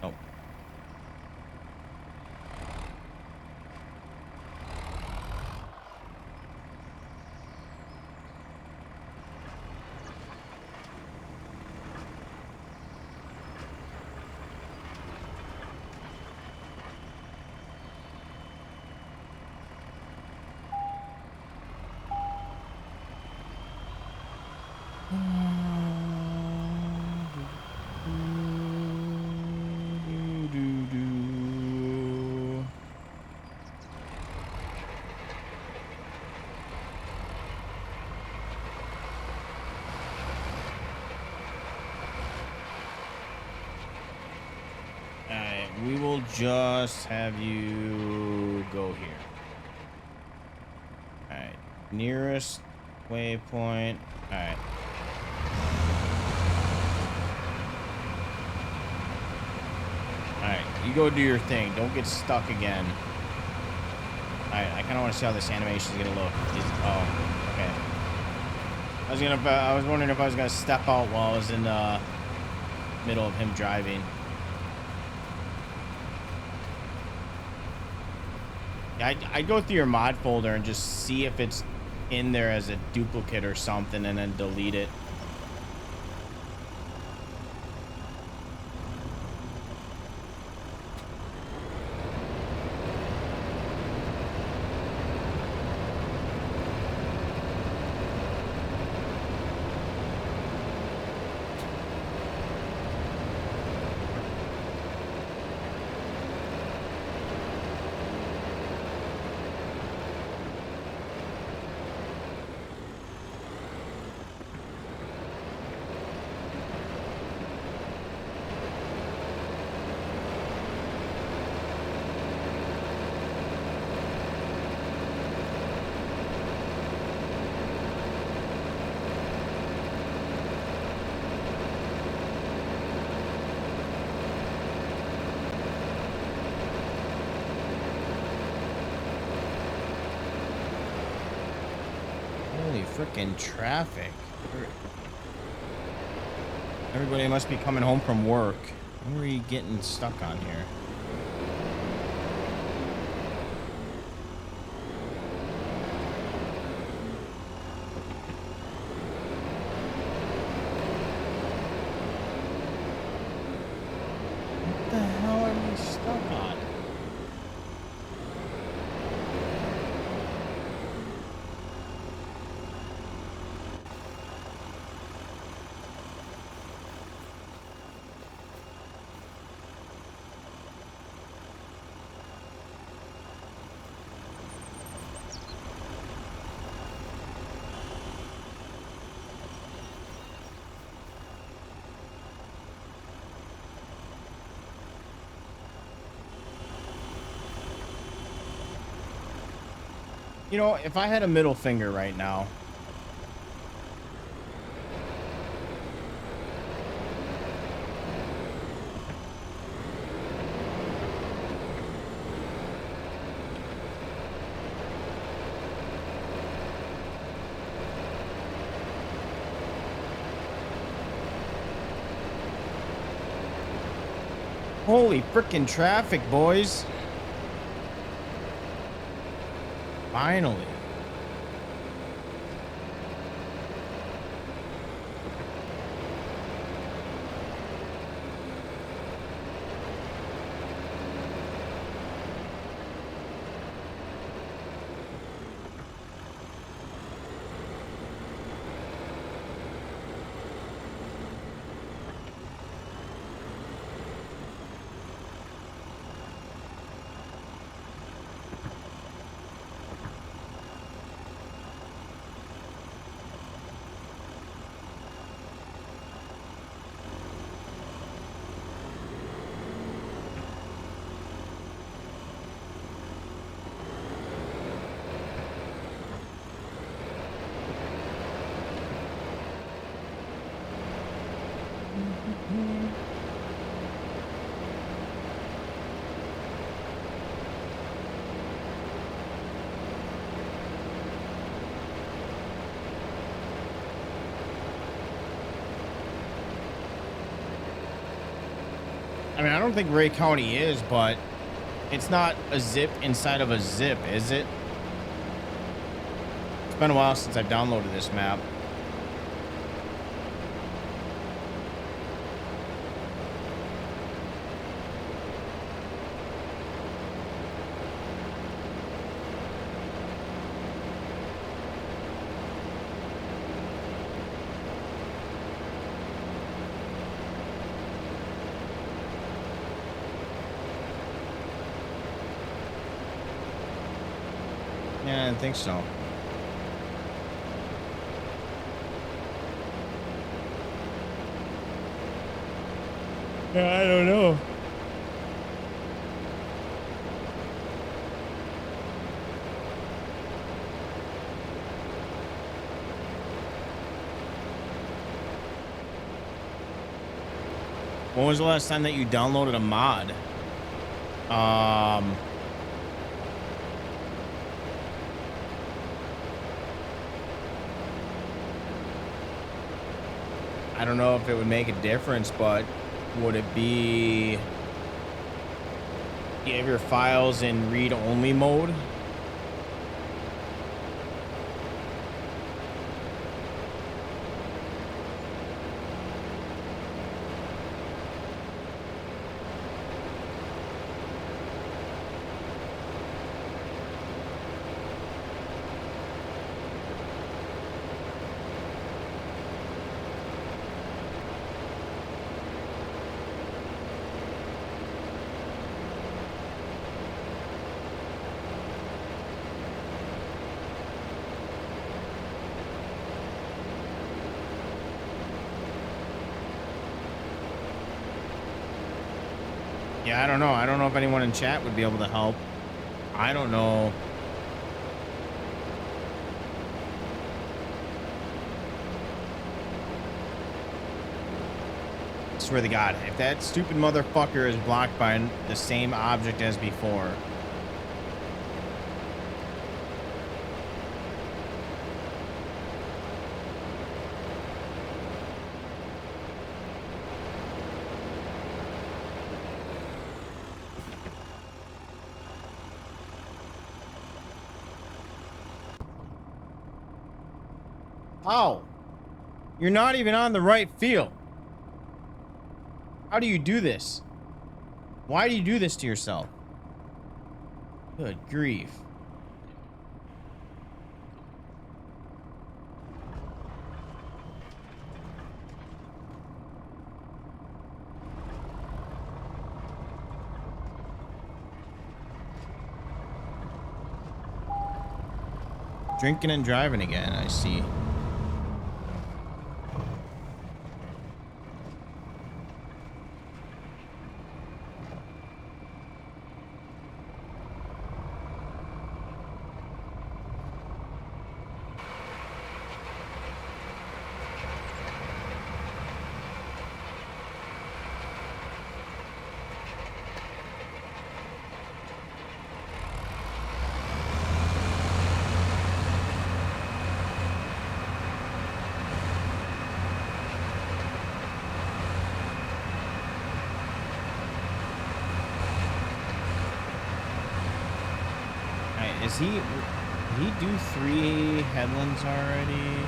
Oh. Alright, we will just have you go here. Alright, nearest waypoint. Alright. Alright, you go do your thing. Don't get stuck again. Alright, I kind of want to see how this animation is gonna look. Oh, okay. I was wondering if I was gonna step out while I was in the middle of him driving. I'd go through your mod folder and just see if it's in there as a duplicate or something, and then delete it. Holy frickin' traffic. Everybody must be coming home from work. When are you getting stuck on here? What the hell are we stuck on? You know, if I had a middle finger right now, holy frickin' traffic, boys. Finally. I mean, I don't think Ray County is, but it's not a zip inside of a zip, is it? It's been a while since I've downloaded this map. Yeah, I didn't think so. Yeah, I don't know. When was the last time that you downloaded a mod? I don't know if it would make a difference, but would it be you have your files in read-only mode? Yeah, I don't know. I don't know if anyone in chat would be able to help. I don't know. I swear to God, if that stupid motherfucker is blocked by the same object as before. How? You're not even on the right field. How do you do this? Why do you do this to yourself? Good grief. Drinking and driving again, I see. Did he do 3 headlands already?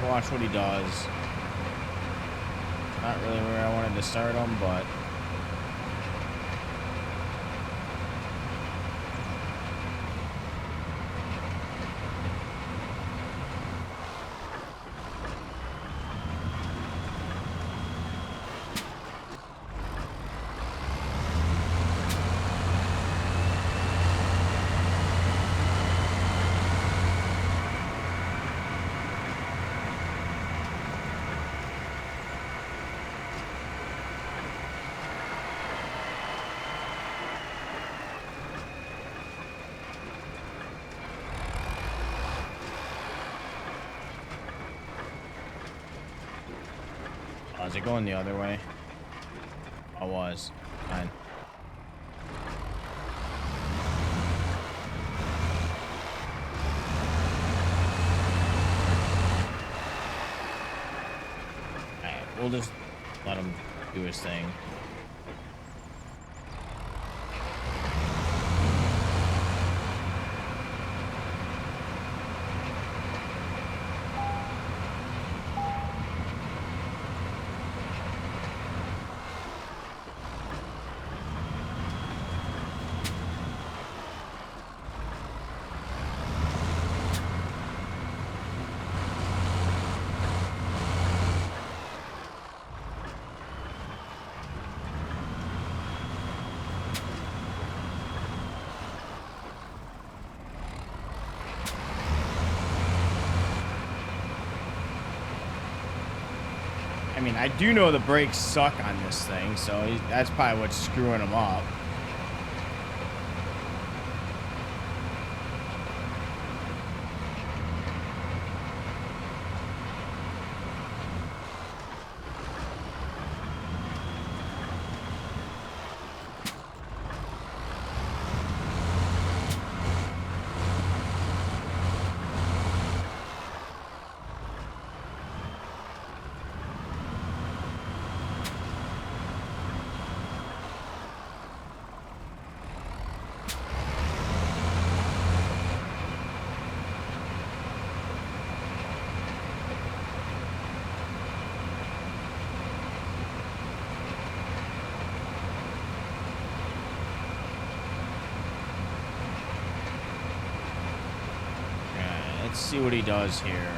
Watch what he does. Not really where I wanted to start him, but is it going the other way? I was. Fine. Alright, we'll just let him do his thing. I mean, I do know the brakes suck on this thing, so that's probably what's screwing him up. Let's see what he does here.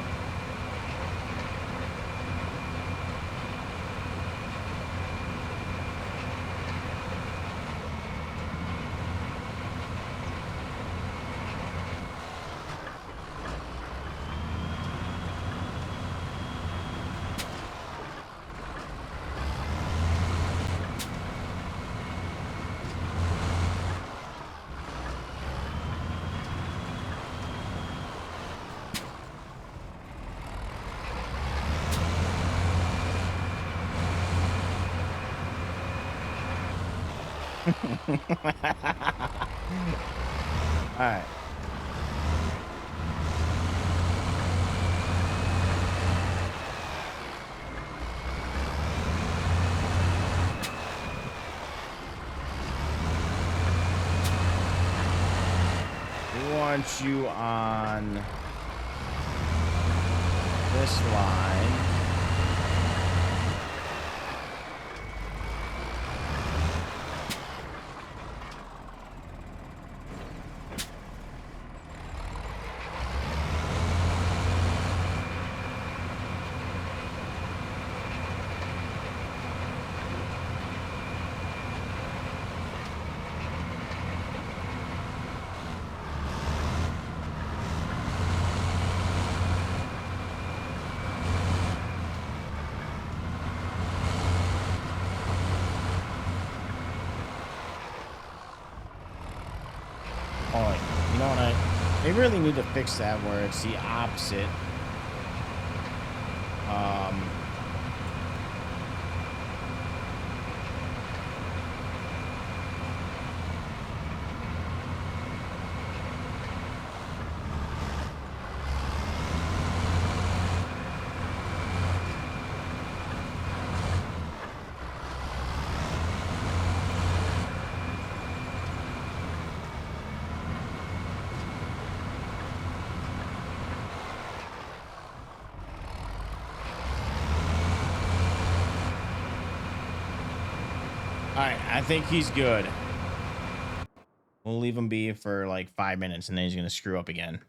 All right. We want you on this line. Oh, you know what? They really need to fix that where it's the opposite. All right, I think he's good. We'll leave him be for like 5 minutes, and then he's gonna screw up again.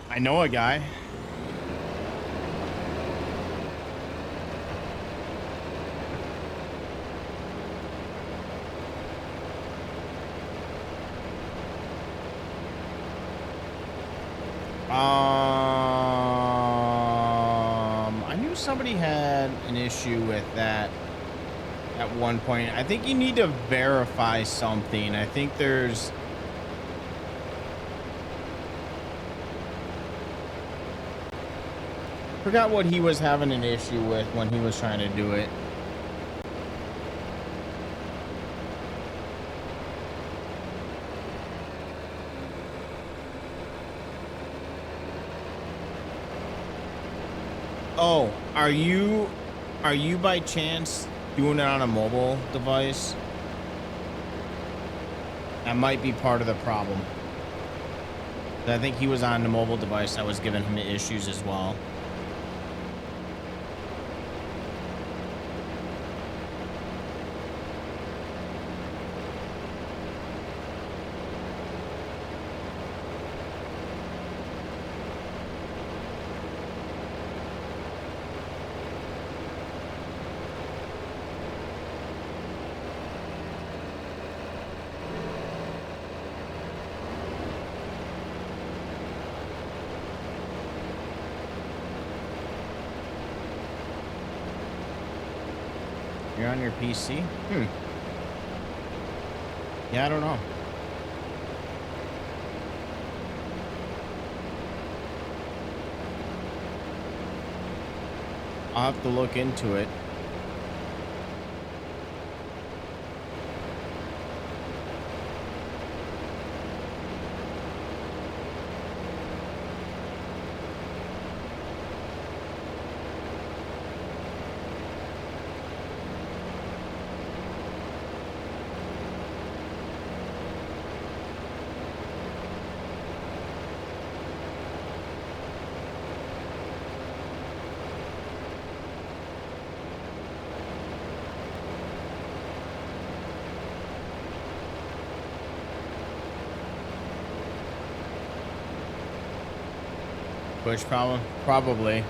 I know a guy. I knew somebody had an issue with that at one point. I think you need to verify something. I think there's forgot what he was having an issue with when he was trying to do it. Oh, are you by chance doing it on a mobile device? That might be part of the problem. I think he was on the mobile device that was giving him issues as well. You're on your PC? Yeah, I don't know. I'll have to look into it. Push probably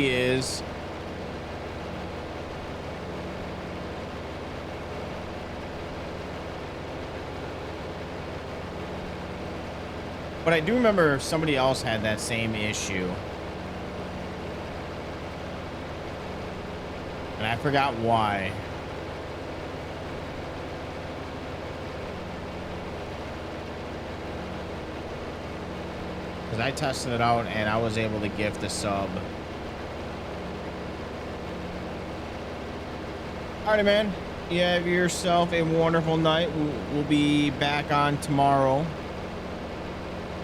is. But I do remember somebody else had that same issue. And I forgot why. Because I tested it out and I was able to gift a sub. Alrighty, man. You have yourself a wonderful night. We'll be back on tomorrow.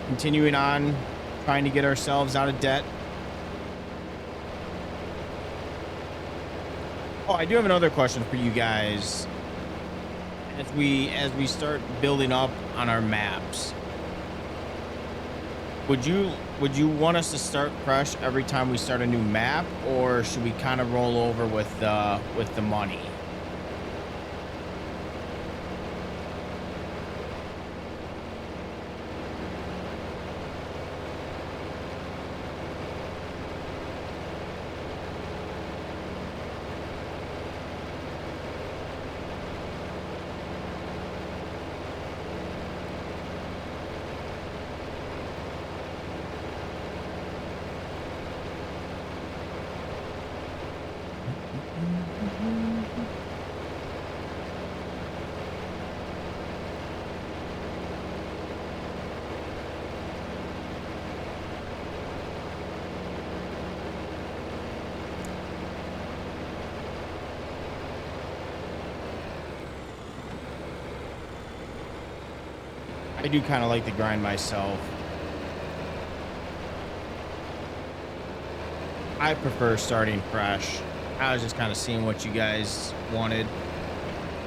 Continuing on, trying to get ourselves out of debt. Oh, I do have another question for you guys. As we start building up on our maps, would you want us to start fresh every time we start a new map, or should we kind of roll over with the money? I do kind of like the grind myself. I prefer starting fresh. I was just kind of seeing what you guys wanted,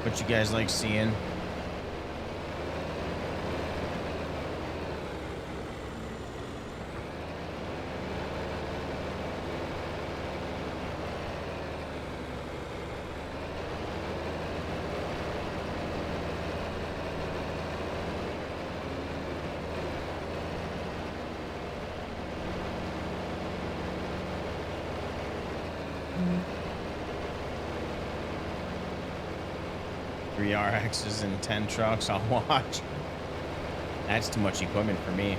what you guys like seeing. Three RXs and 10 trucks, I'll watch. That's too much equipment for me.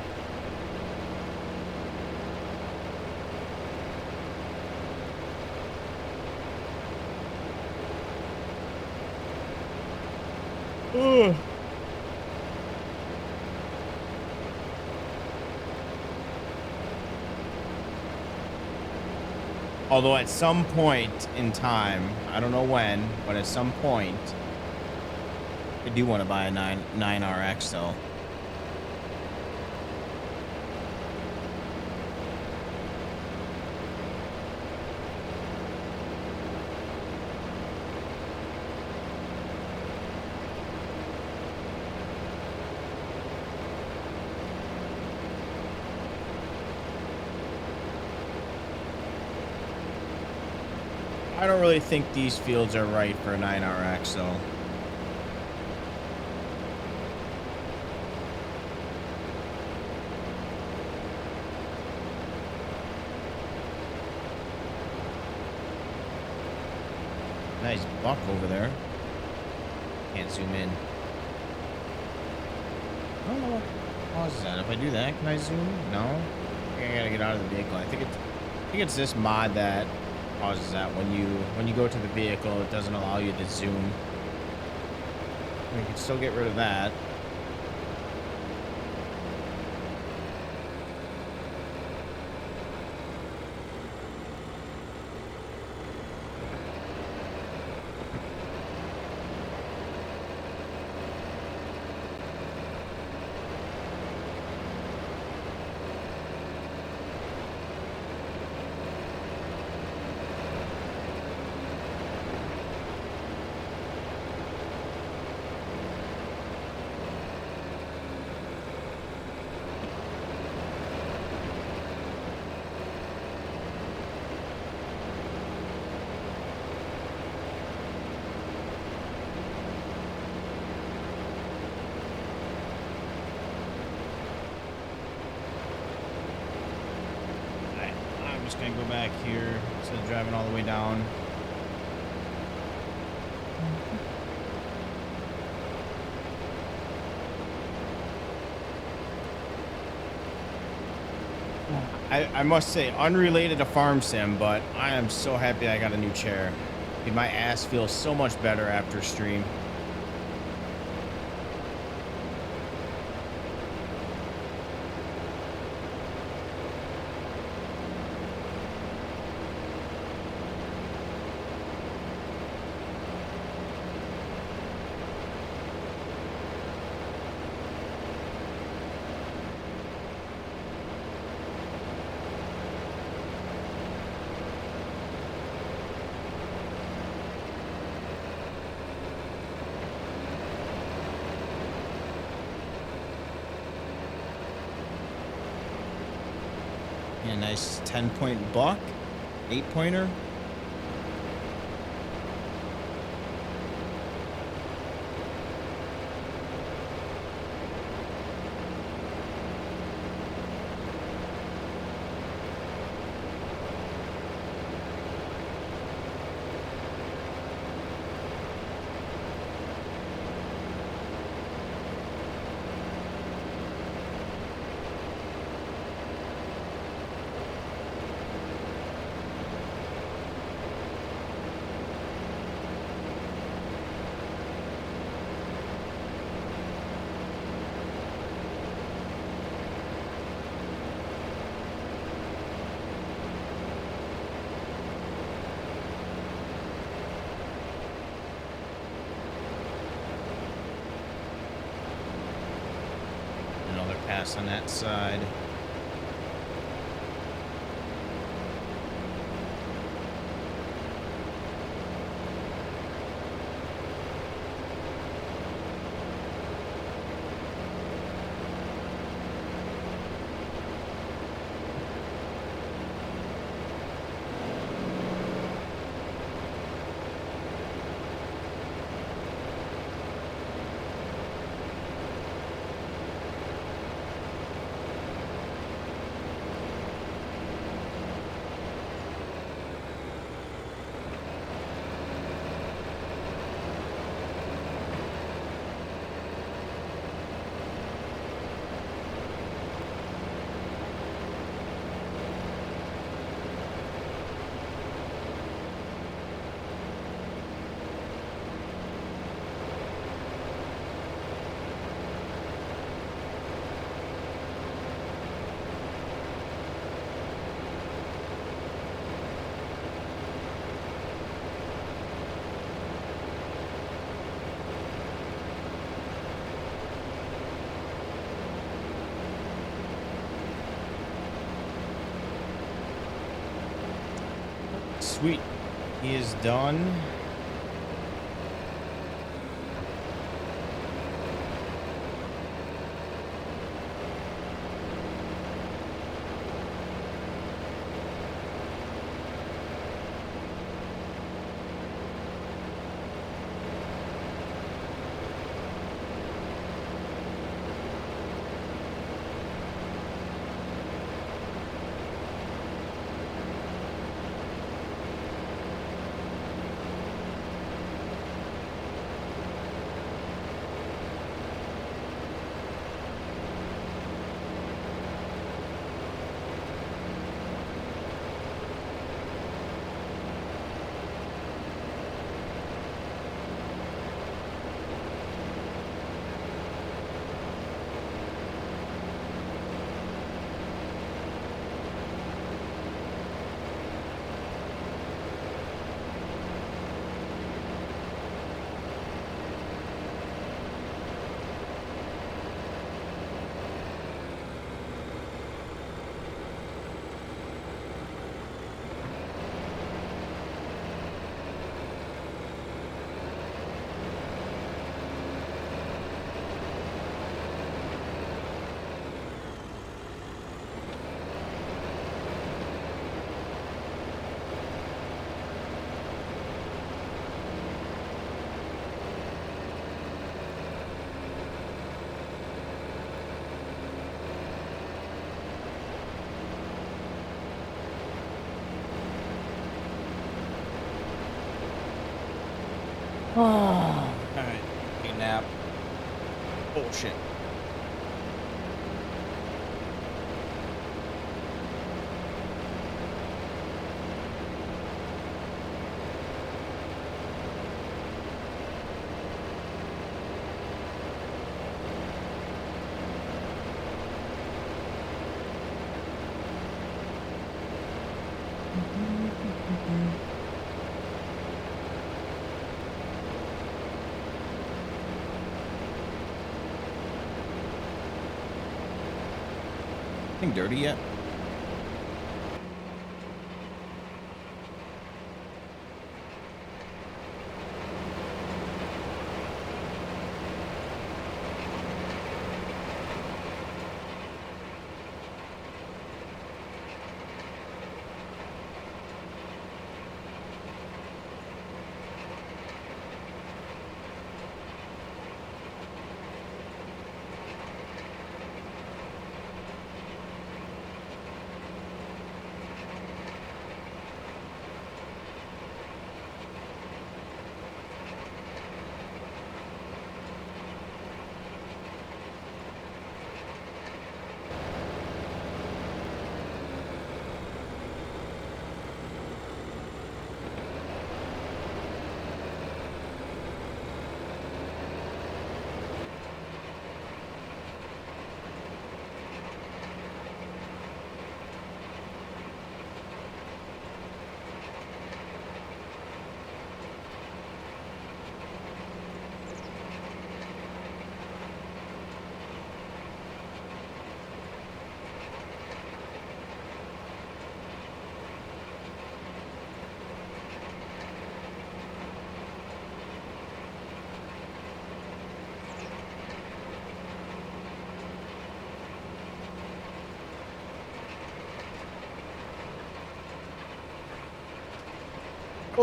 Ugh. Although at some point in time, I don't know when, but at some point, I do want to buy a 9 RX though. I don't really think these fields are right for a 9 RX though. Nice buck over there. Can't zoom in. I don't know what causes that. If I do that, can I zoom? No. I think I gotta get out of the vehicle. I think it's this mod that causes that. When you go to the vehicle, it doesn't allow you to zoom. We can still get rid of that. back here instead of driving all the way down. I must say, unrelated to Farm Sim, but I am so happy I got a new chair. Made my ass feels so much better after stream. Yeah, nice 10-point buck, 8-pointer. Pass on that side. Sweet. He is done. Bullshit. Anything dirty yet?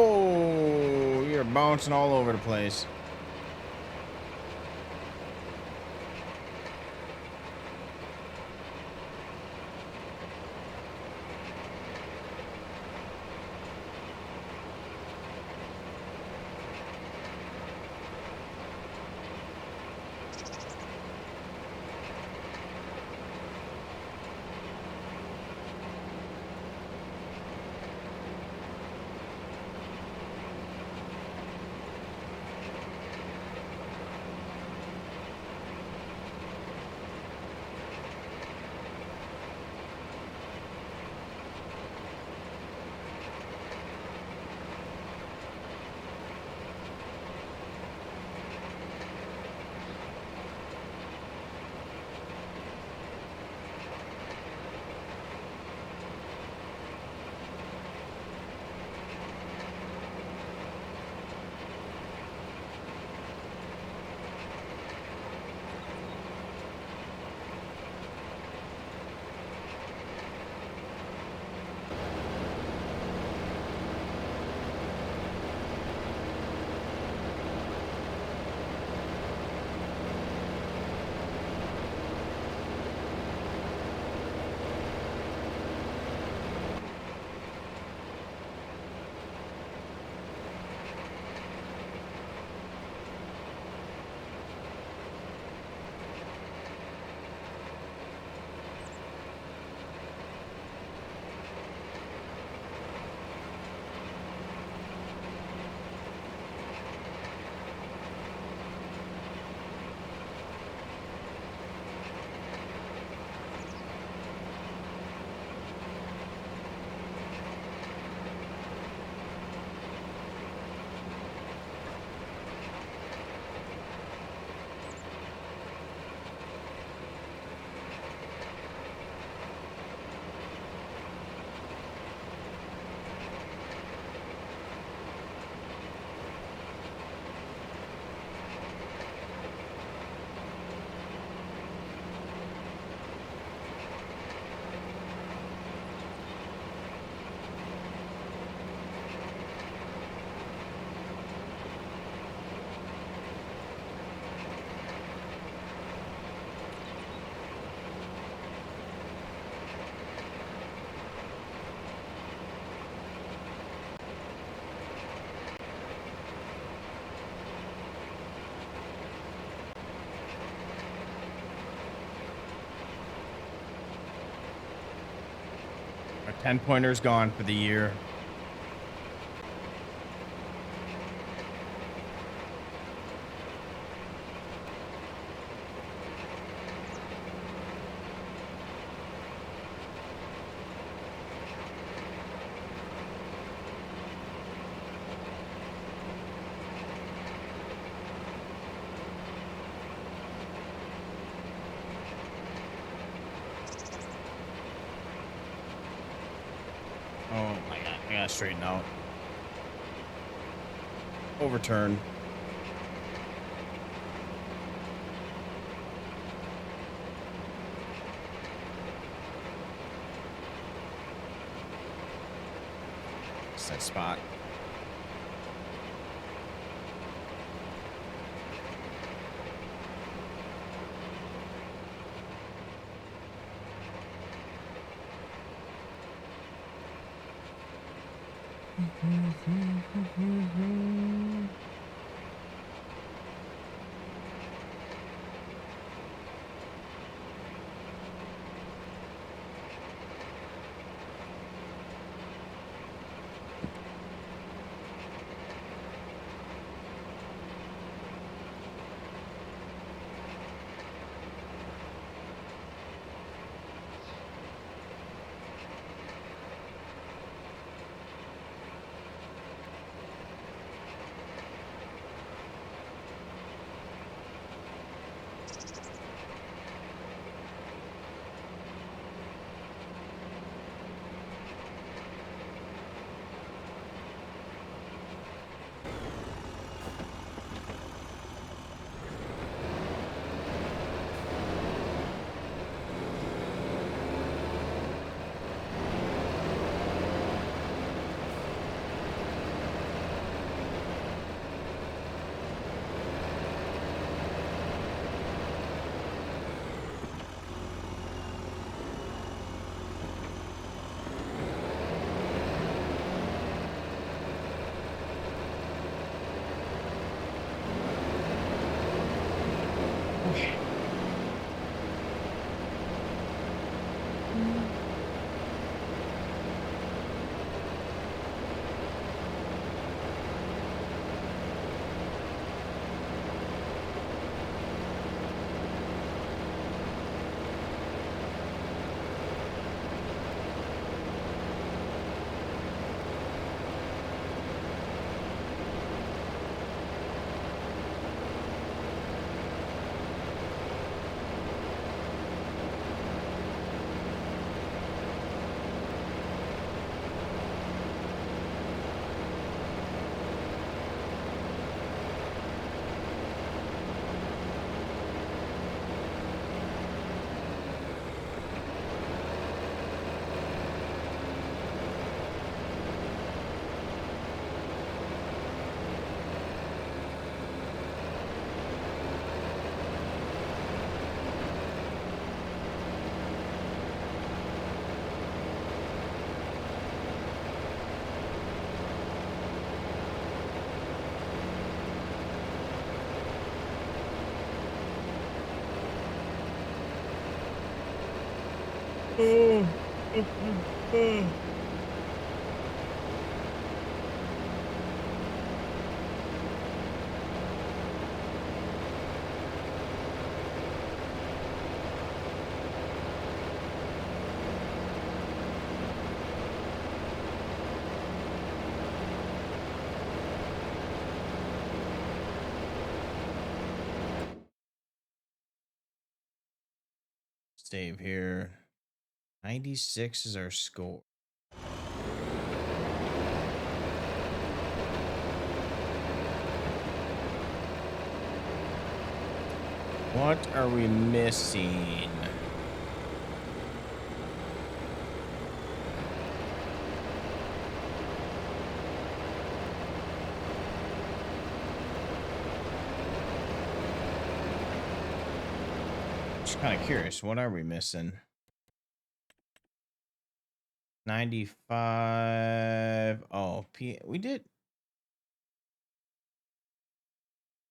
Oh, you're bouncing all over the place. 10-pointers gone for the year. Oh my god, I gotta straighten out. Overturn. Set spot. Save here. 96 is our score. What are we missing? Just kind of curious. What are we missing? 95. Oh, we did.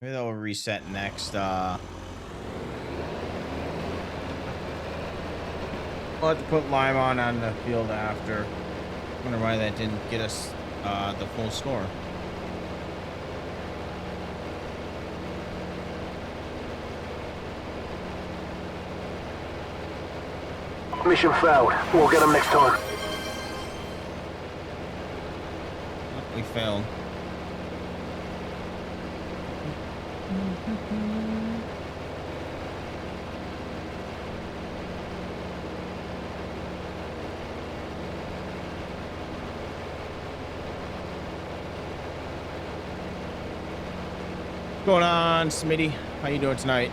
Maybe that'll reset next. We'll have to put lime on the field after. Wonder why that didn't get us the full score. Mission failed. We'll get them next time. We failed. What's going on, Smitty? How you doing tonight?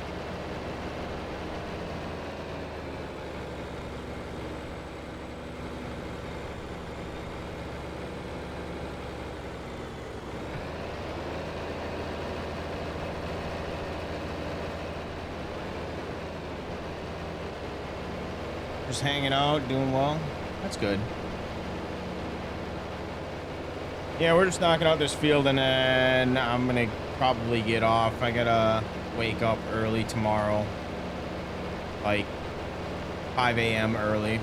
Just hanging out, doing well. That's good. Yeah, we're just knocking out this field, and then I'm gonna probably get off. I gotta wake up early tomorrow, like 5 a.m. early.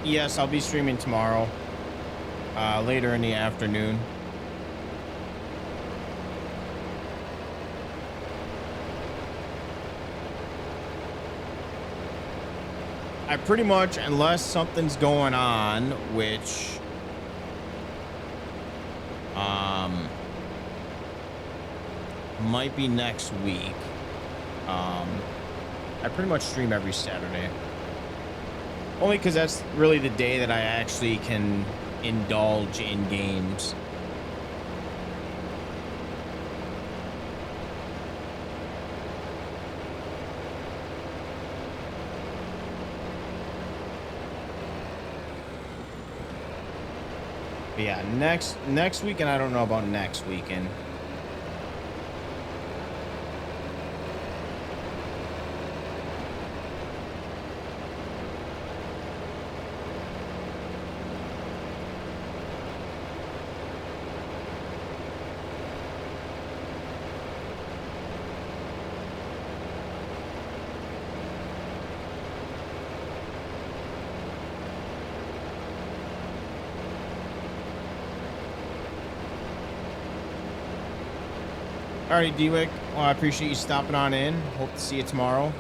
Yes, I'll be streaming tomorrow, later in the afternoon. I pretty much, unless something's going on, which, might be next week, I pretty much stream every Saturday. Only because that's really the day that I actually can indulge in games. But yeah, next weekend, I don't know about next weekend. Alrighty, D-Wick. Well, I appreciate you stopping on in. Hope to see you tomorrow.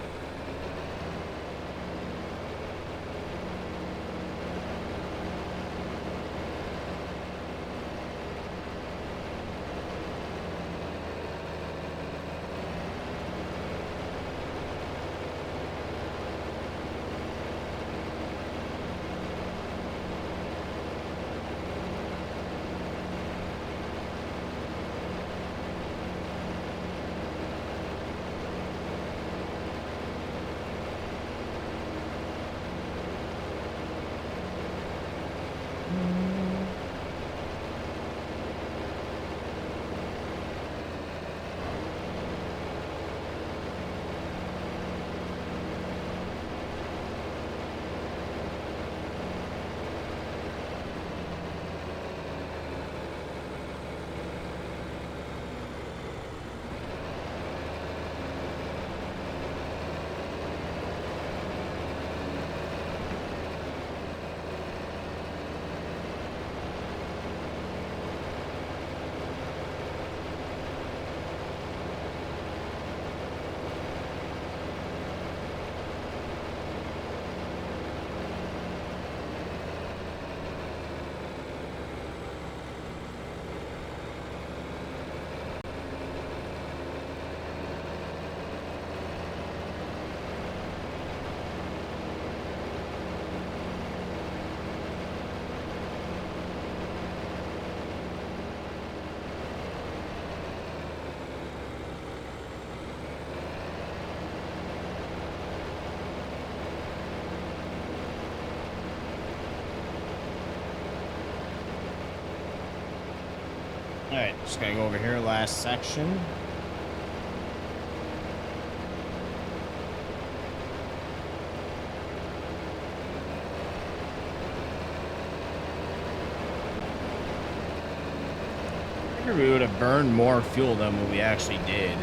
All right, just gotta go over here, last section. I figured we would have burned more fuel than what we actually did.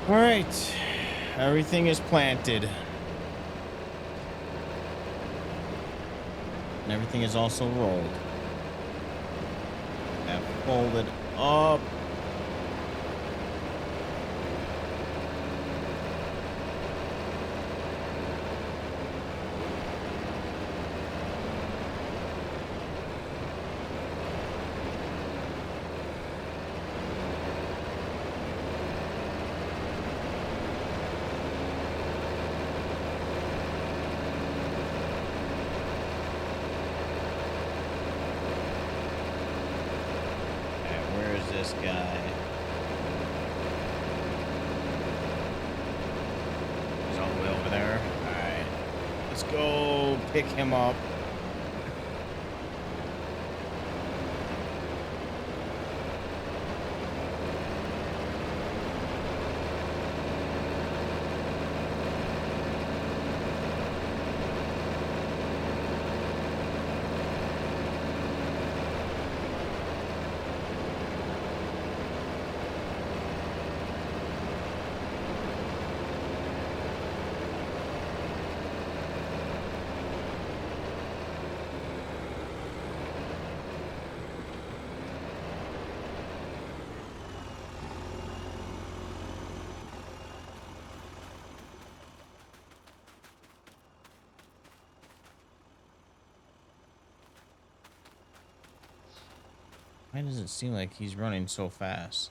All right, everything is planted. And everything is also rolled. That folded up. This guy. He's all the way over there. All right, let's go pick him up. Why does it seem like he's running so fast?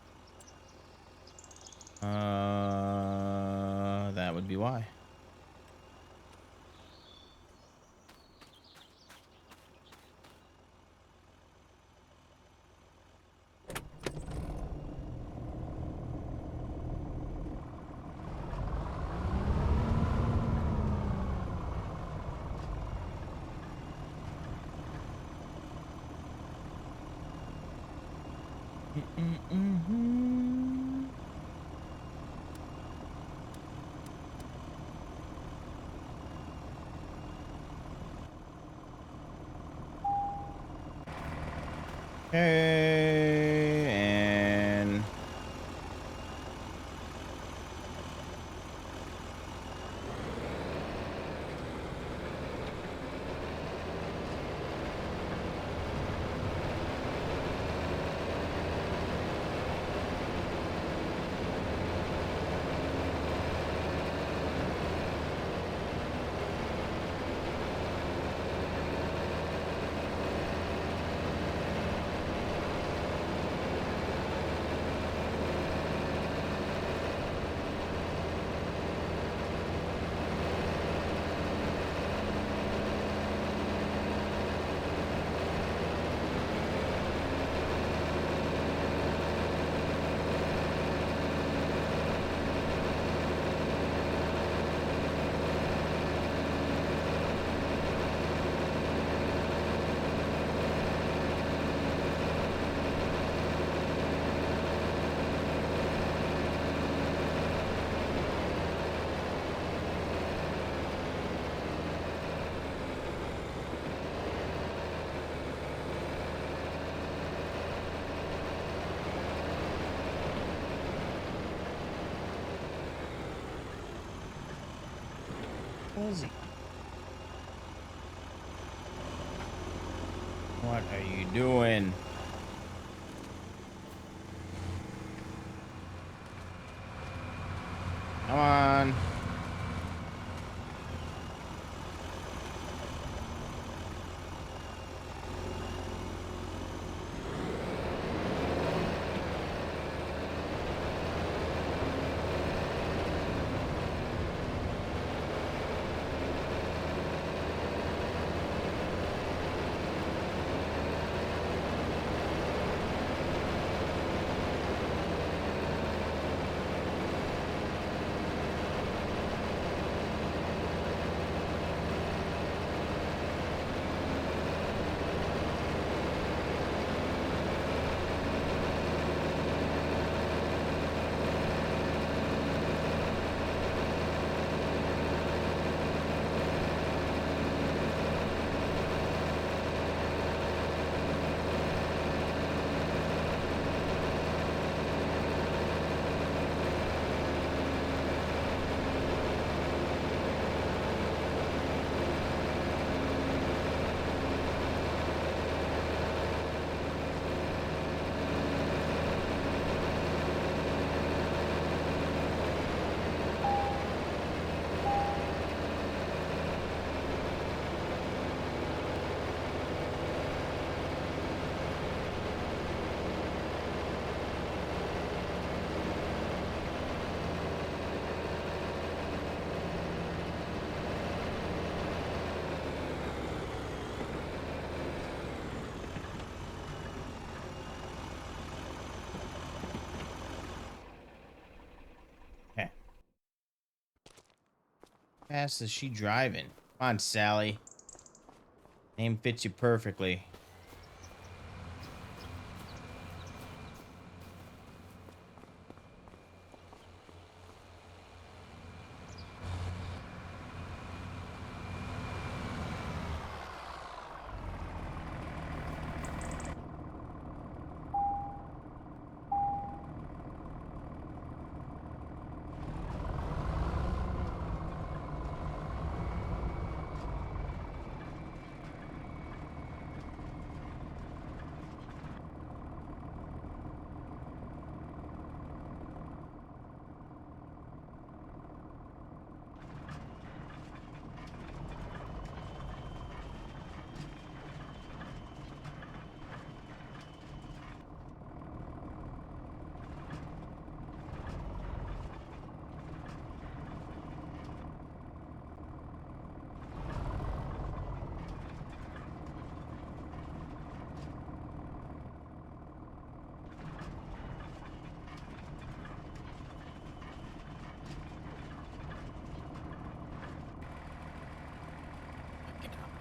That would be why. Okay, and Fuzzy. What are you doing? Come on. Okay. How fast is she driving? Come on, Sally. Name fits you perfectly.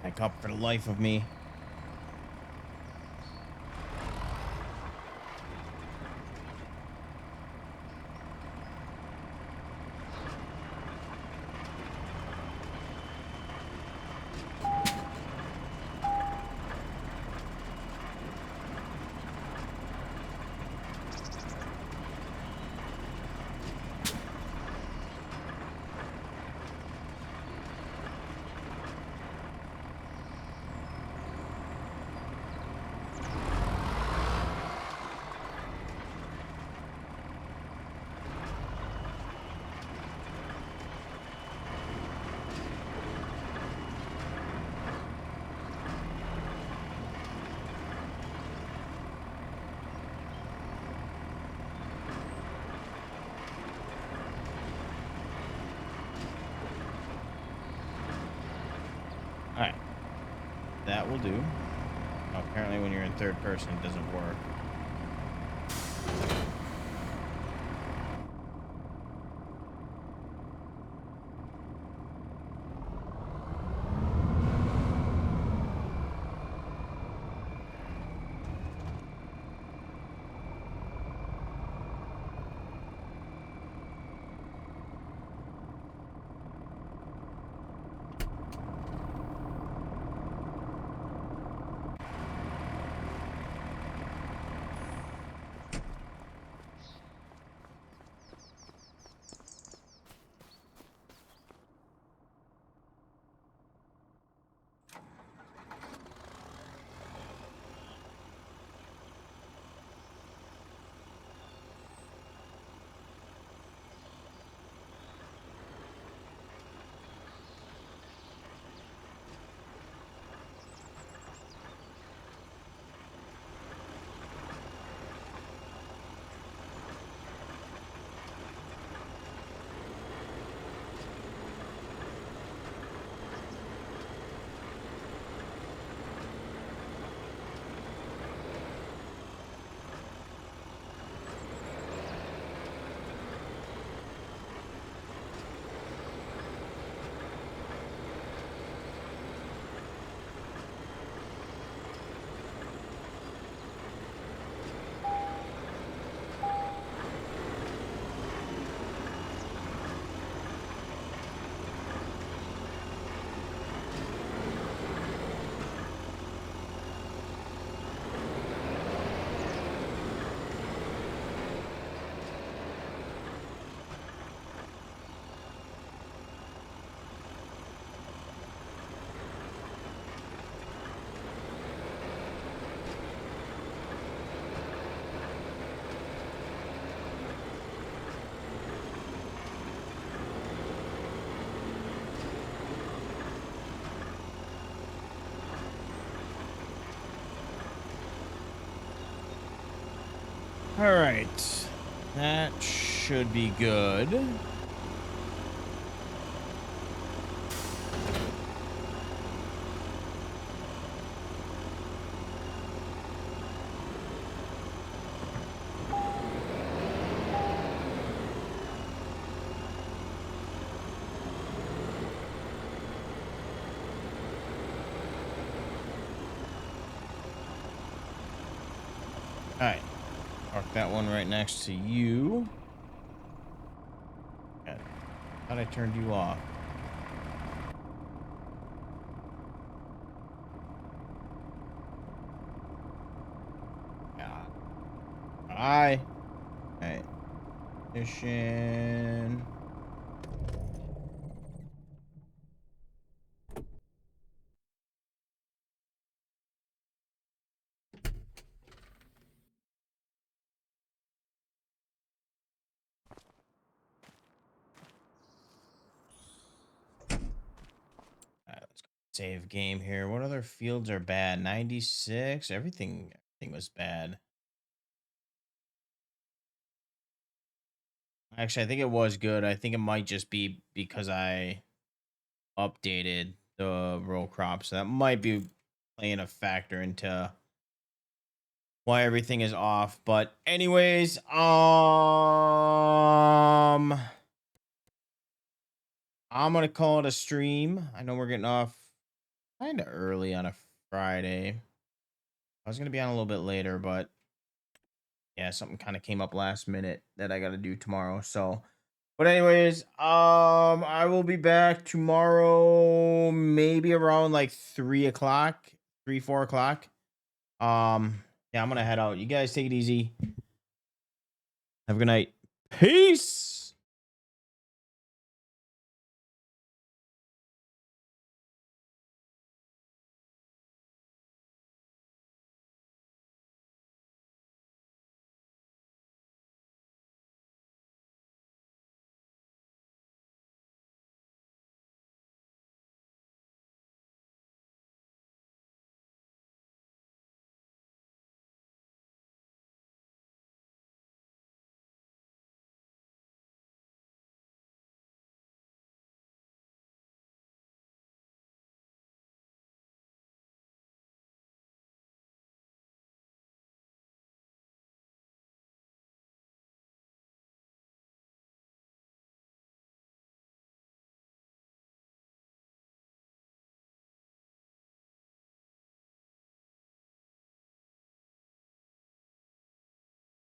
Back up for the life of me. All right, that will do. Oh, apparently when you're in third person, it doesn't work. All right, that should be good. All right, park that one right next to you. God, thought I turned you off. God. All right. Mission. All right, let's go save game here. What other fields are bad? 96. Everything was bad. Actually, I think it was good. I think it might just be because I updated the row crop, so that might be playing a factor into why everything is off. But anyways, I'm gonna call it a stream. I know we're getting off. kind of early on a Friday. I was gonna be on a little bit later, but yeah, something kind of came up last minute that I got to do tomorrow. So, but anyways, I will be back tomorrow, maybe around like 3 o'clock, 4 o'clock. Yeah, I'm gonna head out. You guys take it easy. Have a good night. Peace.